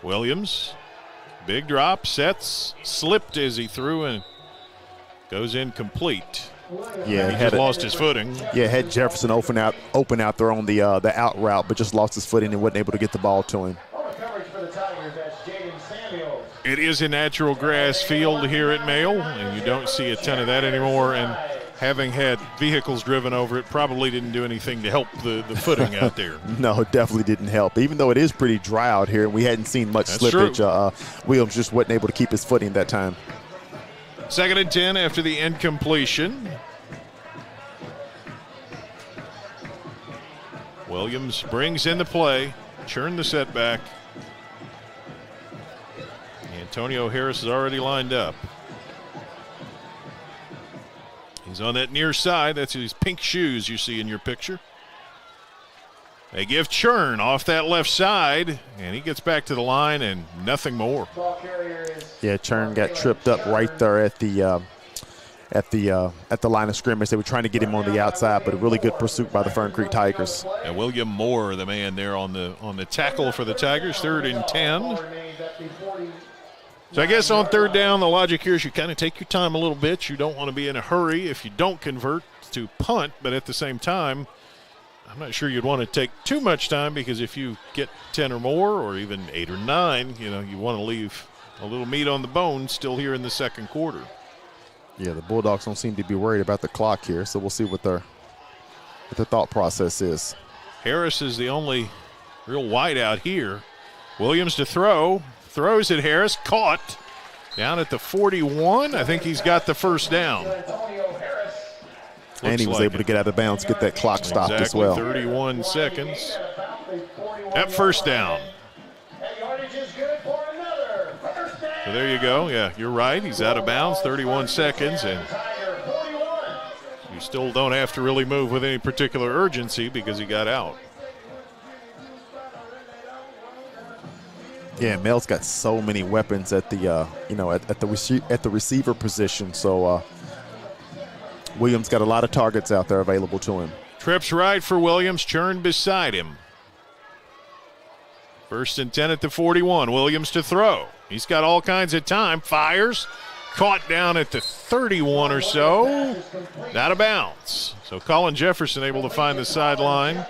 Williams, big drop, sets, slipped as he threw and goes incomplete. Yeah, he just lost his footing. Yeah, had Jefferson open out there on the out route, but just lost his footing and wasn't able to get the ball to him. It is a natural grass field here at Mayo, and you don't see a ton of that anymore. And having had vehicles driven over it, probably didn't do anything to help the footing out there. No, it definitely didn't help. Even though it is pretty dry out here, and we hadn't seen much slippage. Williams just wasn't able to keep his footing that time. 2nd and 10 after the incompletion. Williams brings in the play, churn the setback. Antonio Harris is already lined up. He's on that near side. That's his pink shoes you see in your picture. They give Churn off that left side, and he gets back to the line and nothing more. Yeah, Churn got tripped up right there at the line of scrimmage. They were trying to get him on the outside, but a really good pursuit by the Fern Creek Tigers. And William Moore, the man there on the tackle for the Tigers. 3rd and 10. So I guess on third down, the logic here is you kind of take your time a little bit. You don't want to be in a hurry if you don't convert to punt, but at the same time, I'm not sure you'd want to take too much time, because if you get 10 or more, or even 8 or 9, you want to leave a little meat on the bone still here in the second quarter. Yeah, the Bulldogs don't seem to be worried about the clock here, so we'll see what their thought process is. Harris is the only real wide out here. Williams to throw. Throws at Harris. Caught. Down at the 41. I think he's got the first down. And he was able to get out of bounds, get that clock stopped as well. 31 seconds. At first down. So there you go. Yeah, you're right. He's out of bounds. 31 seconds. And you still don't have to really move with any particular urgency because he got out. Yeah, Mel's got so many weapons at the at the receiver position. So Williams got a lot of targets out there available to him. Trips right for Williams. Churn beside him. 1st and 10 at the 41. Williams to throw. He's got all kinds of time. Fires. Caught down at the 31 or so. Out of bounds. So Colin Jefferson able to find the sideline.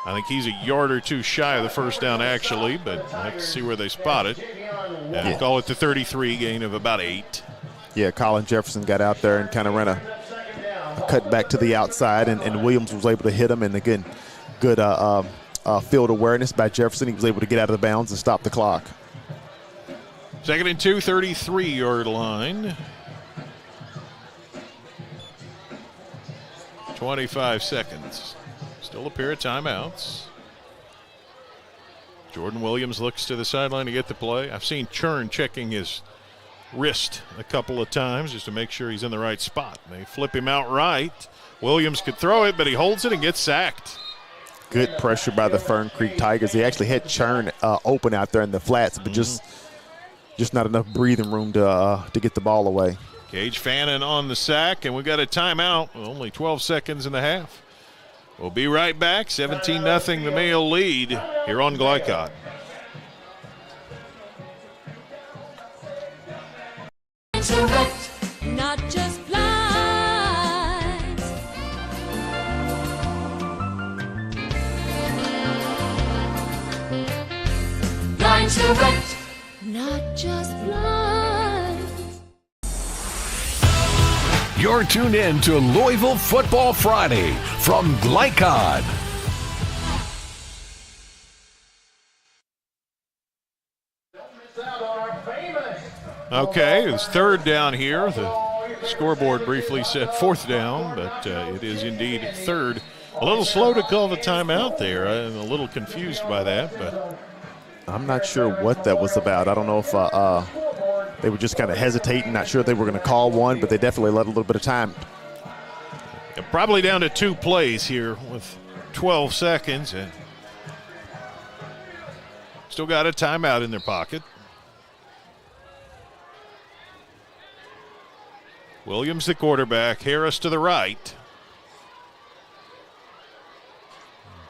I think he's a yard or two shy of the first down, actually, but we'll have to see where they spot it. And call it the 33, gain of about 8. Yeah, Colin Jefferson got out there and kind of ran a cut back to the outside, and Williams was able to hit him. And again, good field awareness by Jefferson. He was able to get out of the bounds and stop the clock. 2nd and 2, 33-yard line. 25 seconds. Still a pair of timeouts. Jordan Williams looks to the sideline to get the play. I've seen Churn checking his wrist a couple of times just to make sure he's in the right spot. They flip him out right. Williams could throw it, but he holds it and gets sacked. Good pressure by the Fern Creek Tigers. They actually had Churn open out there in the flats, but just not enough breathing room to get the ball away. Gage Fannin on the sack, and we got a timeout. Only 12 seconds in the half. We'll be right back. 17-0 the Mayo lead here on Glycod. Not just blinds. Blind Direct, not just blinds. You're tuned in to Louisville Football Friday from Glycod. Okay, it's 3rd down here. The scoreboard briefly said 4th down, but it is indeed 3rd. A little slow to call the timeout there. I'm a little confused by that, but I'm not sure what that was about. I don't know if they were just kind of hesitating, not sure if they were going to call one, but they definitely let a little bit of time. Yeah, probably down to 2 plays here with 12 seconds. And still got a timeout in their pocket. Williams the quarterback, Harris to the right.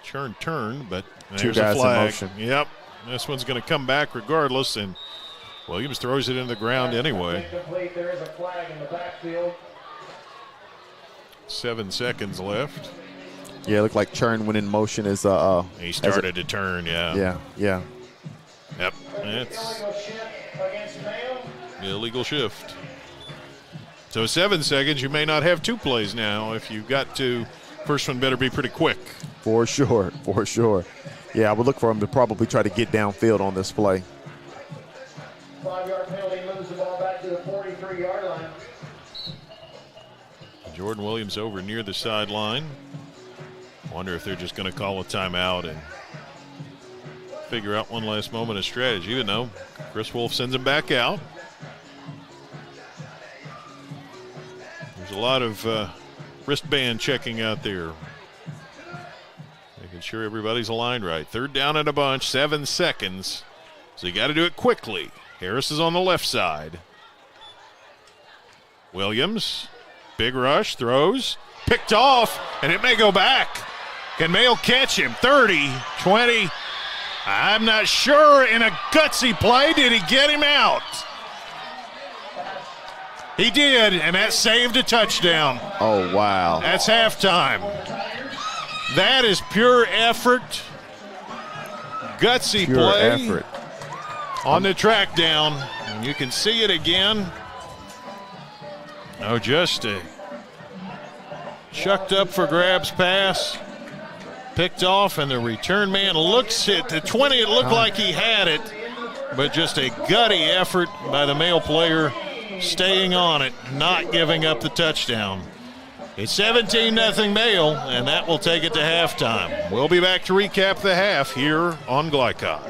Churn turned, but there's a flag. In motion. Yep, this one's going to come back regardless, and Williams throws it into the ground anyway. There is a flag in the backfield. 7 seconds left. Yeah, it looked like Churn went in motion as he started to turn, yeah. Yeah. Yep, that's illegal shift. So 7 seconds, you may not have 2 plays now. If you got to, first one better be pretty quick. For sure. Yeah, I would look for him to probably try to get downfield on this play. 5-yard penalty moves the ball back to the 43-yard line. Jordan Williams over near the sideline. Wonder if they're just going to call a timeout and figure out one last moment of strategy. Even though Chris Wolfe sends him back out. There's a lot of wristband checking out there. Making sure everybody's aligned right. 3rd down and a bunch, 7 seconds. So you got to do it quickly. Harris is on the left side. Williams, big rush, throws, picked off, and it may go back. Can Mayo catch him? 30, 20. I'm not sure. In a gutsy play, did he get him out? He did, and that saved a touchdown. Oh, wow. That's halftime. That is pure effort. Gutsy Pure play effort. on the track down. And you can see it again. Oh, just a chucked up for grabs pass. Picked off, and the return man looks at the 20. It looked like he had it, but just a gutty effort by the Male player, staying on it, not giving up the touchdown. It's 17-0 Male, and that will take it to halftime. We'll be back to recap the half here on Glycod.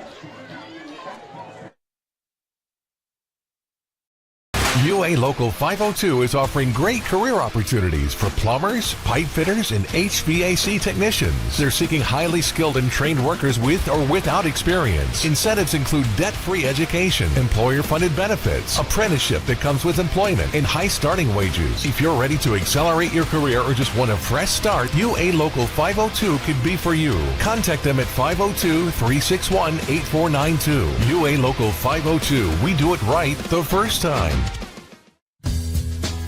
UA Local 502 is offering great career opportunities for plumbers, pipe fitters, and HVAC technicians. They're seeking highly skilled and trained workers with or without experience. Incentives include debt-free education, employer-funded benefits, apprenticeship that comes with employment, and high starting wages. If you're ready to accelerate your career or just want a fresh start, UA Local 502 could be for you. Contact them at 502-361-8492. UA Local 502. We do it right the first time.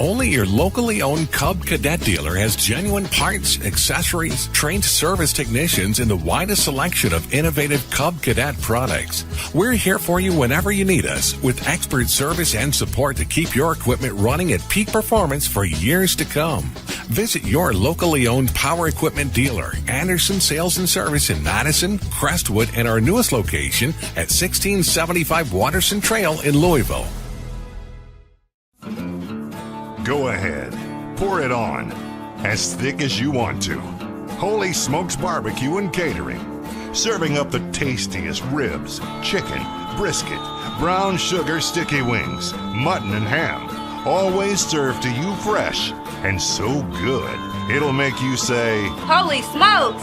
Only your locally owned Cub Cadet dealer has genuine parts, accessories, trained service technicians, and the widest selection of innovative Cub Cadet products. We're here for you whenever you need us, with expert service and support to keep your equipment running at peak performance for years to come. Visit your locally owned power equipment dealer, Anderson Sales and Service in Madison, Crestwood, and our newest location at 1675 Watterson Trail in Louisville. Go ahead. Pour it on. As thick as you want to. Holy Smokes Barbecue and Catering. Serving up the tastiest ribs, chicken, brisket, brown sugar sticky wings, mutton and ham. Always served to you fresh and so good, it'll make you say, Holy smokes!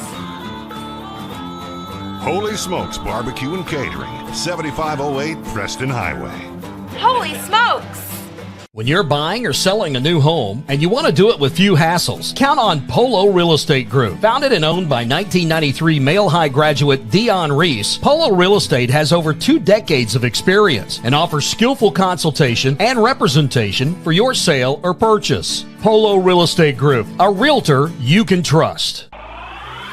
Holy Smokes Barbecue and Catering, 7508 Preston Highway. Holy smokes! When you're buying or selling a new home and you want to do it with few hassles, count on Polo Real Estate Group. Founded and owned by 1993 Male High graduate Dion Reese, Polo Real Estate has over 2 decades of experience and offers skillful consultation and representation for your sale or purchase. Polo Real Estate Group, a realtor you can trust.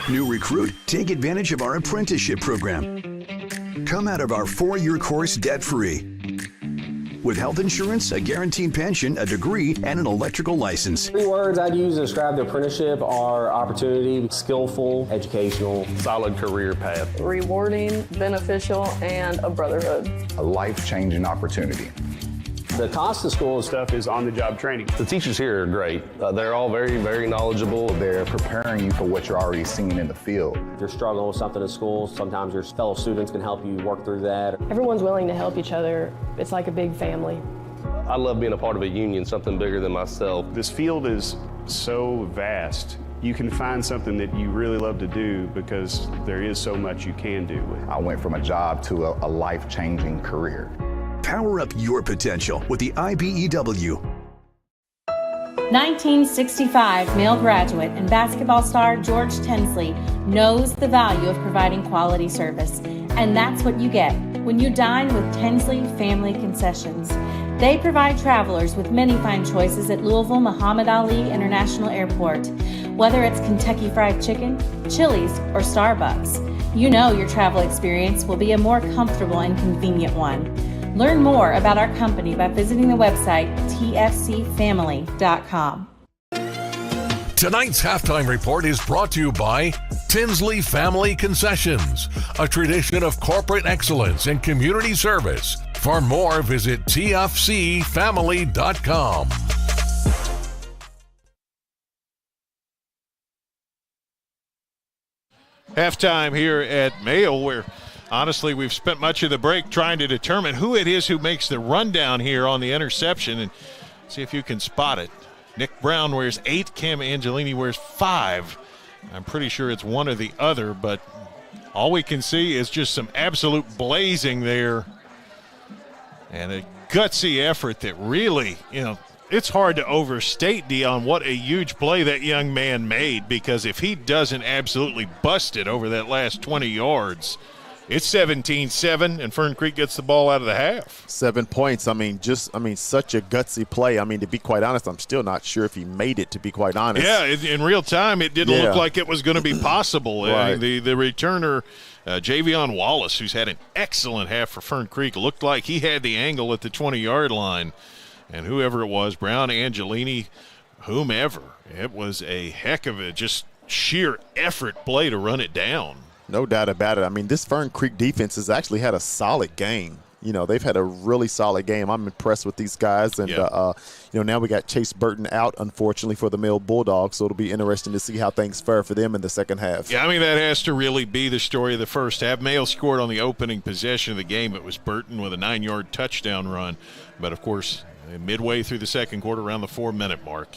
New recruit, take advantage of our apprenticeship program. Come out of our 4-year course debt-free. With health insurance, a guaranteed pension, a degree, and an electrical license. 3 words I'd use to describe the apprenticeship are opportunity, skillful, educational, solid career path, rewarding, beneficial, and a brotherhood. A life-changing opportunity. The cost of school and stuff is on-the-job training. The teachers here are great. They're all very, very knowledgeable. They're preparing you for what you're already seeing in the field. If you're struggling with something at school, sometimes your fellow students can help you work through that. Everyone's willing to help each other. It's like a big family. I love being a part of a union, something bigger than myself. This field is so vast. You can find something that you really love to do because there is so much you can do. I went from a job to a life-changing career. Power up your potential with the IBEW. 1965 Male graduate and basketball star George Tensley knows the value of providing quality service. And that's what you get when you dine with Tensley Family Concessions. They provide travelers with many fine choices at Louisville Muhammad Ali International Airport. Whether it's Kentucky Fried Chicken, Chili's, or Starbucks, you know your travel experience will be a more comfortable and convenient one. Learn more about our company by visiting the website tfcfamily.com. Tonight's halftime report is brought to you by Tinsley Family Concessions, a tradition of corporate excellence and community service. For more, visit tfcfamily.com. Halftime here at Male, where honestly we've spent much of the break trying to determine who it is who makes the rundown here on the interception, and see if you can spot it. Nick Brown wears 8, Cam Angelini wears 5. I'm pretty sure it's one or the other, but all we can see is just some absolute blazing there and a gutsy effort that really, it's hard to overstate, Dion, what a huge play that young man made, because if he doesn't absolutely bust it over that last 20 yards, It's 17-7, and Fern Creek gets the ball out of the half. 7 points. I mean, such a gutsy play. I mean, to be quite honest, I'm still not sure if he made it, to be quite honest. Yeah, in real time, it didn't look like it was going to be possible. Right. The returner, Javion Wallace, who's had an excellent half for Fern Creek, looked like he had the angle at the 20-yard line. And whoever it was, Brown, Angelini, whomever, it was a heck of a just sheer effort play to run it down. No doubt about it. I mean, this Fern Creek defense has actually had a solid game. You know, they've had a really solid game. I'm impressed with these guys. And, now we got Chase Burton out, unfortunately, for the Male Bulldogs, so it'll be interesting to see how things fare for them in the second half. Yeah, I mean, that has to really be the story of the first half. Male scored on the opening possession of the game. It was Burton with a 9-yard touchdown run. But, of course, midway through the second quarter, around the 4-minute mark,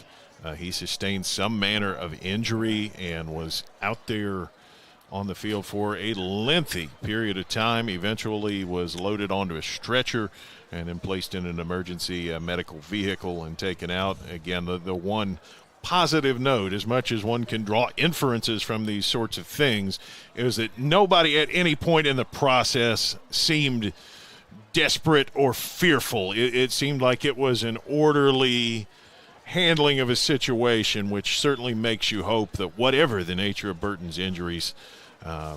he sustained some manner of injury and was out there on the field for a lengthy period of time. Eventually was loaded onto a stretcher and then placed in an emergency medical vehicle and taken out. Again, the one positive note, as much as one can draw inferences from these sorts of things, is that nobody at any point in the process seemed desperate or fearful. It seemed like it was an orderly handling of a situation, which certainly makes you hope that whatever the nature of Burton's injuries,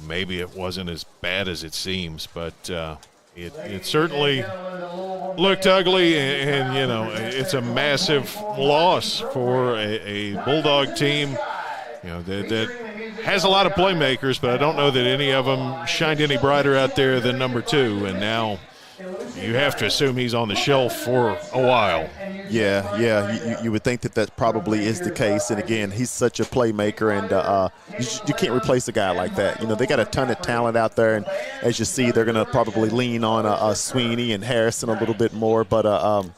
maybe it wasn't as bad as it seems, but it certainly looked ugly, and it's a massive loss for a Bulldog team, that has a lot of playmakers, but I don't know that any of them shined any brighter out there than number 2, and now you have to assume he's on the shelf for a while. Yeah, you would think that probably is the case. And, again, he's such a playmaker, and you can't replace a guy like that. They got a ton of talent out there, and as you see, they're going to probably lean on Sweeney and Harrison a little bit more. But,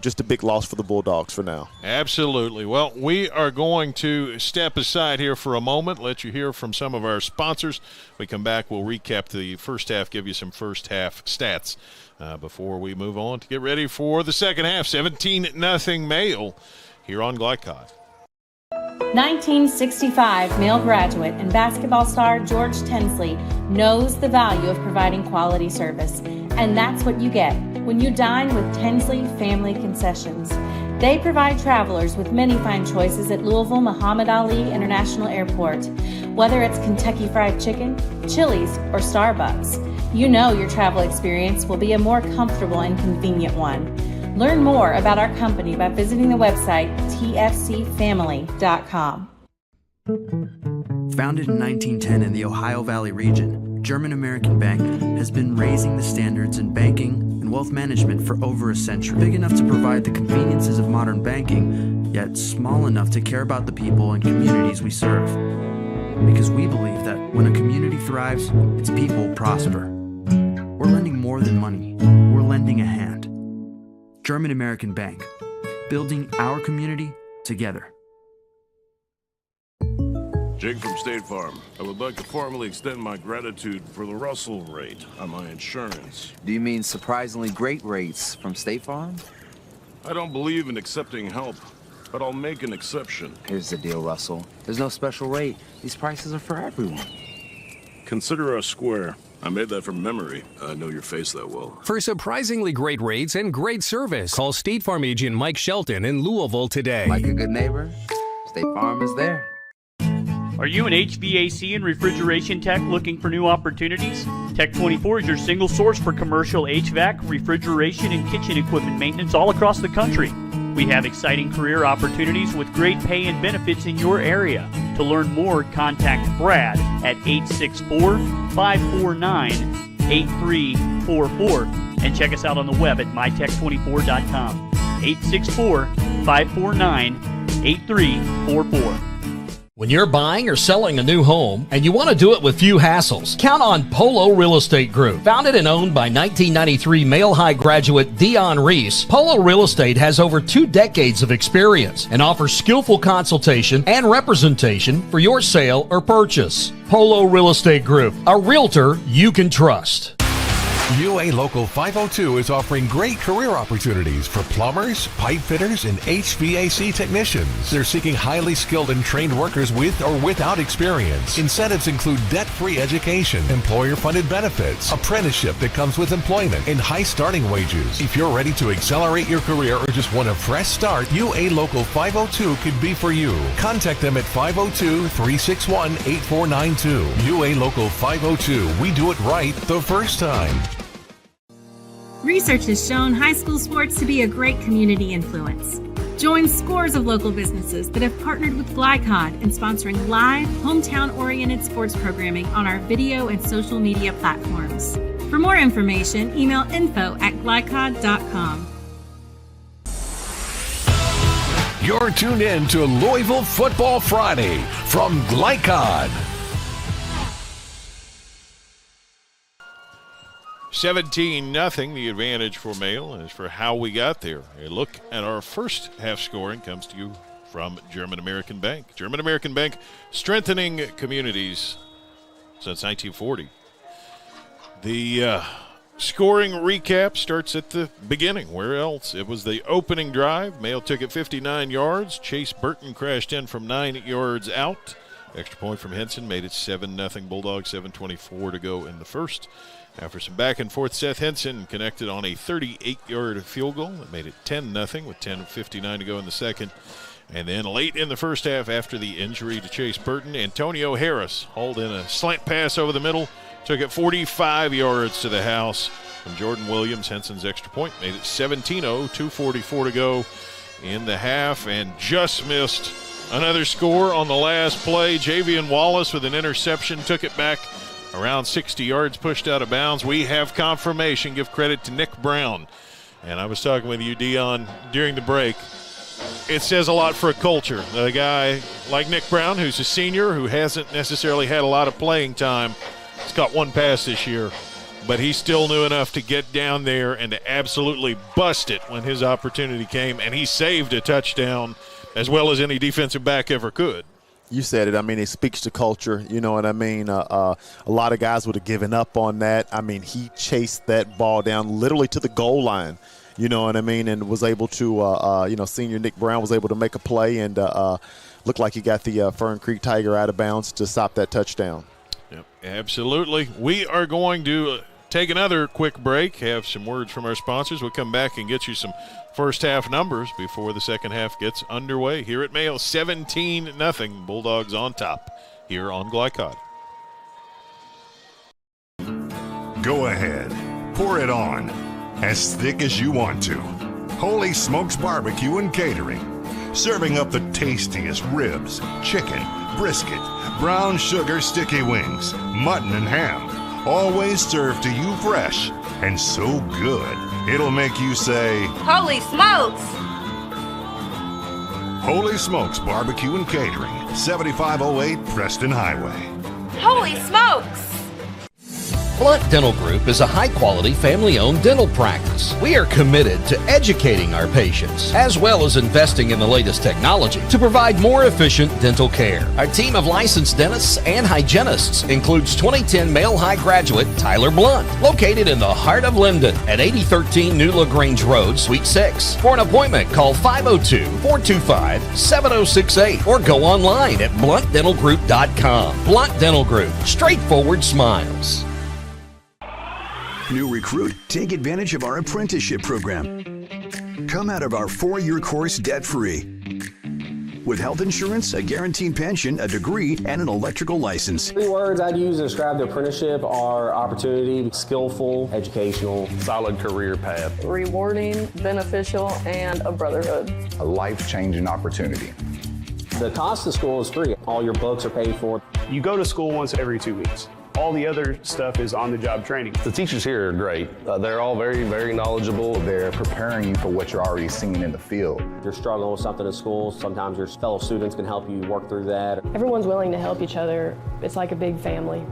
just a big loss for the Bulldogs for now. Absolutely. Well, we are going to step aside here for a moment, let you hear from some of our sponsors. We come back, we'll recap the first half, give you some first half stats before we move on to get ready for the second half. 17-0 Male here on Glycod. 1965 Male graduate and basketball star George Tensley knows the value of providing quality service. And that's what you get when you dine with Tensley Family Concessions. They provide travelers with many fine choices at Louisville Muhammad Ali International Airport. Whether it's Kentucky Fried Chicken, Chili's, or Starbucks, you know your travel experience will be a more comfortable and convenient one. Learn more about our company by visiting the website tfcfamily.com. Founded in 1910 in the Ohio Valley region, German American Bank has been raising the standards in banking and wealth management for over a century. Big enough to provide the conveniences of modern banking, yet small enough to care about the people and communities we serve. Because we believe that when a community thrives, its people prosper. We're lending more than money. We're lending a hand. German American Bank, building our community together. Jake from State Farm. I would like to formally extend my gratitude for the Russell rate on my insurance. Do you mean surprisingly great rates from State Farm? I don't believe in accepting help, but I'll make an exception. Here's the deal, Russell. There's no special rate. These prices are for everyone. Consider us square. I made that from memory. I know your face that well. For surprisingly great rates and great service, call State Farm agent Mike Shelton in Louisville today. Like a good neighbor, State Farm is there. Are you an HVAC and refrigeration tech looking for new opportunities? Tech24 is your single source for commercial HVAC, refrigeration, and kitchen equipment maintenance all across the country. We have exciting career opportunities with great pay and benefits in your area. To learn more, contact Brad at 864-549-8344 and check us out on the web at mytech24.com. 864-549-8344. When you're buying or selling a new home and you want to do it with few hassles, count on Polo Real Estate Group. Founded and owned by 1993 Male High graduate Dion Reese, Polo Real Estate has over 2 decades of experience and offers skillful consultation and representation for your sale or purchase. Polo Real Estate Group, a realtor you can trust. UA Local 502 is offering great career opportunities for plumbers, pipe fitters, and HVAC technicians. They're seeking highly skilled and trained workers with or without experience. Incentives include debt-free education, employer-funded benefits, apprenticeship that comes with employment, and high starting wages. If you're ready to accelerate your career or just want a fresh start, UA Local 502 could be for you. Contact them at 502-361-8492. UA Local 502. We do it right the first time. Research has shown high school sports to be a great community influence. Join scores of local businesses that have partnered with Glycod in sponsoring live, hometown-oriented sports programming on our video and social media platforms. For more information, email info@glycod.com. You're tuned in to Louisville Football Friday from Glycod. 17-0, the advantage for Mail. As for how we got there, a look at our first half scoring comes to you from German American Bank. German American Bank, strengthening communities since 1940. The scoring recap starts at the beginning. Where else? It was the opening drive. Mail took it 59 yards. Chase Burton crashed in from 9 yards out. Extra point from Henson made it 7-0 Bulldogs, 7:24 to go in the first. After some back and forth, Seth Henson connected on a 38-yard field goal that made it 10-0 with 10:59 to go in the second. And then late in the first half, after the injury to Chase Burton, Antonio Harris hauled in a slant pass over the middle, took it 45 yards to the house from Jordan Williams. Henson's extra point made it 17-0, 2:44 to go in the half, and just missed another score on the last play. Javian Wallace with an interception took it back around 60 yards, pushed out of bounds. We have confirmation. Give credit to Nick Brown. And I was talking with you, Dion, during the break. It says a lot for a culture. A guy like Nick Brown, who's a senior, who hasn't necessarily had a lot of playing time. He's got one pass this year, but he still knew enough to get down there and to absolutely bust it when his opportunity came. And he saved a touchdown as well as any defensive back ever could. You said it. I mean, it speaks to culture. You know what I mean? A lot of guys would have given up on that. I mean, he chased that ball down literally to the goal line. You know what I mean? And was able to, senior Nick Brown was able to make a play and looked like he got the Fern Creek Tiger out of bounds to stop that touchdown. Yep, absolutely. We are going to take another quick break, have some words from our sponsors. We'll come back and get you some first half numbers before the second half gets underway. Here at Mayo, 17-0, Bulldogs on top here on Glycod. Go ahead, pour it on, as thick as you want to. Holy Smokes Barbecue and Catering, serving up the tastiest ribs, chicken, brisket, brown sugar sticky wings, mutton and ham, always served to you fresh and so good it'll make you say, Holy smokes! Holy Smokes Barbecue and Catering, 7508 Preston Highway. Holy smokes! Blunt Dental Group is a high-quality, family-owned dental practice. We are committed to educating our patients, as well as investing in the latest technology to provide more efficient dental care. Our team of licensed dentists and hygienists includes 2010 Male High graduate Tyler Blunt, located in the heart of Linden at 8013 New LaGrange Road, Suite 6. For an appointment, call 502-425-7068 or go online at bluntdentalgroup.com. Blunt Dental Group, straightforward smiles. New recruit? Take advantage of our apprenticeship program. Come out of our 4-year course debt-free. With health insurance, a guaranteed pension, a degree, and an electrical license. 3 words I'd use to describe the apprenticeship are opportunity, skillful, educational, solid career path, rewarding, beneficial, and a brotherhood. A life-changing opportunity. The cost of school is free. All your books are paid for. You go to school once every 2 weeks. All the other stuff is on-the-job training. The teachers here are great. They're all very, very knowledgeable. They're preparing you for what you're already seeing in the field. If you're struggling with something at school, sometimes your fellow students can help you work through that. Everyone's willing to help each other. It's like a big family.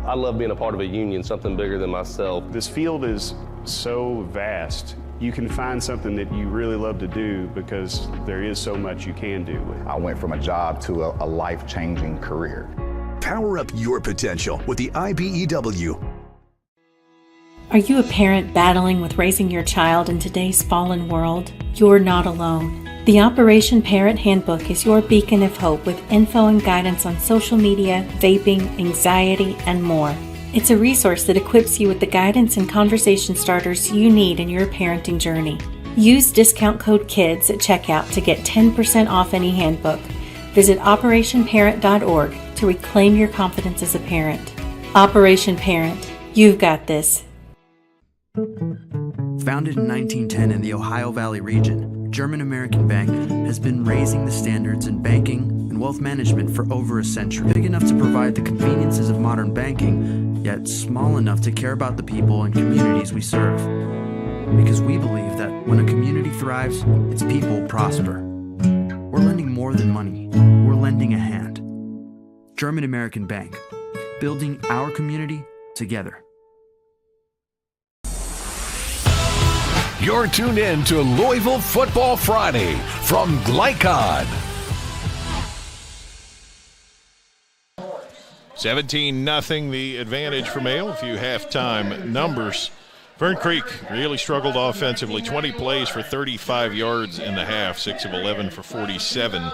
I love being a part of a union, something bigger than myself. This field is so vast. You can find something that you really love to do because there is so much you can do. I went from a job to a life-changing career. Power up your potential with the IBEW. Are you a parent battling with raising your child in today's fallen world? You're not alone. The Operation Parent Handbook is your beacon of hope with info and guidance on social media, vaping, anxiety, and more. It's a resource that equips you with the guidance and conversation starters you need in your parenting journey. Use discount code KIDS at checkout to get 10% off any handbook. Visit operationparent.org to reclaim your confidence as a parent. Operation Parent, you've got this. Founded in 1910 in the Ohio Valley region, German American Bank has been raising the standards in banking and wealth management for over a century. Big enough to provide the conveniences of modern banking, yet small enough to care about the people and communities we serve. Because we believe that when a community thrives, its people prosper. We're lending more than money. We're lending a hand. German American Bank, building our community together. You're tuned in to Louisville Football Friday from Glycod. 17-0 the advantage for Mail. A few halftime numbers. Fern Creek really struggled offensively. 20 plays for 35 yards in the half. 6 of 11 for 47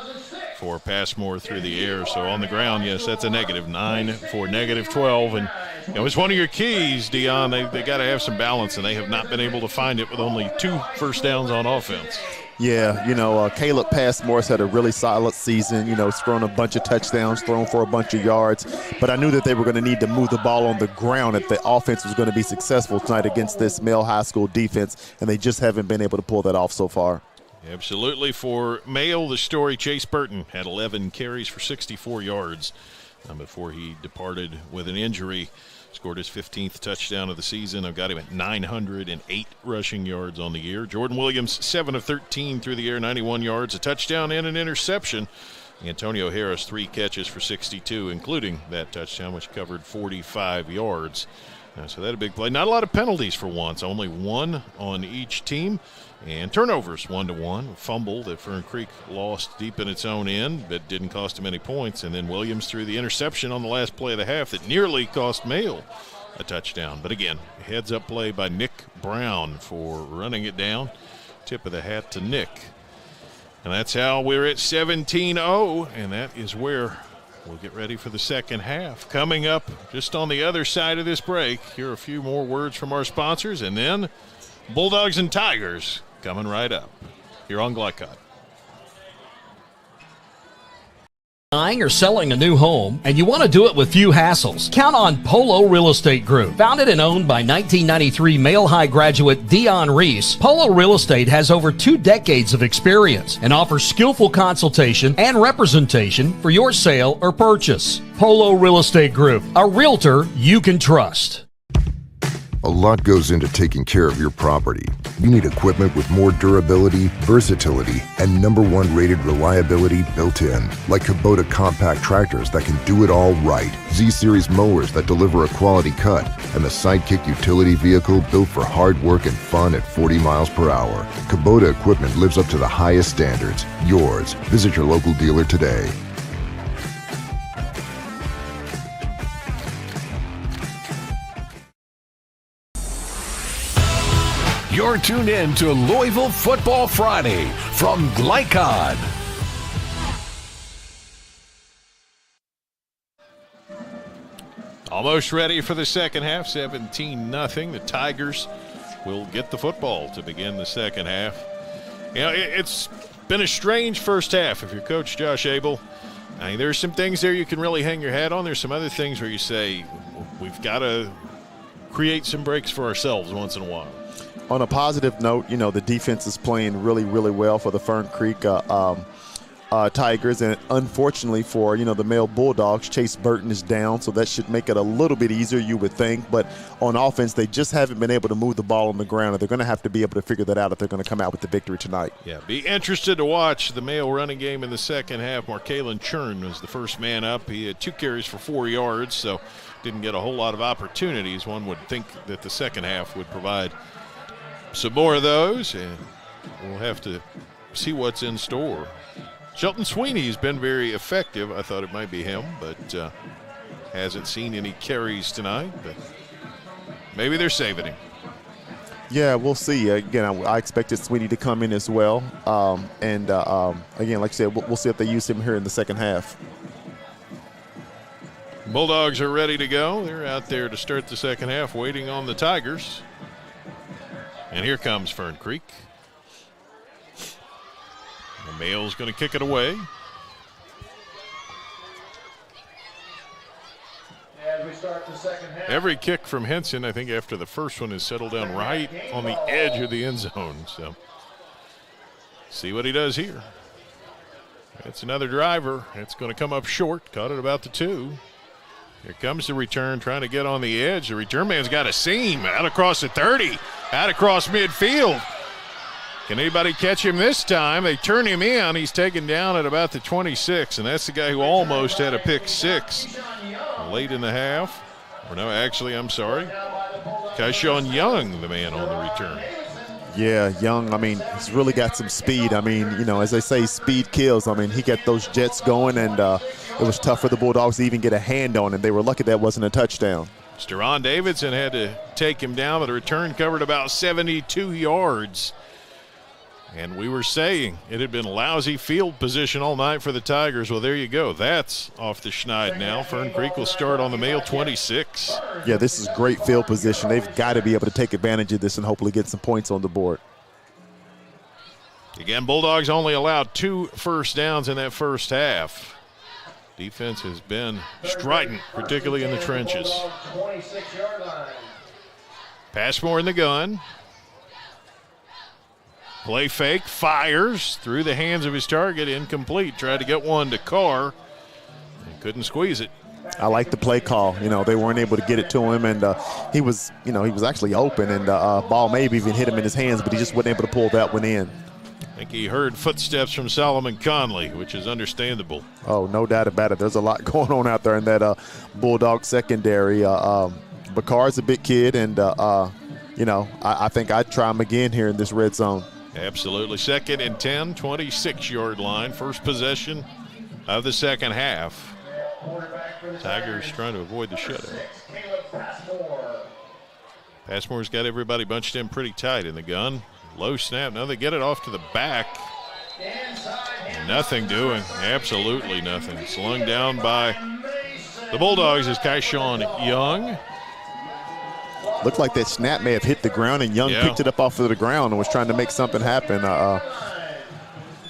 for Passmore through the air. So on the ground, yes, that's a negative. 9 for negative 12. And it's one of your keys, Dion. They got to have some balance, and they have not been able to find it with only 2 first downs on offense. Yeah, Caleb Passmore's had a really solid season. He's thrown a bunch of touchdowns, thrown for a bunch of yards. But I knew that they were going to need to move the ball on the ground if the offense was going to be successful tonight against this Male High School defense, and they just haven't been able to pull that off so far. Absolutely. For Mail, the story, Chase Burton had 11 carries for 64 yards before he departed with an injury. Scored his 15th touchdown of the season. I've got him at 908 rushing yards on the year. Jordan Williams, 7 of 13 through the air, 91 yards, a touchdown and an interception. Antonio Harris, 3 catches for 62, including that touchdown, which covered 45 yards. So that a big play. Not a lot of penalties for once, only 1 on each team. And turnovers, 1-1. Fumble that Fern Creek lost deep in its own end, but didn't cost him any points. And then Williams threw the interception on the last play of the half that nearly cost Mail a touchdown. But again, heads-up play by Nick Brown for running it down. Tip of the hat to Nick. And that's how we're at 17-0, and that is where we'll get ready for the second half. Coming up just on the other side of this break, here are a few more words from our sponsors, and then Bulldogs and Tigers coming right up here on Glycod. Buying or selling a new home, and you want to do it with few hassles? Count on Polo Real Estate Group. Founded and owned by 1993 Male High graduate Dion Reese, Polo Real Estate has over 2 decades of experience and offers skillful consultation and representation for your sale or purchase. Polo Real Estate Group, a realtor you can trust. A lot goes into taking care of your property. You need equipment with more durability, versatility, and #1 rated reliability built in. Like Kubota compact tractors that can do it all right, Z-Series mowers that deliver a quality cut, and the Sidekick utility vehicle built for hard work and fun at 40 miles per hour. Kubota equipment lives up to the highest standards. Yours. Visit your local dealer today. You're tuned in to Louisville Football Friday from Glycod. Almost ready for the second half, 17-0. The Tigers will get the football to begin the second half. It's been a strange first half if you're Coach Josh Abel. I mean, there's some things there you can really hang your hat on. There's some other things where you say, we've got to create some breaks for ourselves once in a while. On a positive note, the defense is playing really, really well for the Fern Creek Tigers. And unfortunately for, the Male Bulldogs, Chase Burton is down, so that should make it a little bit easier, you would think. But on offense, they just haven't been able to move the ball on the ground, and they're going to have to be able to figure that out if they're going to come out with the victory tonight. Yeah, be interested to watch the Male running game in the second half. Markalen Churn was the first man up. He had 2 carries for 4 yards, so didn't get a whole lot of opportunities. One would think that the second half would provide some more of those, and we'll have to see what's in store. Shelton Sweeney's been very effective. I thought it might be him, but hasn't seen any carries tonight. But maybe they're saving him. Yeah, we'll see. Again, I expected Sweetie to come in as well. Again, like you said, we'll see if they use him here in the second half. Bulldogs are ready to go. They're out there to start the second half, waiting on the Tigers. And here comes Fern Creek. The Male's going to kick it away. As we start the second half. Every kick from Henson, I think after the first one, is settled down right on the edge of the end zone. So see what he does here. It's another driver. It's going to come up short. Caught it about the 2. Here comes the return, trying to get on the edge. The return man's got a seam out across the 30, out across midfield. Can anybody catch him this time? They turn him in. He's taken down at about the 26, and that's the guy who almost had a pick 6 late in the half. Or no, actually, I'm sorry. Kyshawn Young, the man on the return. Yeah, Young, I mean, he's really got some speed. I mean, you know, as they say, speed kills. I mean, he got those jets going, and it was tough for the Bulldogs to even get a hand on him. They were lucky that wasn't a touchdown. Steron Davidson had to take him down, but the return covered about 72 yards. And we were saying it had been lousy field position all night for the Tigers. Well, there you go. That's off the schneid now. Fern Creek will start on the Male 26. Yeah, this is great field position. They've got to be able to take advantage of this and hopefully get some points on the board. Again, Bulldogs only allowed 2 first downs in that first half. Defense has been strident, particularly in the trenches. Passmore in the gun. Play fake, fires through the hands of his target, incomplete. Tried to get one to Carr, and couldn't squeeze it. I like the play call. You know, they weren't able to get it to him, and he was actually open, and ball maybe even hit him in his hands, but he just wasn't able to pull that one in. I think he heard footsteps from Solomon Conley, which is understandable. Oh, no doubt about it. There's a lot going on out there in that Bulldog secondary. Bakar's a big kid, and, I think I'd try him again here in this red zone. Absolutely. 2nd and 10, 26-yard line. First possession of the second half. Tigers trying to avoid the shutout. Passmore's got everybody bunched in pretty tight in the gun. Low snap. Now they get it off to the back. Nothing doing. Absolutely nothing. Slung down by the Bulldogs is Kyshawn Young. Looked like that snap may have hit the ground, and Young picked it up off of the ground and was trying to make something happen.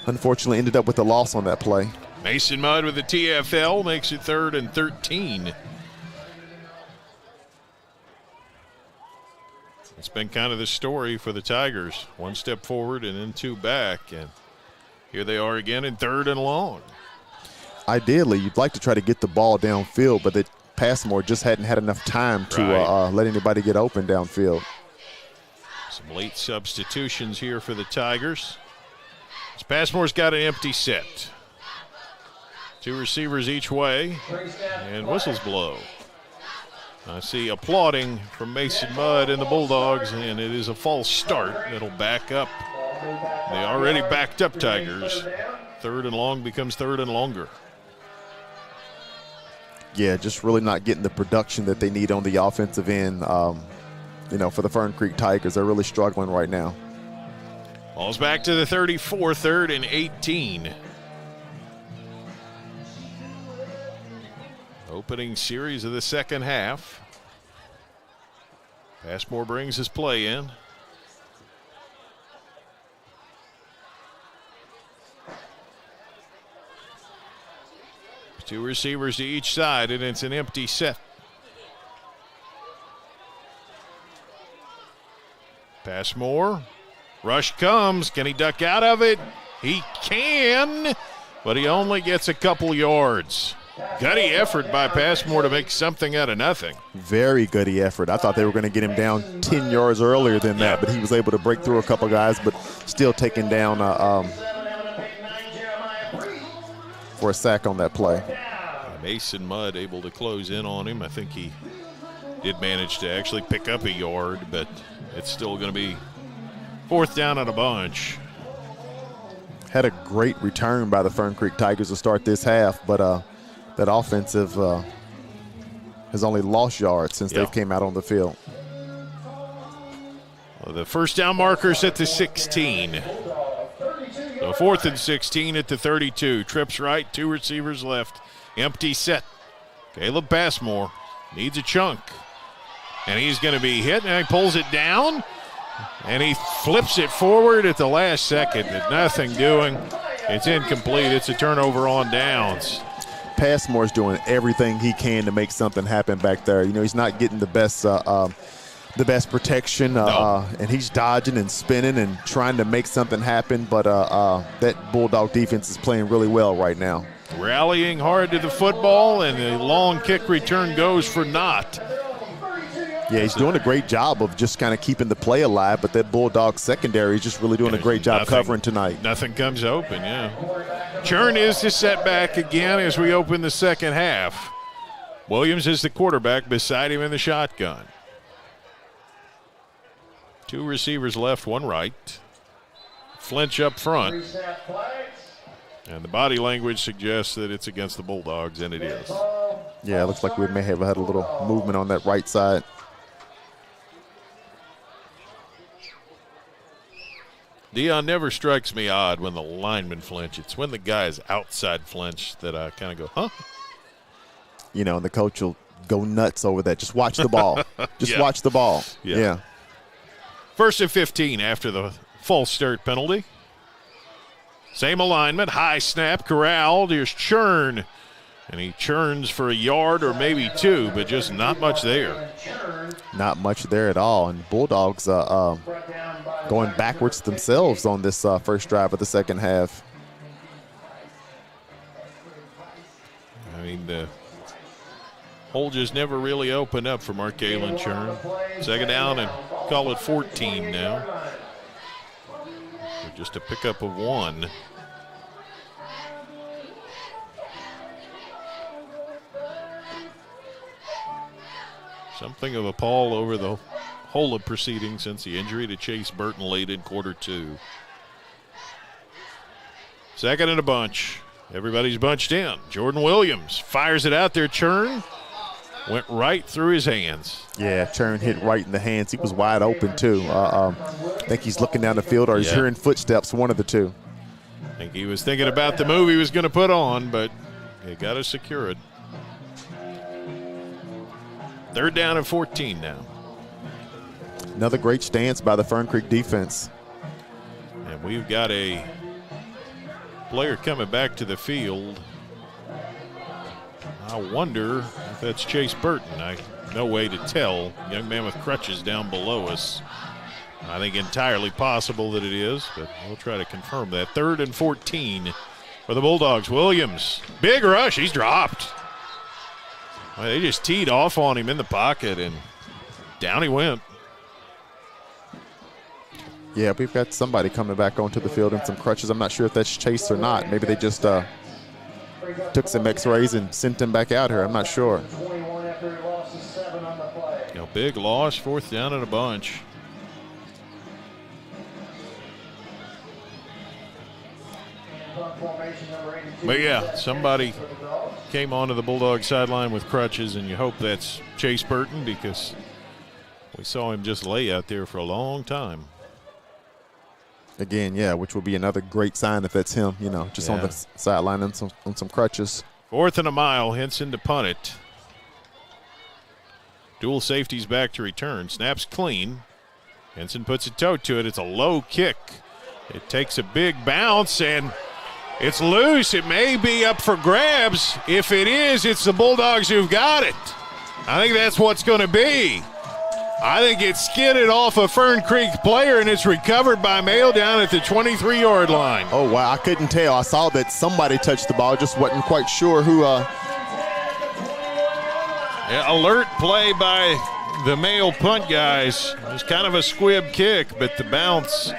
Unfortunately, ended up with a loss on that play. Mason Mudd with the TFL makes it 3rd and 13. It's been kind of the story for the Tigers. 1 step forward and then 2 back, and here they are again in 3rd and long. Ideally, you'd like to try to get the ball downfield, but Passmore just hadn't had enough time to let anybody get open downfield. Some late substitutions here for the Tigers. Passmore's got an empty set. 2 receivers each way, and whistles blow. I see applauding from Mason Mudd and the Bulldogs, and it is a false start. It'll back up. They already backed up Tigers. 3rd and long becomes 3rd and longer. Yeah, just really not getting the production that they need on the offensive end. For the Fern Creek Tigers, they're really struggling right now. Ball's back to the 34, 3rd and 18. Opening series of the second half. Passmore brings his play in. Two receivers to each side, and it's an empty set. Passmore. Rush comes. Can he duck out of it? He can, but he only gets a couple yards. Gutty effort by Passmore to make something out of nothing. Very gutty effort. I thought they were going to get him down 10 yards earlier than that, but he was able to break through a couple guys, but still taking down for a sack on that play. Mason Mudd able to close in on him. I think he did manage to actually pick up a yard, but it's still going to be 4th down on a bunch. Had a great return by the Fern Creek Tigers to start this half, but that offensive has only lost yards since they've came out on the field. Well, the first down marker's at the 16. So 4th and 16 at the 32. Trips right, 2 receivers left. Empty set. Caleb Passmore needs a chunk. And he's going to be hit, and he pulls it down. And he flips it forward at the last second. Nothing doing. It's incomplete. It's a turnover on downs. Passmore's doing everything he can to make something happen back there. You know, he's not getting the best protection, and he's dodging and spinning and trying to make something happen. But that Bulldog defense is playing really well right now. Rallying hard to the football, and the long kick return goes for naught. Yeah, he's doing a great job of just kind of keeping the play alive, but that Bulldog secondary is just really doing a great job covering tonight. Nothing comes open, yeah. Churn is the setback again as we open the second half. Williams is the quarterback, beside him in the shotgun. 2 receivers left, 1 right. Flinch up front. And the body language suggests that it's against the Bulldogs, and it is. Yeah, it looks like we may have had a little movement on that right side. Dion, never strikes me odd when the linemen flinch. It's when the guys outside flinch that I kind of go, huh? You know, and the coach will go nuts over that. Just watch the ball. Just watch the ball. Yeah. 1st and 15 after the false start penalty. Same alignment, high snap, corralled. Here's Churn. And he churns for a yard or maybe 2, but just not much there. Not much there at all. And Bulldogs going backwards themselves on this first drive of the second half. I mean, the hole just never really opened up for Markalen Churn. 2nd down and call it 14 now. Just a pickup of 1. Something of a pall over the whole of proceedings since the injury to Chase Burton late in quarter 2. 2nd and a bunch. Everybody's bunched in. Jordan Williams fires it out there. Churn went right through his hands. Yeah, Churn hit right in the hands. He was wide open, too. I think he's looking down the field or he's hearing footsteps, one of the two. I think he was thinking about the move he was going to put on, but he got to secure it. 3rd down and 14 now. Another great stance by the Fern Creek defense. And we've got a player coming back to the field. I wonder if that's Chase Burton. No way to tell. Young man with crutches down below us. I think entirely possible that it is, but we'll try to confirm that. 3rd and 14 for the Bulldogs. Williams, big rush. He's dropped. Well, they just teed off on him in the pocket, and down he went. Yeah, we've got somebody coming back onto the field in some crutches. I'm not sure if that's Chase or not. Maybe they just took some x-rays and sent him back out here. I'm not sure. Big loss, 4th down and a bunch. But yeah, somebody came onto the Bulldog sideline with crutches, and you hope that's Chase Burton because we saw him just lay out there for a long time. Again, yeah, which would be another great sign if that's him, you know, just on the sideline on some crutches. 4th and a mile, Henson to punt it. Dual safeties back to return. Snaps clean. Henson puts a toe to it. It's a low kick. It takes a big bounce, and it's loose. It may be up for grabs. If it is, it's the Bulldogs who've got it. I think that's what's going to be. I think it's skidded off a Fern Creek player, and it's recovered by Mayo down at the 23-yard line. Oh, wow. I couldn't tell. I saw that somebody touched the ball. Just wasn't quite sure who. Alert play by the Mayo punt guys. It was kind of a squib kick, but the bounce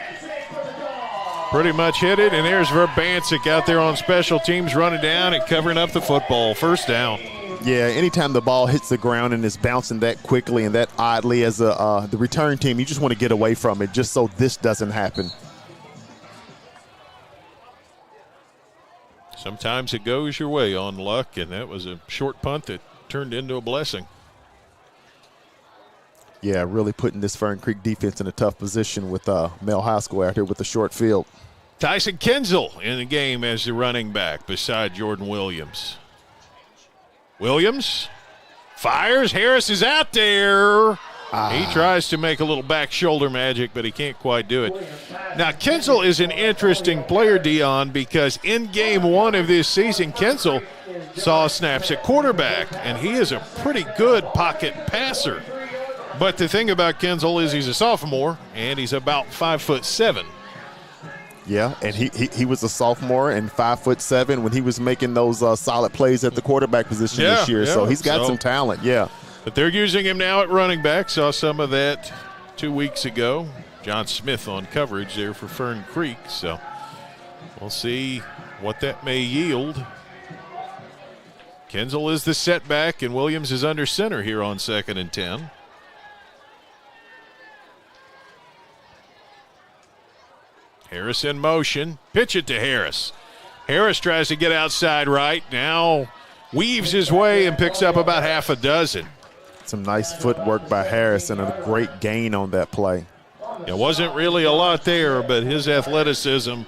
pretty much hit it. And there's Verbancic out there on special teams running down and covering up the football. 1st down. Yeah, anytime the ball hits the ground and is bouncing that quickly and that oddly as the return team, you just want to get away from it just so this doesn't happen. Sometimes it goes your way on luck, and that was a short punt that turned into a blessing. Yeah, really putting this Fern Creek defense in a tough position with Male High School out here with the short field. Tyson Kinzel in the game as the running back beside Jordan Williams. Williams fires. Harris is out there. He tries to make a little back shoulder magic, but he can't quite do it. Now, Kinzel is an interesting player, Dion, because in game 1 of this season, Kinzel saw snaps at quarterback, and he is a pretty good pocket passer. But the thing about Kinzel is he's a sophomore, and he's about 5'7". Yeah, and he was a sophomore and 5'7" when he was making those solid plays at the quarterback position this year. So he's got some talent, But they're using him now at running back. Saw some of that 2 weeks ago. John Smith on coverage there for Fern Creek. So we'll see what that may yield. Kinzel is the setback, and Williams is under center here on 2nd and 10. Harris in motion. Pitch it to Harris. Harris tries to get outside right. Now weaves his way and picks up about half a dozen. Some nice footwork by Harris and a great gain on that play. It wasn't really a lot there, but his athleticism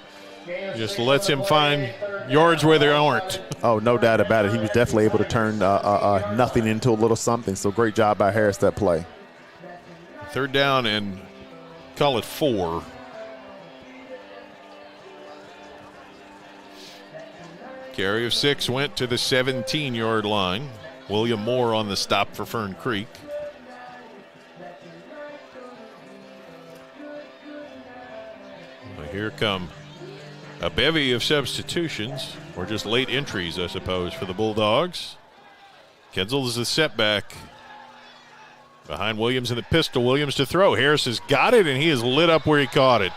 just lets him find yards where there aren't. Oh, no doubt about it. He was definitely able to turn nothing into a little something. So great job by Harris that play. 3rd down and call it 4. Carry of 6 went to the 17-yard line. William Moore on the stop for Fern Creek. Well, here come a bevy of substitutions, or just late entries, I suppose, for the Bulldogs. Kinzel is the setback. Behind Williams in the pistol. Williams to throw. Harris has got it, and he is lit up where he caught it.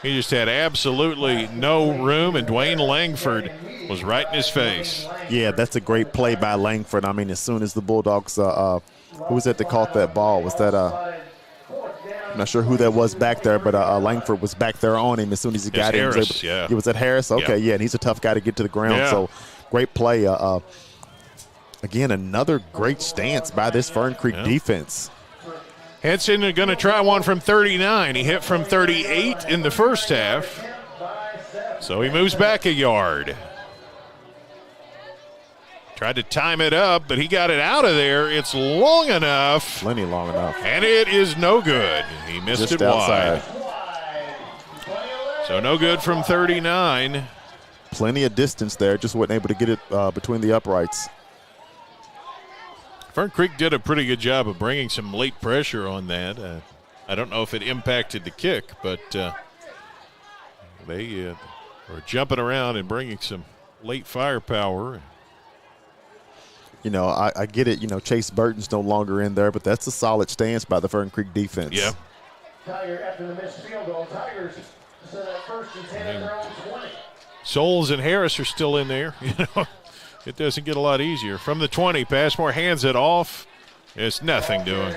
He just had absolutely no room, and Dwayne Langford was right in his face. Yeah, that's a great play by Langford. I mean, as soon as the Bulldogs, who was that that caught that ball? Was that, I'm not sure who that was back there, but Langford was back there on him as soon as he got him. Harris, yeah. Was that Harris? Okay, yeah, and he's a tough guy to get to the ground. Yeah. So great play. Again, another great stance by this Fern Creek defense. Henson is going to try one from 39. He hit from 38 in the first half. So he moves back a yard. Tried to time it up, but he got it out of there. It's long enough. Plenty long enough. And it is no good. He missed it wide. So no good from 39. Plenty of distance there. Just wasn't able to get it between the uprights. Fern Creek did a pretty good job of bringing some late pressure on that. I don't know if it impacted the kick, but they were jumping around and bringing some late firepower. You know, I get it. You know, Chase Burton's no longer in there, but that's a solid stance by the Fern Creek defense. Yeah. After the missed field goal, Tigers set at 1st and 10 at their own 20. Souls and Harris are still in there. You know, it doesn't get a lot easier. From the 20, Passmore hands it off. It's nothing doing.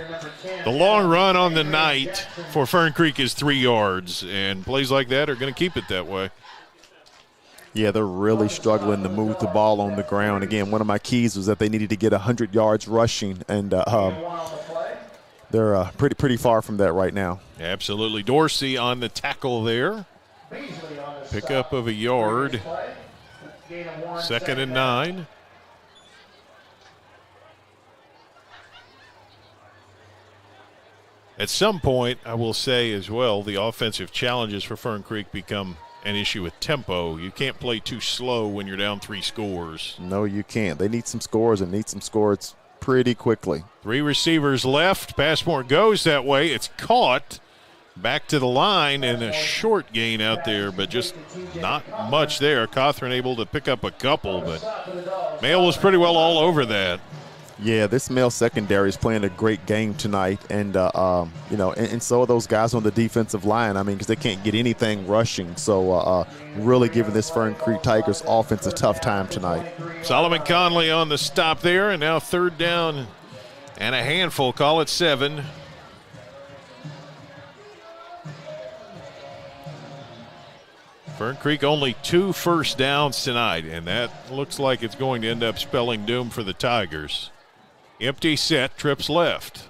The long run on the night for Fern Creek is 3 yards, and plays like that are going to keep it that way. Yeah, they're really struggling to move the ball on the ground. Again, one of my keys was that they needed to get 100 yards rushing, and they're pretty far from that right now. Absolutely. Dorsey on the tackle there. Pickup of a yard. 2nd and 9. At some point, I will say as well, the offensive challenges for Fern Creek become an issue with tempo. You can't play too slow when you're down 3 scores. No, you can't. They need some scores and need some scores pretty quickly. 3 receivers left. Passmore goes that way. It's caught. Back to the line, and a short gain out there, but just not much there. Cothran able to pick up a couple, but Male was pretty well all over that. Yeah, this Male secondary is playing a great game tonight, and you know, and so are those guys on the defensive line. I mean, because they can't get anything rushing. So really giving this Fern Creek Tigers offense a tough time tonight. Solomon Conley on the stop there, and now 3rd down and a handful. Call it 7. Fern Creek only 2 first downs tonight, and that looks like it's going to end up spelling doom for the Tigers. Empty set, trips left.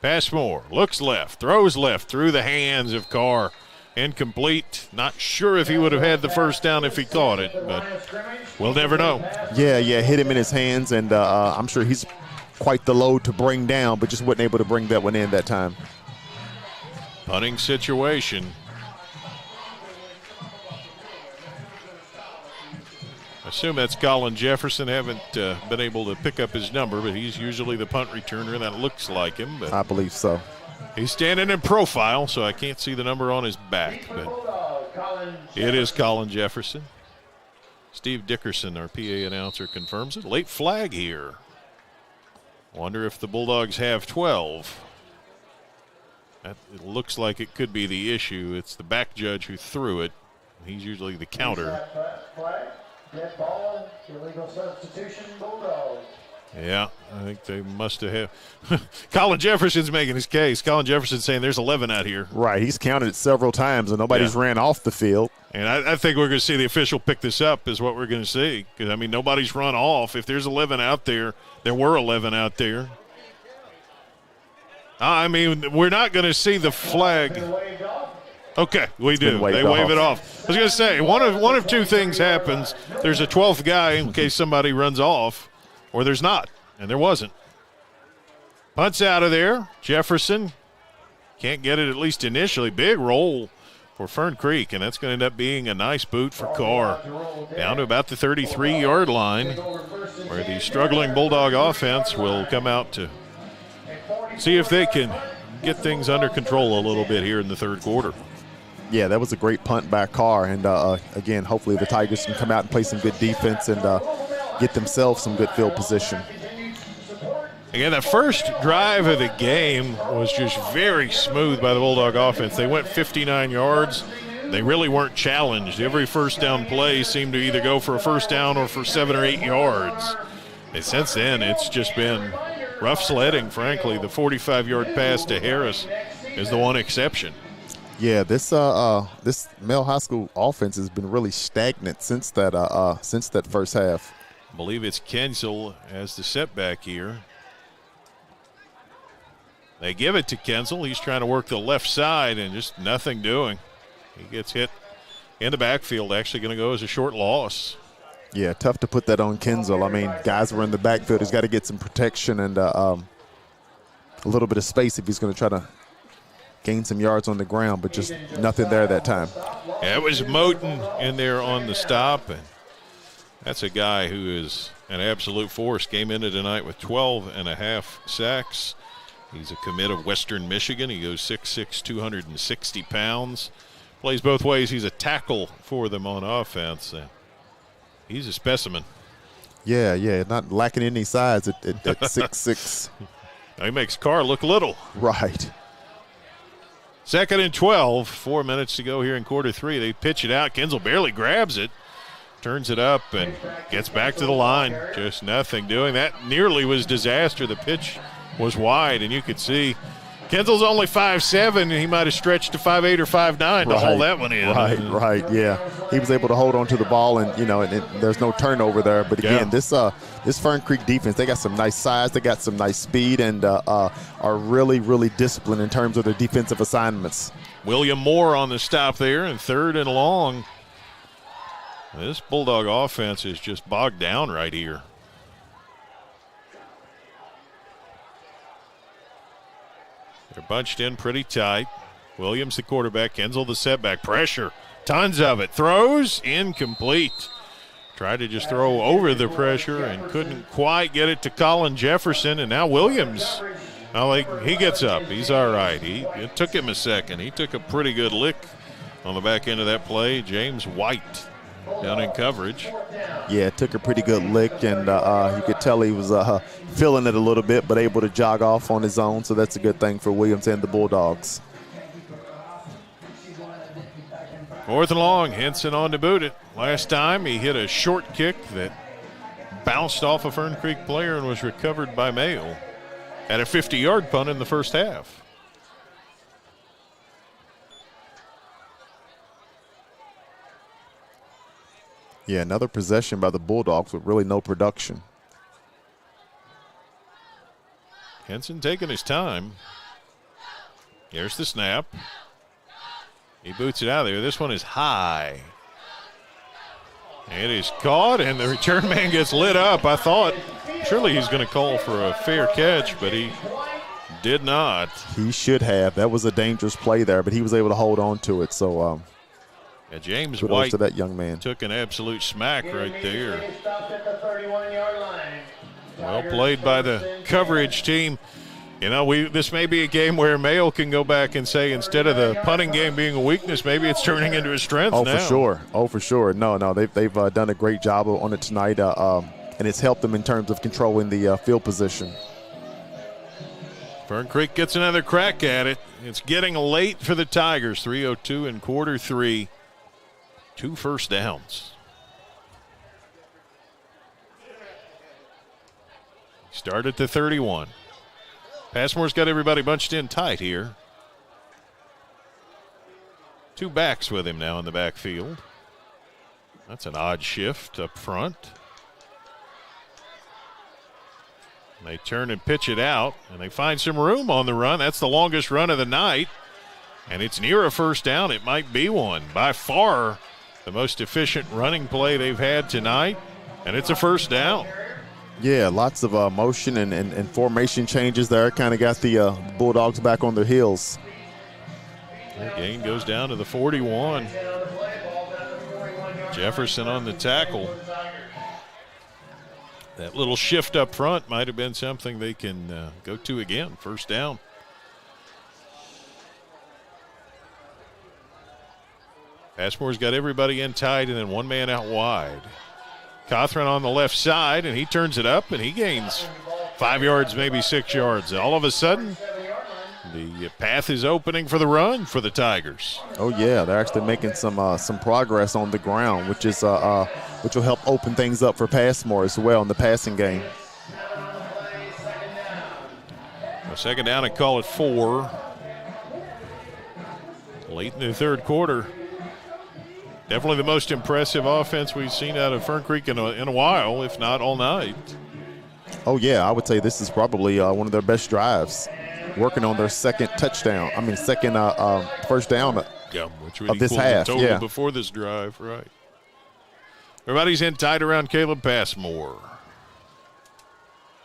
Passmore looks left, throws left through the hands of Carr. Incomplete. Not sure if he would have had the first down if he caught it, but we'll never know. Yeah, hit him in his hands, and I'm sure he's quite the load to bring down, but just wasn't able to bring that one in that time. Punting situation. I assume that's Colin Jefferson. Haven't been able to pick up his number, but he's usually the punt returner. That looks like him. But I believe so. He's standing in profile, so I can't see the number on his back. But it is Colin Jefferson. Steve Dickerson, our PA announcer, confirms it. Late flag here. Wonder if the Bulldogs have 12. It looks like it could be the issue. It's the back judge who threw it. He's usually the counter. Dead ball, illegal substitution, Bulldogs. Yeah, I think they must have. Colin Jefferson's making his case. Colin Jefferson's saying there's 11 out here. Right, he's counted it several times, and nobody's ran off the field. And I think we're going to see the official pick this up is what we're going to see. Because, I mean, nobody's run off. If there's 11 out there, there were 11 out there. I mean, we're not going to see the flag. Okay, we do. They wave it off. I was going to say, one of two things happens. There's a 12th guy in case somebody runs off, or there's not, and there wasn't. Punt's out of there. Jefferson can't get it, at least initially. Big roll for Fern Creek, and that's going to end up being a nice boot for Carr. Down to about the 33-yard line, where the struggling Bulldog offense will come out to see if they can get things under control a little bit here in the third quarter. Yeah, that was a great punt by Carr. And, again, hopefully the Tigers can come out and play some good defense and get themselves some good field position. Again, that first drive of the game was just very smooth by the Bulldog offense. They went 59 yards. They really weren't challenged. Every first down play seemed to either go for a first down or for 7 or 8 yards. And since then, it's just been rough sledding, frankly. The 45-yard pass to Harris is the one exception. Yeah, this Male High School offense has been really stagnant since that first half. I believe it's Kenzel as the setback here. They give it to Kenzel. He's trying to work the left side and just nothing doing. He gets hit in the backfield, actually going to go as a short loss. Yeah, tough to put that on Kenzel. I mean, guys were in the backfield. He's got to get some protection and a little bit of space if he's going to try to gain some yards on the ground, but just nothing there that time. Yeah, it was Moten in there on the stop, and that's a guy who is an absolute force. Came into tonight with 12.5 sacks. He's a commit of Western Michigan. He goes 6'6", 260 pounds. Plays both ways. He's a tackle for them on offense. He's a specimen. Yeah, not lacking any size at 6'6". He makes Carr look little. Right. 2nd and 12, 4 minutes to go here in quarter three. They pitch it out. Kenzel barely grabs it, turns it up, and gets back to the line. Just nothing doing. That nearly was disaster. The pitch was wide, and you could see Kenzel's only 5'7", and he might have stretched to 5'8" or 5'9" to hold that one in. Right, yeah. He was able to hold on to the ball, and, and there's no turnover there. But, again, this Fern Creek defense, they got some nice size, they got some nice speed, and are really, really disciplined in terms of their defensive assignments. William Moore on the stop there, and 3rd and long. This Bulldog offense is just bogged down right here. They're bunched in pretty tight. Williams the quarterback, Kenzel the setback. Pressure, tons of it. Throws, incomplete. Tried to just throw over the pressure and couldn't quite get it to Colin Jefferson. And now Williams, he gets up. He's all right. It took him a second. He took a pretty good lick on the back end of that play. James White down in coverage. Yeah, took a pretty good lick, and you could tell he was feeling it a little bit, but able to jog off on his own, so that's a good thing for Williams and the Bulldogs. 4th and long, Henson on to boot it. Last time he hit a short kick that bounced off a Fern Creek player and was recovered by Mayo at a 50-yard punt in the first half. Yeah, another possession by the Bulldogs with really no production. Henson taking his time. Here's the snap. He boots it out of there. This one is high. It is caught, and the return man gets lit up. I thought surely he's going to call for a fair catch, but he did not. He should have. That was a dangerous play there, but he was able to hold on to it. So, yeah, James kudos White to that young man. Took an absolute smack right there. Well played by the coverage team. You know, this may be a game where Mayo can go back and say instead of the punting game being a weakness, maybe it's turning into a strength now. For sure. Oh, for sure. No, they've done a great job on it tonight, and it's helped them in terms of controlling the field position. Fern Creek gets another crack at it. It's getting late for the Tigers. 3:02 in quarter three. 2 first downs. Start at the 31. Passmore's got everybody bunched in tight here. 2 backs with him now in the backfield. That's an odd shift up front. They turn and pitch it out, and they find some room on the run. That's the longest run of the night, and it's near a first down. It might be one. By far the most efficient running play they've had tonight, and it's a first down. Yeah, lots of motion and formation changes there. Kind of got the Bulldogs back on their heels. The gain goes down to the 41. Jefferson on the tackle. That little shift up front might have been something they can go to again. First down. Passmore's got everybody in tight and then one man out wide. Cothran on the left side, and he turns it up, and he gains 5 yards, maybe 6 yards. All of a sudden, the path is opening for the run for the Tigers. Oh yeah, they're actually making some progress on the ground, which will help open things up for Passmore as well in the passing game. A second down and call it 4. Late in the third quarter. Definitely the most impressive offense we've seen out of Fern Creek in a while, if not all night. Oh yeah, I would say this is probably one of their best drives. Working on their second first down of this half. Total before this drive, right. Everybody's in tight around Caleb Passmore.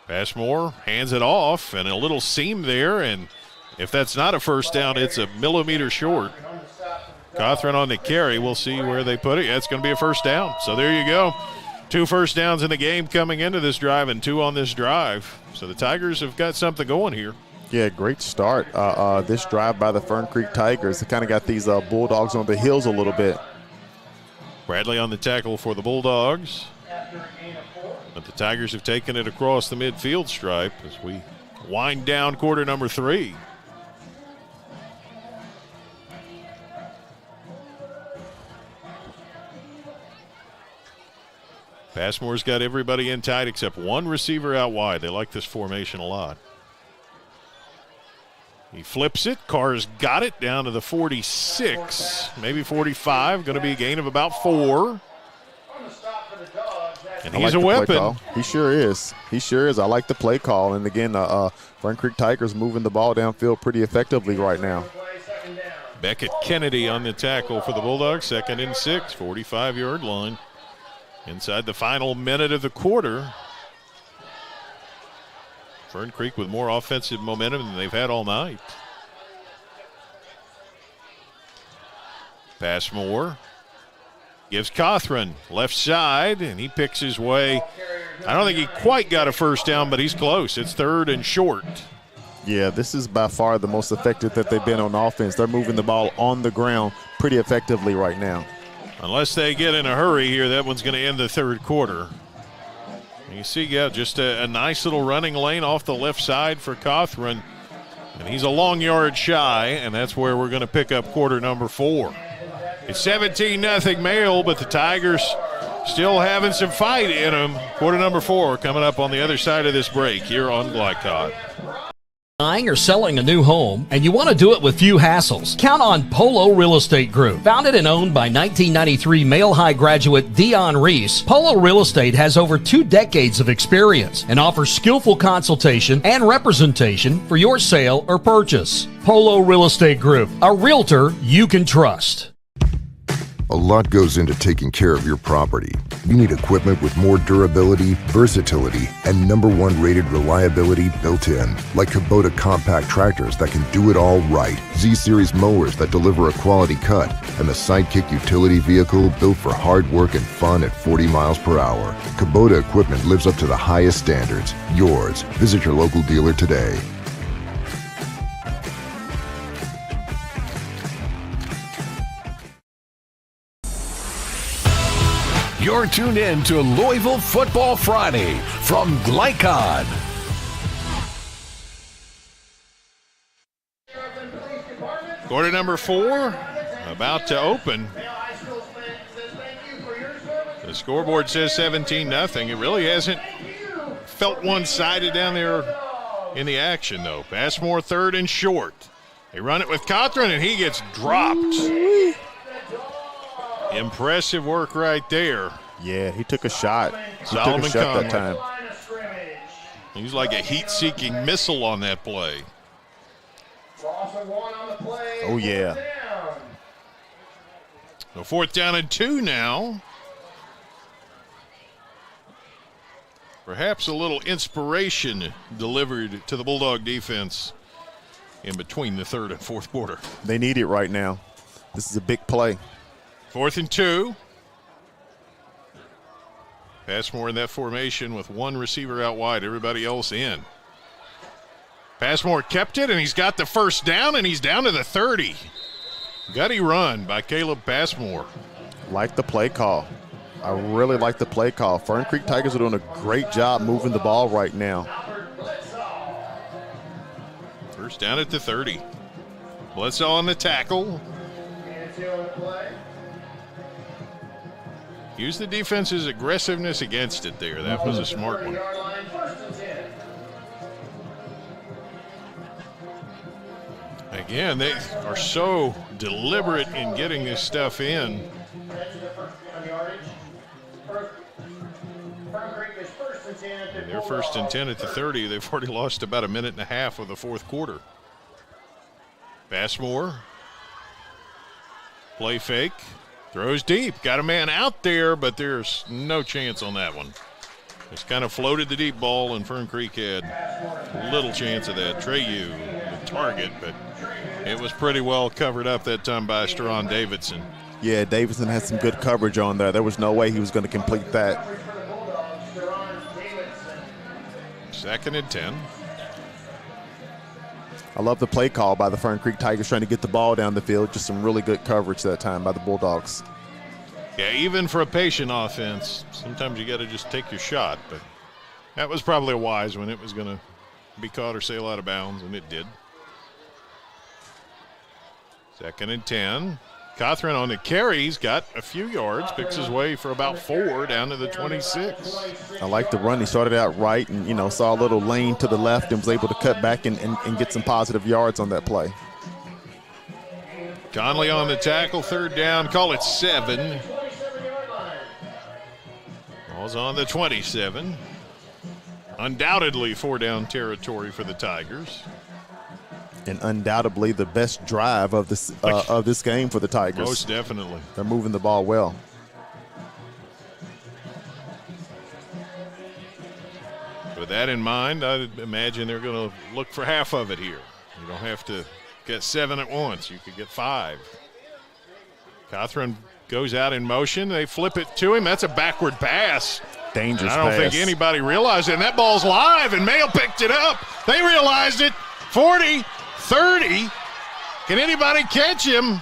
Passmore hands it off, and a little seam there, and if that's not a first down, it's a millimeter short. Cothran on the carry. We'll see where they put it. Yeah, it's going to be a first down. So there you go. 2 first downs in the game coming into this drive and 2 on this drive. So the Tigers have got something going here. Yeah, great start. This drive by the Fern Creek Tigers. It kind of got these Bulldogs on the heels a little bit. Bradley on the tackle for the Bulldogs. But the Tigers have taken it across the midfield stripe as we wind down quarter number 3. Passmore's got everybody in tight except one receiver out wide. They like this formation a lot. He flips it. Carr's got it down to the 46, maybe 45. Going to be a gain of about 4. And he's a weapon. He sure is. I like the play call. And again, Fern Creek Tigers moving the ball downfield pretty effectively right now. Beckett Kennedy on the tackle for the Bulldogs. 2nd and 6, 45-yard line. Inside the final minute of the quarter. Fern Creek with more offensive momentum than they've had all night. Passmore gives Cothran left side, and he picks his way. I don't think he quite got a first down, but he's close. It's 3rd and short. Yeah, this is by far the most effective that they've been on offense. They're moving the ball on the ground pretty effectively right now. Unless they get in a hurry here, that one's going to end the third quarter. You see, just a nice little running lane off the left side for Cothran. And he's a long yard shy, and that's where we're going to pick up quarter number 4. It's 17-0 Mayo, but the Tigers still having some fight in them. Quarter number 4 coming up on the other side of this break here on Glycod. Buying or selling a new home, and you want to do it with few hassles? Count on Polo Real Estate Group. Founded and owned by 1993 Male High graduate Dion Reese, Polo Real Estate has over 2 decades of experience and offers skillful consultation and representation for your sale or purchase. Polo Real Estate Group, a realtor you can trust. A lot goes into taking care of your property. You need equipment with more durability, versatility, and #1 rated reliability built in, like Kubota compact tractors that can do it all right, Z-Series mowers that deliver a quality cut, and the Sidekick utility vehicle built for hard work and fun at 40 miles per hour. Kubota equipment lives up to the highest standards. Yours. Visit your local dealer today. You're tuned in to Louisville Football Friday from Glycod. Quarter number 4 about to open. The scoreboard says 17-0. It really hasn't felt one-sided down there in the action, though. Passmore 3rd and short. They run it with Cothran, and he gets dropped. Impressive work right there. Yeah, he took a shot. Solomon Conway. That time. He was like a heat-seeking missile on that play. Oh, yeah. So 4th down and 2 now. Perhaps a little inspiration delivered to the Bulldog defense in between the 3rd and 4th quarter. They need it right now. This is a big play. 4th and 2. Passmore in that formation with 1 receiver out wide, everybody else in. Passmore kept it, and he's got the 1st down, and he's down to the 30. Gutty run by Caleb Passmore. Like the play call. I really like the play call. Fern Creek Tigers are doing a great job moving the ball right now. 1st down at the 30. Bledsoe on the tackle. Use the defense's aggressiveness against it there. That was a smart one. Again, they are so deliberate in getting this stuff in. And their 1st and 10 at the 30. They've already lost about 1.5 minutes of the 4th quarter. Passmore. Play fake. Throws deep. Got a man out there, but there's no chance on that one. Just kind of floated the deep ball, and Fern Creek had little chance of that. Treyu, the target, but it was pretty well covered up that time by Steron Davidson. Yeah, Davidson had some good coverage on there. There was no way he was going to complete that. 2nd and 10. I love the play call by the Fern Creek Tigers trying to get the ball down the field. Just some really good coverage that time by the Bulldogs. Yeah, even for a patient offense, sometimes you got to just take your shot. But that was probably a wise one. It was going to be caught or sail out of bounds, and it did. 2nd and 10. Cothran on the carry. He's got a few yards, picks his way for about 4 down to the 26. I like the run. He started out right and, saw a little lane to the left and was able to cut back and get some positive yards on that play. Conley on the tackle, 3rd down, call it 7. Ball's on the 27. Undoubtedly 4-down territory for the Tigers. And undoubtedly the best drive of this game for the Tigers. Most definitely. They're moving the ball well. With that in mind, I imagine they're going to look for half of it here. You don't have to get 7 at once. You could get 5. Cothran goes out in motion. They flip it to him. That's a backward pass. Dangerous pass. I don't think anybody realized it. And that ball's live, and Mayo picked it up. They realized it. 40. 30. Can anybody catch him?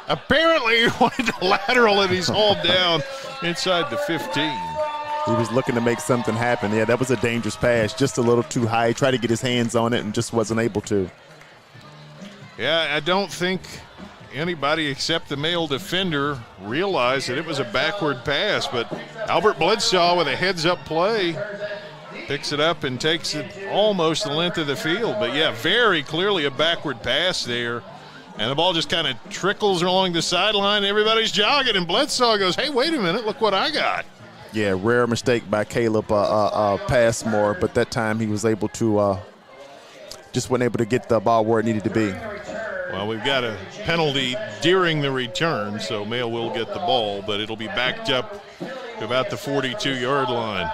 Apparently he wanted to lateral and he's hauled down inside the 15. He was looking to make something happen. Yeah, that was a dangerous pass. Just a little too high. He tried to get his hands on it and just wasn't able to. Yeah, I don't think anybody except the male defender realized that it was a backward pass, but Albert Bledsoe with a heads-up play Picks it up and takes it almost the length of the field. But, yeah, very clearly a backward pass there. And the ball just kind of trickles along the sideline. Everybody's jogging, and Bledsoe goes, hey, wait a minute, look what I got. Yeah, rare mistake by Caleb Passmore, but that time he was able to just wasn't able to get the ball where it needed to be. Well, we've got a penalty during the return, so Mail will get the ball, but it'll be backed up to about the 42-yard line.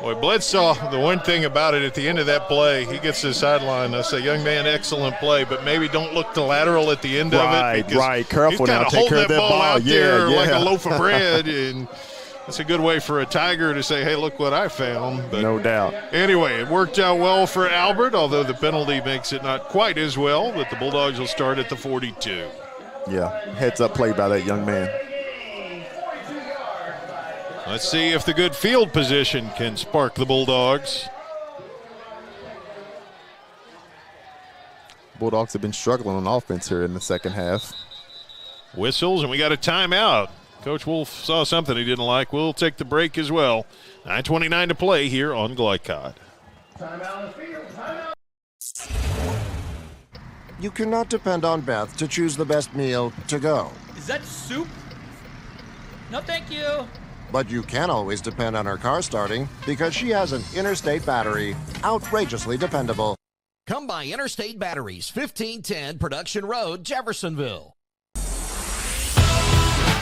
Boy, Bledsoe, the one thing about it at the end of that play, he gets to the sideline. I say, young man, excellent play, but maybe don't look to lateral at the end of it. Right, careful now. Take care of that ball out there yeah. like a loaf of bread, and it's a good way for a Tiger to say, hey, look what I found. But no doubt. Anyway, it worked out well for Albert, although the penalty makes it not quite as well, but the Bulldogs will start at the 42. Yeah, heads-up play by that young man. Let's see if the good field position can spark the Bulldogs. Bulldogs have been struggling on offense here in the second half. Whistles, and we got a timeout. Coach Wolfe saw something he didn't like. We'll take the break as well. 9:29 to play here on Glycod. You cannot depend on Beth to choose the best meal to go. Is that soup? No, thank you. But you can always depend on her car starting because she has an Interstate battery. Outrageously dependable. Come by Interstate Batteries, 1510 Production Road, Jeffersonville.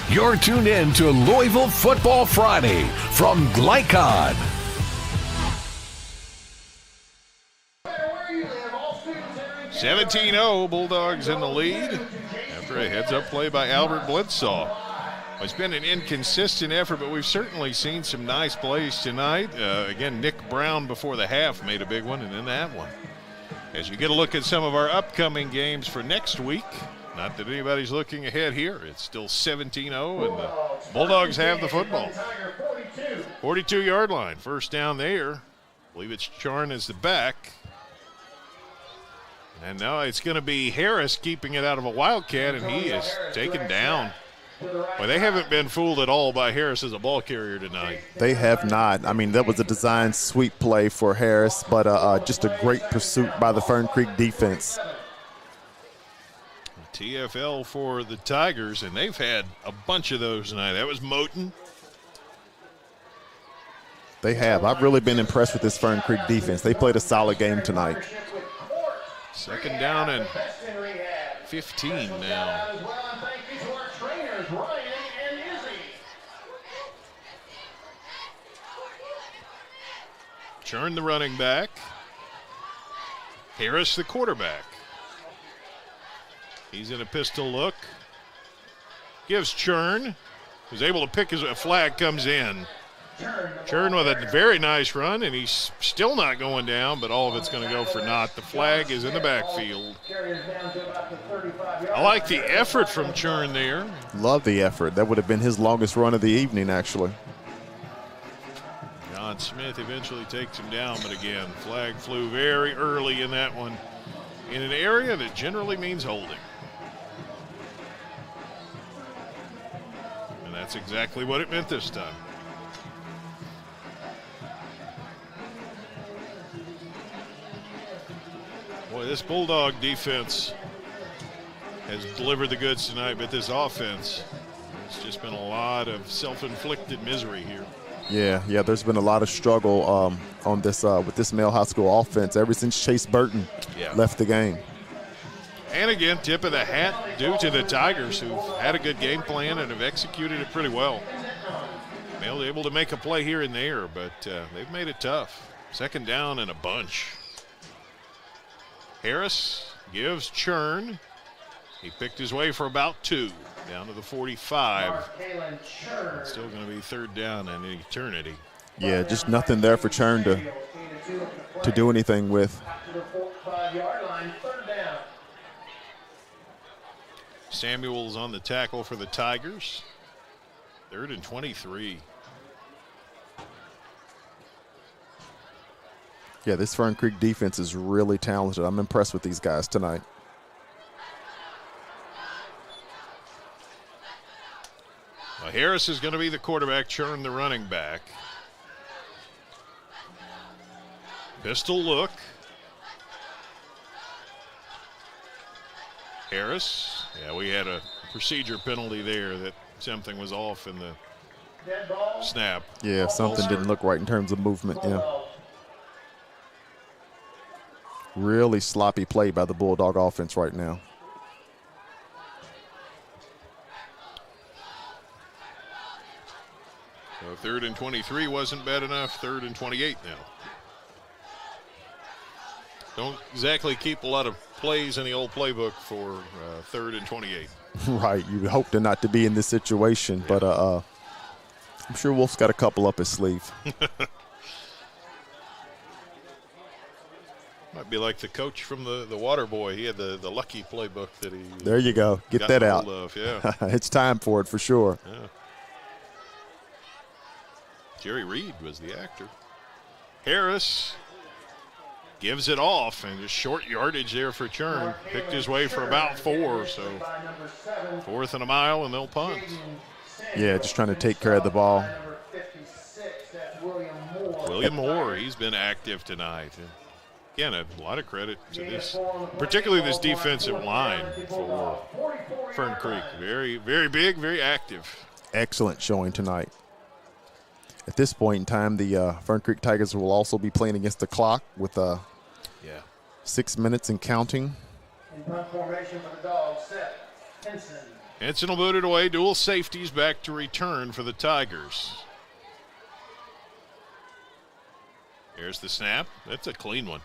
You're tuned in to Louisville Football Friday from Glycod. $17-0, Bulldogs in the lead after a heads-up play by Albert Bledsoe. It's been an inconsistent effort, but we've certainly seen some nice plays tonight. Again, Nick Brown before the half made a big one, and then that one. As you get a look at some of our upcoming games for next week, not that anybody's looking ahead here. It's still 17-0, and the Bulldogs have the football. 42-yard line, first down there. I believe it's Charn as the back. And now it's going to be Harris keeping it out of a Wildcat, and he is taken down. Well, they haven't been fooled at all by Harris as a ball carrier tonight. They have not. I mean, that was a design sweep play for Harris, but just a great pursuit by the Fern Creek defense. TFL for the Tigers, and they've had a bunch of those tonight. That was Moten. They have. I've really been impressed with this Fern Creek defense. They played a solid game tonight. Second down and 15 now. Churn the running back. Harris the quarterback. He's in a pistol look. Gives Churn, who's able to pick his flag, comes in. Churn with a very nice run, and he's still not going down, but all of it's going to go for naught. The flag is in the backfield. I like the effort from Churn there. Love the effort. That would have been his longest run of the evening, actually. John Smith eventually takes him down, but again, flag flew very early in that one in an area that generally means holding. And that's exactly what it meant this time. Boy, this Bulldog defense has delivered the goods tonight, but this offense, it's just been a lot of self-inflicted misery here. Yeah, there's been a lot of struggle on this with this Male High School offense ever since Chase Burton left the game. And again, tip of the hat due to the Tigers, who've had a good game plan and have executed it pretty well. Male able to make a play here and there, but they've made it tough. Second down and a bunch. Harris gives Churn. He picked his way for about 2, down to the 45. It's still going to be third down in eternity. Yeah, just nothing there for Churn to do anything with. Samuel's on the tackle for the Tigers. 3rd and 23. Yeah, this Fern Creek defense is really talented. I'm impressed with these guys tonight. Well, Harris is going to be the quarterback, Churn the running back. Pistol look. Harris. Yeah, we had a procedure penalty there that something was off in the snap. Yeah, something didn't look right in terms of movement. Yeah. Really sloppy play by the Bulldog offense right now. So 3rd and 23 wasn't bad enough. 3rd and 28 now. Don't exactly keep a lot of plays in the old playbook for 3rd and 28. Right. You hope to not to be in this situation, but I'm sure Wolf's got a couple up his sleeve. Might be like the coach from the Water Boy. He had the lucky playbook that he. There you go. Get that out. Of, yeah. It's time for it for sure. Yeah. Jerry Reed was the actor. Harris gives it off, and just short yardage there for Churn. Picked his way for about 4, so 4th and a mile, and they'll punt. Yeah, just trying to take care of the ball. William Moore, he's been active tonight. Again, a lot of credit to this, particularly this defensive line for Fern Creek. Very, very big, very active. Excellent showing tonight. At this point in time, the Fern Creek Tigers will also be playing against the clock with 6 minutes and counting. In punt formation for the Dogs, set. Henson. Henson will boot it away. Dual safeties back to return for the Tigers. Here's the snap. That's a clean one.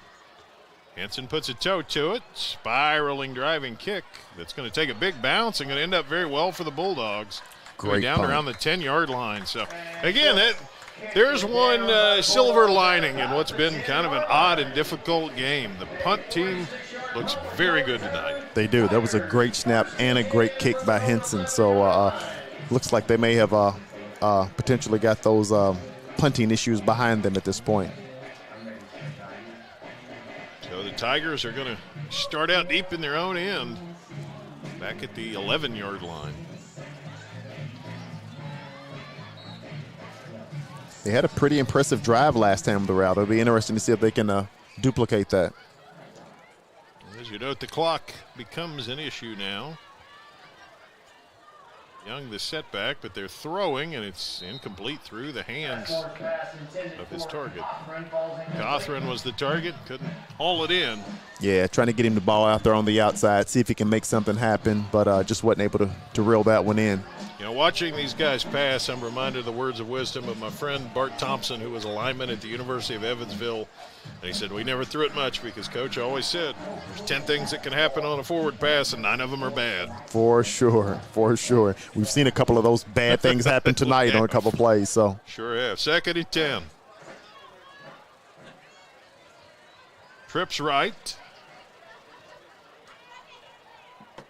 Henson puts a toe to it. Spiraling driving kick. That's going to take a big bounce and going to end up very well for the Bulldogs. Going down punt. around the 10-yard line. So, again, there's one silver lining in what's been kind of an odd and difficult game. The punt team looks very good tonight. They do. That was a great snap and a great kick by Henson. So, looks like they may have potentially got those punting issues behind them at this point. So the Tigers are going to start out deep in their own end, back at the 11-yard line. They had a pretty impressive drive last time they were out. It'll be interesting to see if they can duplicate that. As you note, the clock becomes an issue now. Young the setback, but they're throwing, and it's incomplete through the hands of his target. Cothran was the target, couldn't haul it in. Yeah, trying to get him the ball out there on the outside, see if he can make something happen, but just wasn't able to reel that one in. You know, watching these guys pass, I'm reminded of the words of wisdom of my friend Bart Thompson, who was a lineman at the University of Evansville. And he said, we never threw it much because Coach always said, there's 10 things that can happen on a forward pass, and 9 of them are bad. For sure, for sure. We've seen a couple of those bad things happen tonight on a couple plays. So Sure have. 2nd and 10. Trips right.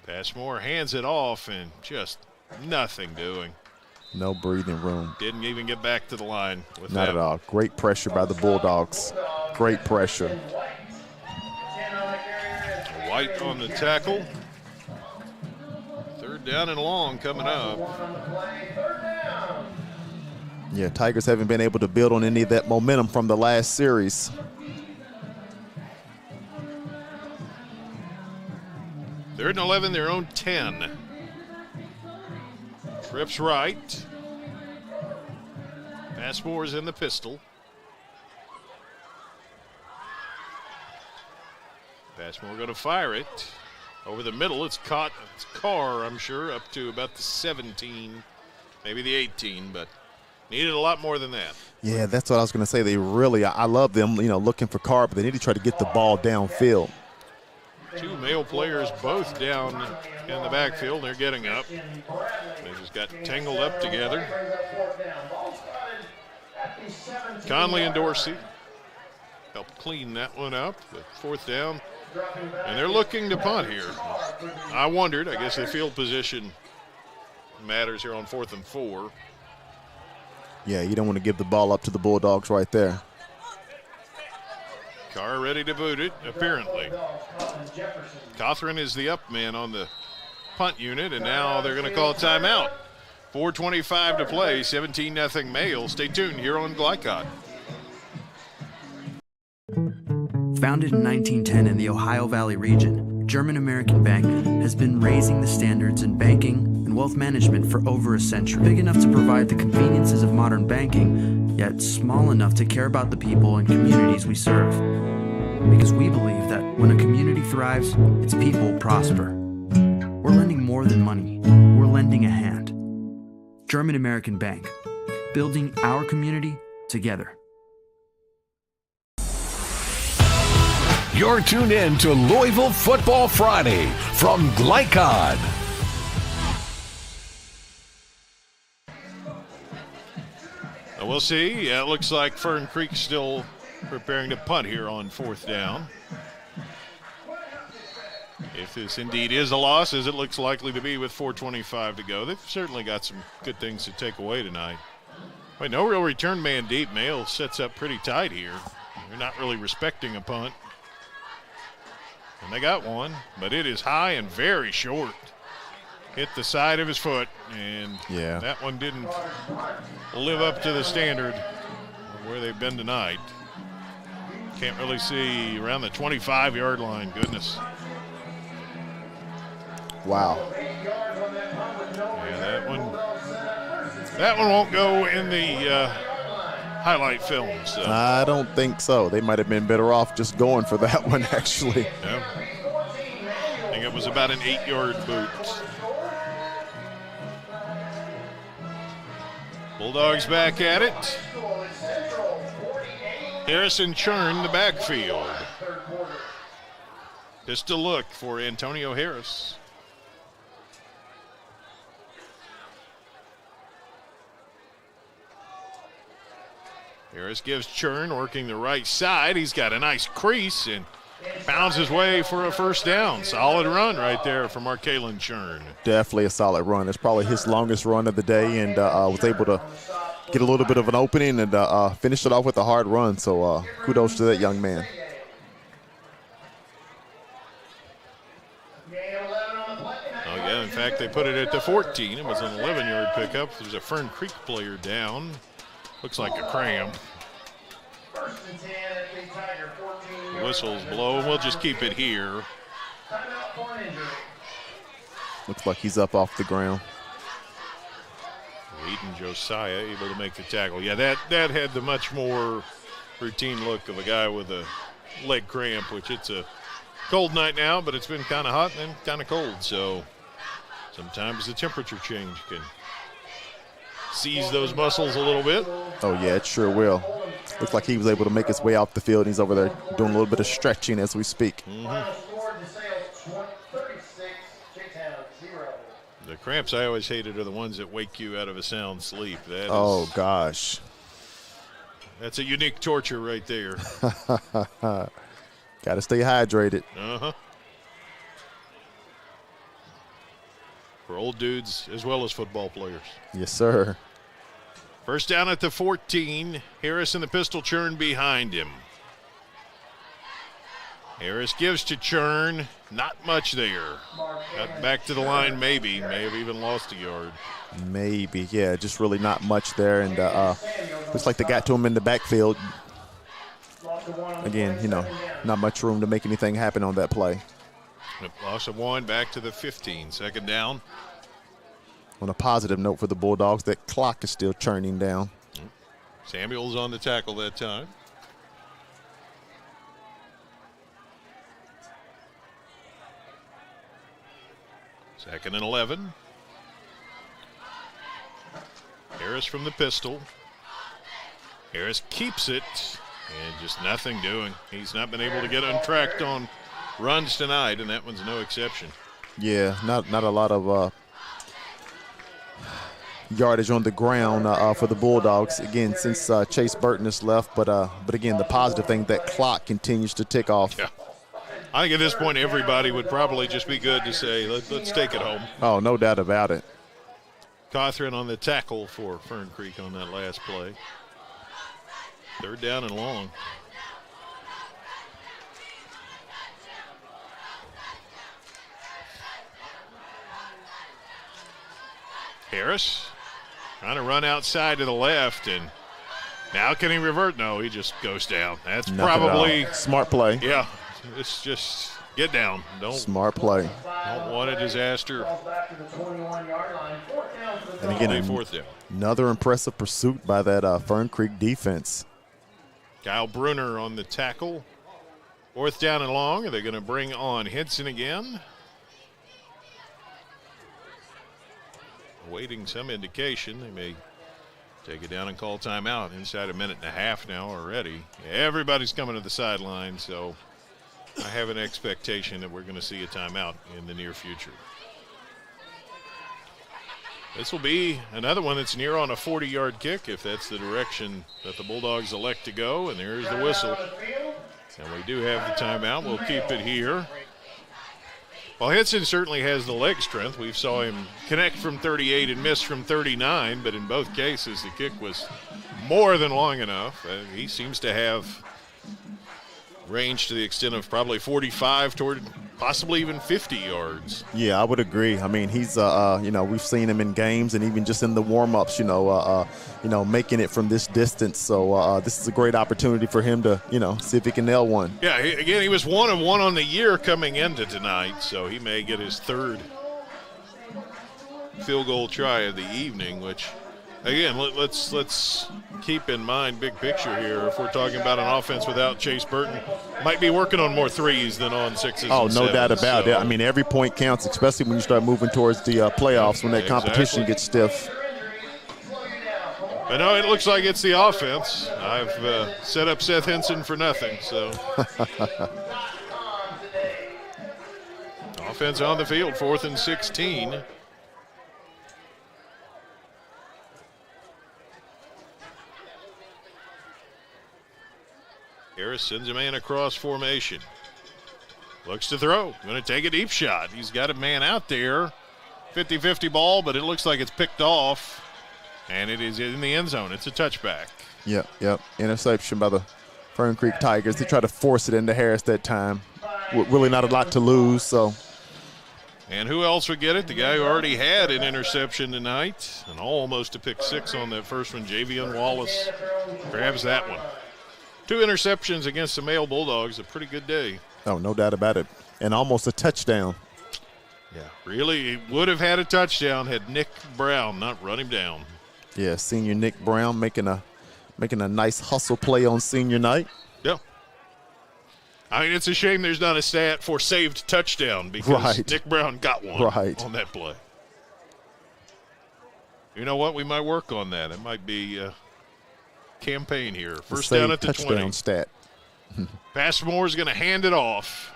Passmore hands it off, and just nothing doing. No breathing room. Didn't even get back to the line with Not that. at all. Great pressure by the Bulldogs. Great pressure. White on the tackle. 3rd down and long coming up. Yeah, Tigers haven't been able to build on any of that momentum from the last series. Third and 11, their own 10. Trips right. Passmore's in the pistol. Passmore going to fire it. Over the middle, it's caught. It's Carr, I'm sure, up to about the 17, maybe the 18, but needed a lot more than that. Yeah, that's what I was going to say. They really, I love them, looking for Carr, but they need to try to get the ball downfield. 2 male players both down in the backfield. They're getting up. They just got tangled up together. Conley and Dorsey helped clean that one up. The 4th down. And they're looking to punt here. I wondered, I guess the field position matters here on 4th and 4. Yeah, you don't want to give the ball up to the Bulldogs right there. Carr ready to boot it, apparently. Cothran is the up man on the punt unit, and now they're going to call a timeout. 4:25 to play, 17-0 Male. Stay tuned here on Glycod. Founded in 1910 in the Ohio Valley region, German American Bank has been raising the standards in banking and wealth management for over a century. Big enough to provide the conveniences of modern banking, yet small enough to care about the people and communities we serve. Because we believe that when a community thrives, its people prosper. We're lending more than money. We're lending a hand. German American Bank, building our community together. You're tuned in to Louisville Football Friday from Glycod. We'll see. It looks like Fern Creek still preparing to punt here on 4th down. If this indeed is a loss, as it looks likely to be with 4:25 to go, they've certainly got some good things to take away tonight. Wait, no real return man deep. Mail sets up pretty tight here. They're not really respecting a punt. And they got one, but it is high and very short. Hit the side of his foot, and that one didn't live up to the standard of where they've been tonight. Can't really see around the 25-yard line. Goodness. Wow. Yeah, that one won't go in the highlight films. So. I don't think so. They might have been better off just going for that one, actually. Yeah. I think it was about an 8-yard boot. Bulldogs back at it. Harrison Churn the backfield. Just a look for Antonio Harris. Harris gives Churn working the right side. He's got a nice crease and pounds his way for a first down. Solid run right there from Arcalen Churn. Definitely a solid run. It's probably his longest run of the day, and was able to get a little bit of an opening and finish it off with a hard run. So kudos to that young man. Oh, yeah, in fact, they put it at the 14. It was an 11-yard pickup. There's a Fern Creek player down. Looks like a cramp. The whistles blow, and we'll just keep it here. Looks like he's up off the ground. Eden Josiah able to make the tackle. Yeah, that had the much more routine look of a guy with a leg cramp, which it's a cold night now, but it's been kind of hot and then kind of cold. So sometimes the temperature change can seize those muscles a little bit. Oh, yeah, it sure will. Looks like he was able to make his way off the field. He's over there doing a little bit of stretching as we speak. The cramps I always hated are the ones that wake you out of a sound sleep. Gosh. That's a unique torture right there. Got to stay hydrated. Uh-huh. For old dudes as well as football players. Yes, sir. First down at the 14. Harris and the pistol Churn behind him. Harris gives to Churn. Not much there. Got back to the line maybe. May have even lost a yard. Maybe, yeah. Just really not much there. And looks like they got to him in the backfield. Again, not much room to make anything happen on that play. Loss of one, back to the 15. Second down. On a positive note for the Bulldogs, that clock is still churning down. Samuel's on the tackle that time. Second and 11. Harris from the pistol. Harris keeps it, and just nothing doing. He's not been able to get untracked on runs tonight, and that one's no exception. Yeah, not a lot of yardage on the ground for the Bulldogs. Again, since Chase Burton has left, but again, the positive thing, that clock continues to tick off. Yeah. I think at this point everybody would probably just be good to say, let's take it home. Oh, no doubt about it. Cothran on the tackle for Fern Creek on that last play. Third down and long. Harris trying to run outside to the left, and Now can he revert? No, he just goes down. That's Nothing probably smart play. Yeah, it's just get down. Don't smart play. Don't want a disaster. And again, fourth down. Another impressive pursuit by that Fern Creek defense. Kyle Bruner on the tackle. Fourth down and long. Are they going to bring on Henson again? Awaiting some indication. They may take it down and call timeout inside a minute and a half now already. Everybody's coming to the sideline, so I have an expectation that we're going to see a timeout in the near future. This will be another one that's near on a 40-yard kick if that's the direction that the Bulldogs elect to go, and there's the whistle. And we do have the timeout. We'll keep it here. Well, Henson certainly has the leg strength. We saw him connect from 38 and miss from 39, but in both cases the kick was more than long enough. He seems to have range to the extent of probably 45 toward possibly even 50 yards. Yeah, I would agree. I mean, he's we've seen him in games and even just in the warm-ups, making it from this distance. So this is a great opportunity for him to, see if he can nail one. Yeah, he was 1 of 1 on the year coming into tonight, so he may get his third field goal try of the evening, which again, let's keep in mind big picture here. If we're talking about an offense without Chase Burton, might be working on more threes than on sixes. Oh, and no sevens, doubt about it. I mean, every point counts, especially when you start moving towards the playoffs when that competition gets stiff. But no, it looks like it's the offense. I've set up Seth Henson for nothing, so. Offense on the field, 4th and 16. Harris sends a man across formation. Looks to throw. Going to take a deep shot. He's got a man out there. 50-50 ball, but it looks like it's picked off. And it is in the end zone. It's a touchback. Yep. Interception by the Fern Creek Tigers. They try to force it into Harris that time. Really not a lot to lose, so. And who else would get it? The guy who already had an interception tonight. And almost a pick six on that first one. Javion Wallace grabs that one. 2 interceptions against the Male Bulldogs, a pretty good day. Oh, no doubt about it. And almost a touchdown. Yeah, really, he would have had a touchdown had Nick Brown not run him down. Yeah, senior Nick Brown making a nice hustle play on senior night. Yeah. I mean, it's a shame there's not a stat for saved touchdown because Nick Brown got one on that play. You know what? We might work on that. It might be campaign here. First down at the 20. Touchdown stat. Passmore is going to hand it off,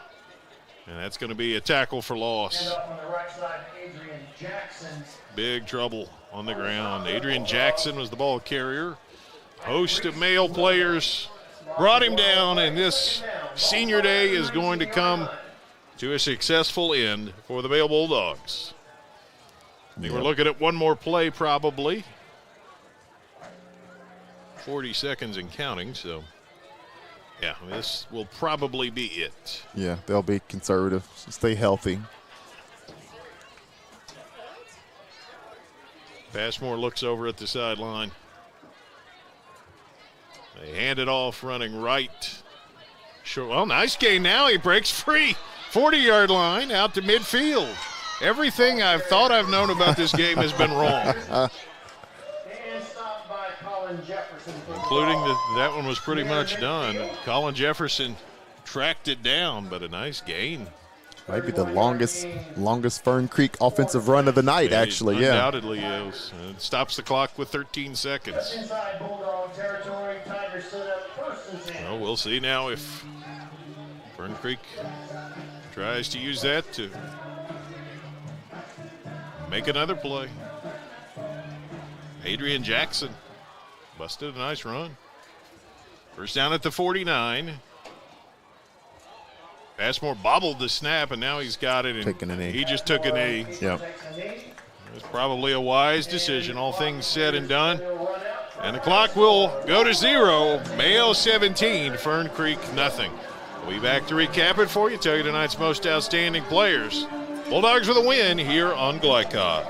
and that's going to be a tackle for loss. Big trouble on the ground. Adrian Jackson was the ball carrier. Host of Male players brought him down, and this senior day is going to come to a successful end for the Male Bulldogs. I think we're looking at one more play probably. 40 seconds and counting, so yeah, this will probably be it. Yeah, they'll be conservative, stay healthy. Passmore looks over at the sideline. They hand it off running right. Sure. Well, nice gain now. He breaks free. 40-yard line out to midfield. Everything I've thought I've known about this game has been wrong. Including that one was pretty much done. Colin Jefferson tracked it down, but a nice gain. Might be the longest Fern Creek offensive run of the night, actually. Undoubtedly is. It stops the clock with 13 seconds. Well, we'll see now if Fern Creek tries to use that to make another play. Adrian Jackson busted a nice run. First down at the 49. Passmore bobbled the snap, and now he's got it. And taking a knee. He just took a knee. Yep. It was probably a wise decision, all things said and done. And the clock will go to 0. Mayo 17, Fern Creek nothing. We'll be back to recap it for you, tell you tonight's most outstanding players. Bulldogs with a win here on Glycod.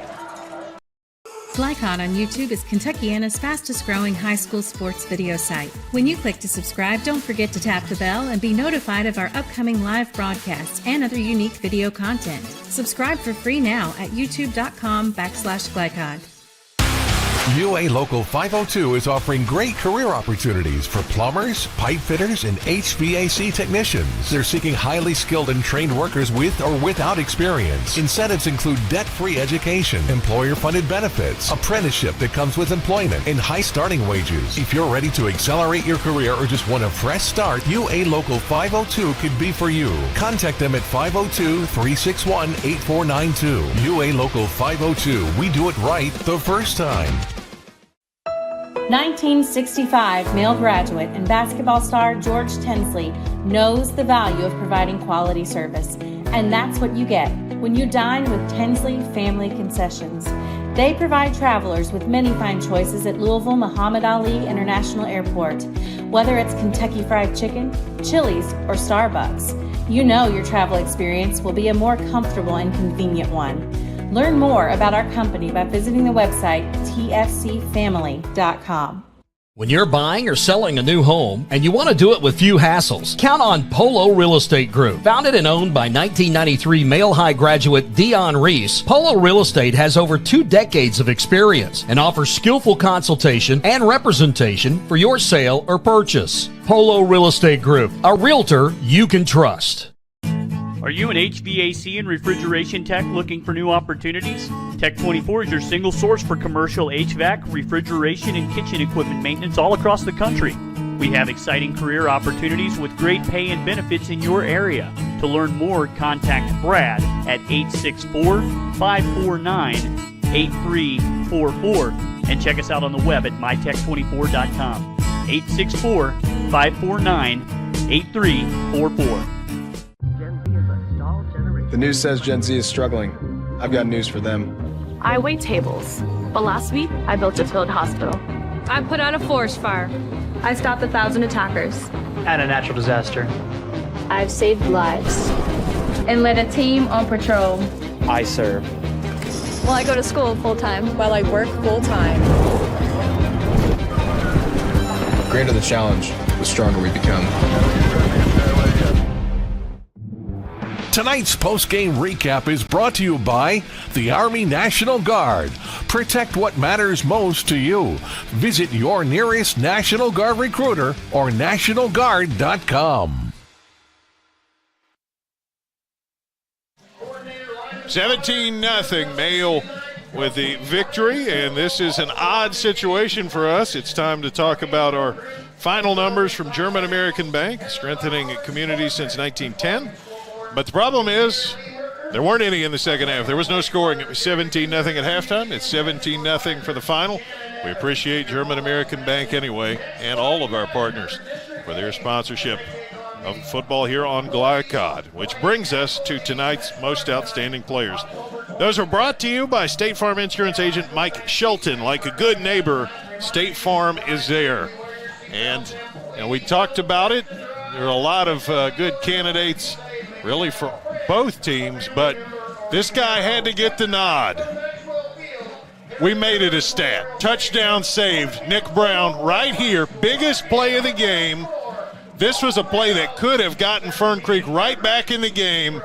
GlyCod on YouTube is Kentuckiana's fastest growing high school sports video site. When you click to subscribe, don't forget to tap the bell and be notified of our upcoming live broadcasts and other unique video content. Subscribe for free now at youtube.com/GlyCod. UA Local 502 is offering great career opportunities for plumbers, pipe fitters, and HVAC technicians. They're seeking highly skilled and trained workers with or without experience. Incentives include debt-free education, employer-funded benefits, apprenticeship that comes with employment, and high starting wages. If you're ready to accelerate your career or just want a fresh start, UA Local 502 could be for you. Contact them at 502-361-8492. UA Local 502. We do it right the first time. 1965 male graduate and basketball star George Tensley knows the value of providing quality service. And that's what you get when you dine with Tensley Family Concessions. They provide travelers with many fine choices at Louisville Muhammad Ali International Airport. Whether it's Kentucky Fried Chicken, Chili's, or Starbucks, you know your travel experience will be a more comfortable and convenient one. Learn more about our company by visiting the website tfcfamily.com. When you're buying or selling a new home and you want to do it with few hassles, count on Polo Real Estate Group. Founded and owned by 1993 Male High graduate Dion Reese, Polo Real Estate has over 2 decades of experience and offers skillful consultation and representation for your sale or purchase. Polo Real Estate Group, a realtor you can trust. Are you an HVAC and refrigeration tech looking for new opportunities? Tech 24 is your single source for commercial HVAC, refrigeration, and kitchen equipment maintenance all across the country. We have exciting career opportunities with great pay and benefits in your area. To learn more, contact Brad at 864-549-8344 and check us out on the web at mytech24.com. 864-549-8344. The news says Gen Z is struggling. I've got news for them. I wait tables, but last week I built a field hospital. I put out a forest fire. I stopped 1,000 attackers. And a natural disaster. I've saved lives. And led a team on patrol. I serve. Well, I go to school full-time. While I work full-time. The greater the challenge, the stronger we become. Tonight's post-game recap is brought to you by the Army National Guard. Protect what matters most to you. Visit your nearest National Guard recruiter or nationalguard.com. 17-0 Male with the victory, and this is an odd situation for us. It's time to talk about our final numbers from German American Bank, strengthening communities since 1910. But the problem is there weren't any in the second half. There was no scoring. It was 17-0 at halftime. It's 17-0 for the final. We appreciate German American Bank anyway, and all of our partners for their sponsorship of football here on GlyCod, which brings us to tonight's most outstanding players. Those are brought to you by State Farm Insurance Agent Mike Shelton. Like a good neighbor, State Farm is there. And we talked about it. There are a lot of good candidates really for both teams, but this guy had to get the nod. We made it a stat. Touchdown saved. Nick Brown right here. Biggest play of the game. This was a play that could have gotten Fern Creek right back in the game,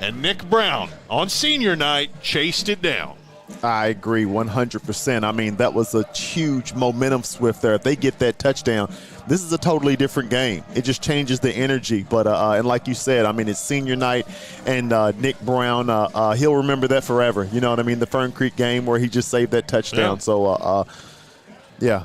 and Nick Brown on senior night chased it down. I agree 100%. I mean, that was a huge momentum swift there. If they get that touchdown, this is a totally different game. It just changes the energy. But and like you said, I mean, it's senior night, and Nick Brown, he'll remember that forever. You know what I mean? The Fern Creek game where he just saved that touchdown. Yeah. So,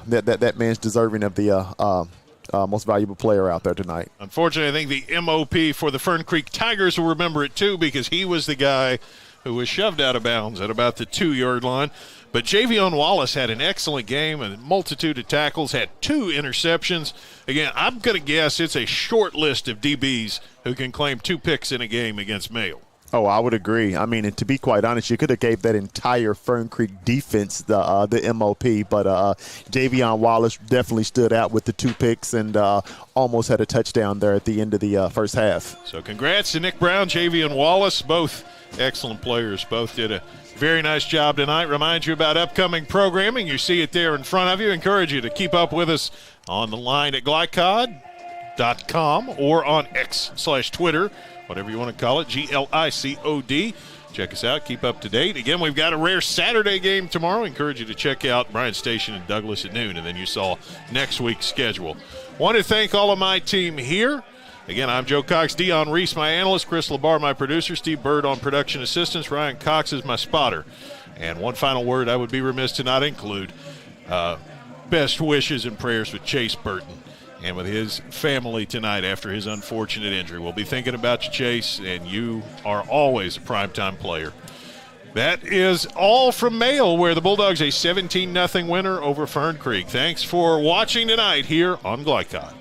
that man's deserving of the most valuable player out there tonight. Unfortunately, I think the MOP for the Fern Creek Tigers will remember it too, because he was the guy who was shoved out of bounds at about the 2-yard line. But Javion Wallace had an excellent game, a multitude of tackles, had 2 interceptions. Again, I'm going to guess it's a short list of DBs who can claim 2 picks in a game against Male. Oh, I would agree. I mean, and to be quite honest, you could have gave that entire Fern Creek defense the MOP, but Javion Wallace definitely stood out with the 2 picks and almost had a touchdown there at the end of the first half. So congrats to Nick Brown, Javion Wallace, both excellent players. Both did a very nice job tonight. Remind you about upcoming programming. You see it there in front of you. Encourage you to keep up with us on the line at glycod.com or on X/Twitter. Whatever you want to call it, GLICOD. Check us out. Keep up to date. Again, we've got a rare Saturday game tomorrow. Encourage you to check out Bryan Station and Douglas at noon, and then you saw next week's schedule. Want to thank all of my team here. Again, I'm Joe Cox, Dion Reese, my analyst, Chris LeBar, my producer, Steve Bird on production assistance, Ryan Cox is my spotter. And one final word I would be remiss to not include, best wishes and prayers with Chase Burton and with his family tonight after his unfortunate injury. We'll be thinking about you, Chase, and you are always a primetime player. That is all from Mail, where the Bulldogs a 17-0 winner over Fern Creek. Thanks for watching tonight here on Glycod.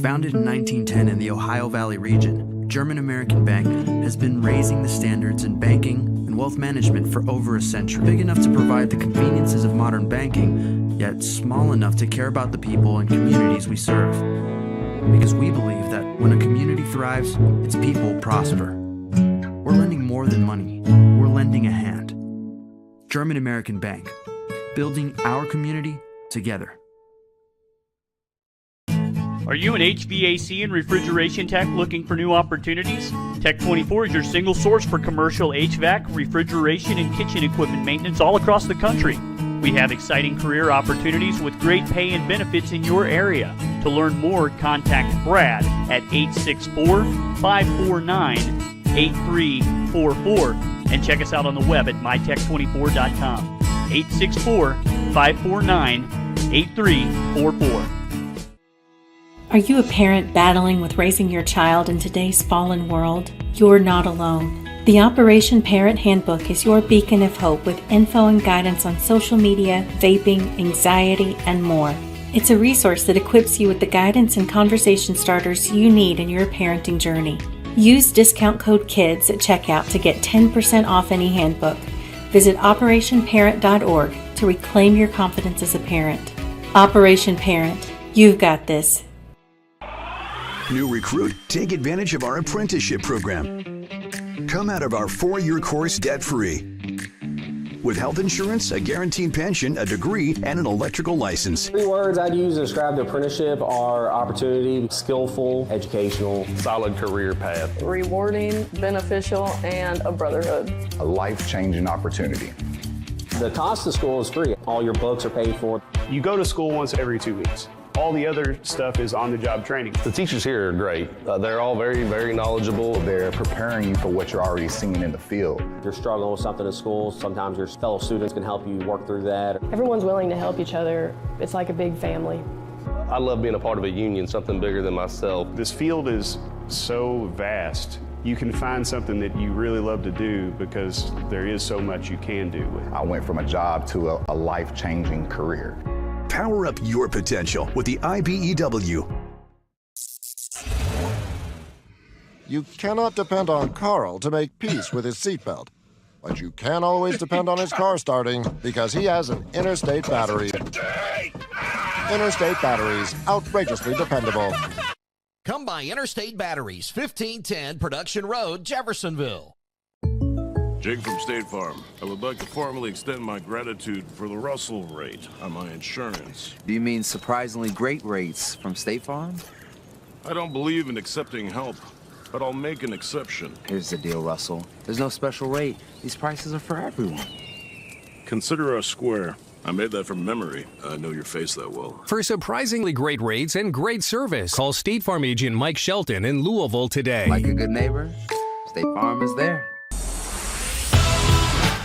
Founded in 1910 in the Ohio Valley region, German American Bank has been raising the standards in banking and wealth management for over a century. Big enough to provide the conveniences of modern banking, yet small enough to care about the people and communities we serve. Because we believe that when a community thrives, its people prosper. We're lending more than money. We're lending a hand. German American Bank, building our community together. Are you an HVAC and refrigeration tech looking for new opportunities? Tech24 is your single source for commercial HVAC, refrigeration, and kitchen equipment maintenance all across the country. We have exciting career opportunities with great pay and benefits in your area. To learn more, contact Brad at 864-549-8344 and check us out on the web at mytech24.com. 864-549-8344. Are you a parent battling with raising your child in today's fallen world? You're not alone. The Operation Parent Handbook is your beacon of hope with info and guidance on social media, vaping, anxiety, and more. It's a resource that equips you with the guidance and conversation starters you need in your parenting journey. Use discount code KIDS at checkout to get 10% off any handbook. Visit operationparent.org to reclaim your confidence as a parent. Operation Parent, you've got this. New recruit, take advantage of our apprenticeship program. Come out of our 4-year course debt-free. With health insurance, a guaranteed pension, a degree, and an electrical license. 3 words I'd use to describe the apprenticeship are opportunity, skillful, educational, solid career path, rewarding, beneficial, and a brotherhood. A life-changing opportunity. The cost of school is free. All your books are paid for. You go to school once every 2 weeks. All the other stuff is on-the-job training. The teachers here are great. They're all very, very knowledgeable. They're preparing you for what you're already seeing in the field. If you're struggling with something in school, sometimes your fellow students can help you work through that. Everyone's willing to help each other. It's like a big family. I love being a part of a union, something bigger than myself. This field is so vast. You can find something that you really love to do because there is so much you can do with it. I went from a job to a life-changing career. Power up your potential with the IBEW. You cannot depend on Carl to make peace with his seatbelt, but you can always depend on his car starting because he has an Interstate battery. Interstate batteries, outrageously dependable. Come by Interstate Batteries, 1510 Production Road, Jeffersonville. Jake from State Farm. I would like to formally extend my gratitude for the Russell rate on my insurance. Do you mean surprisingly great rates from State Farm? I don't believe in accepting help, but I'll make an exception. Here's the deal, Russell. There's no special rate. These prices are for everyone. Consider us square. I made that from memory. I know your face that well. For surprisingly great rates and great service, call State Farm agent Mike Shelton in Louisville today. Like a good neighbor, State Farm is there.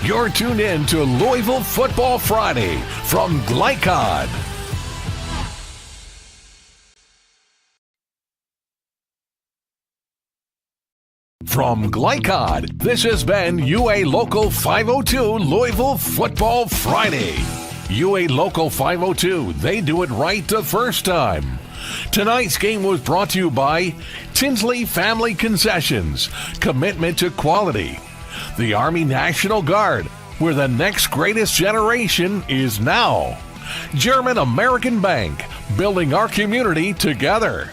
You're tuned in to Louisville Football Friday from Glycod. From Glycod, this has been UA Local 502 Louisville Football Friday. UA Local 502, they do it right the first time. Tonight's game was brought to you by Tinsley Family Concessions, commitment to quality. The Army National Guard, where the next greatest generation is now. German American Bank, building our community together.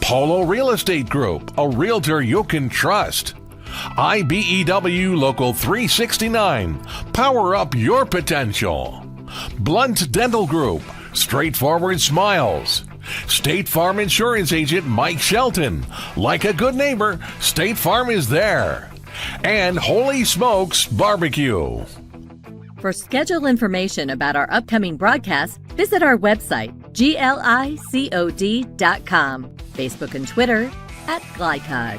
Polo Real Estate Group, a realtor you can trust. IBEW Local 369, power up your potential. Blunt Dental Group, straightforward smiles. State Farm Insurance Agent Mike Shelton, like a good neighbor, State Farm is there. And Holy Smokes Barbecue. For schedule information about our upcoming broadcasts, visit our website, glicod.com, Facebook and Twitter @Glycod.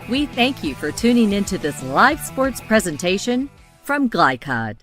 We thank you for tuning into this live sports presentation from Glycod.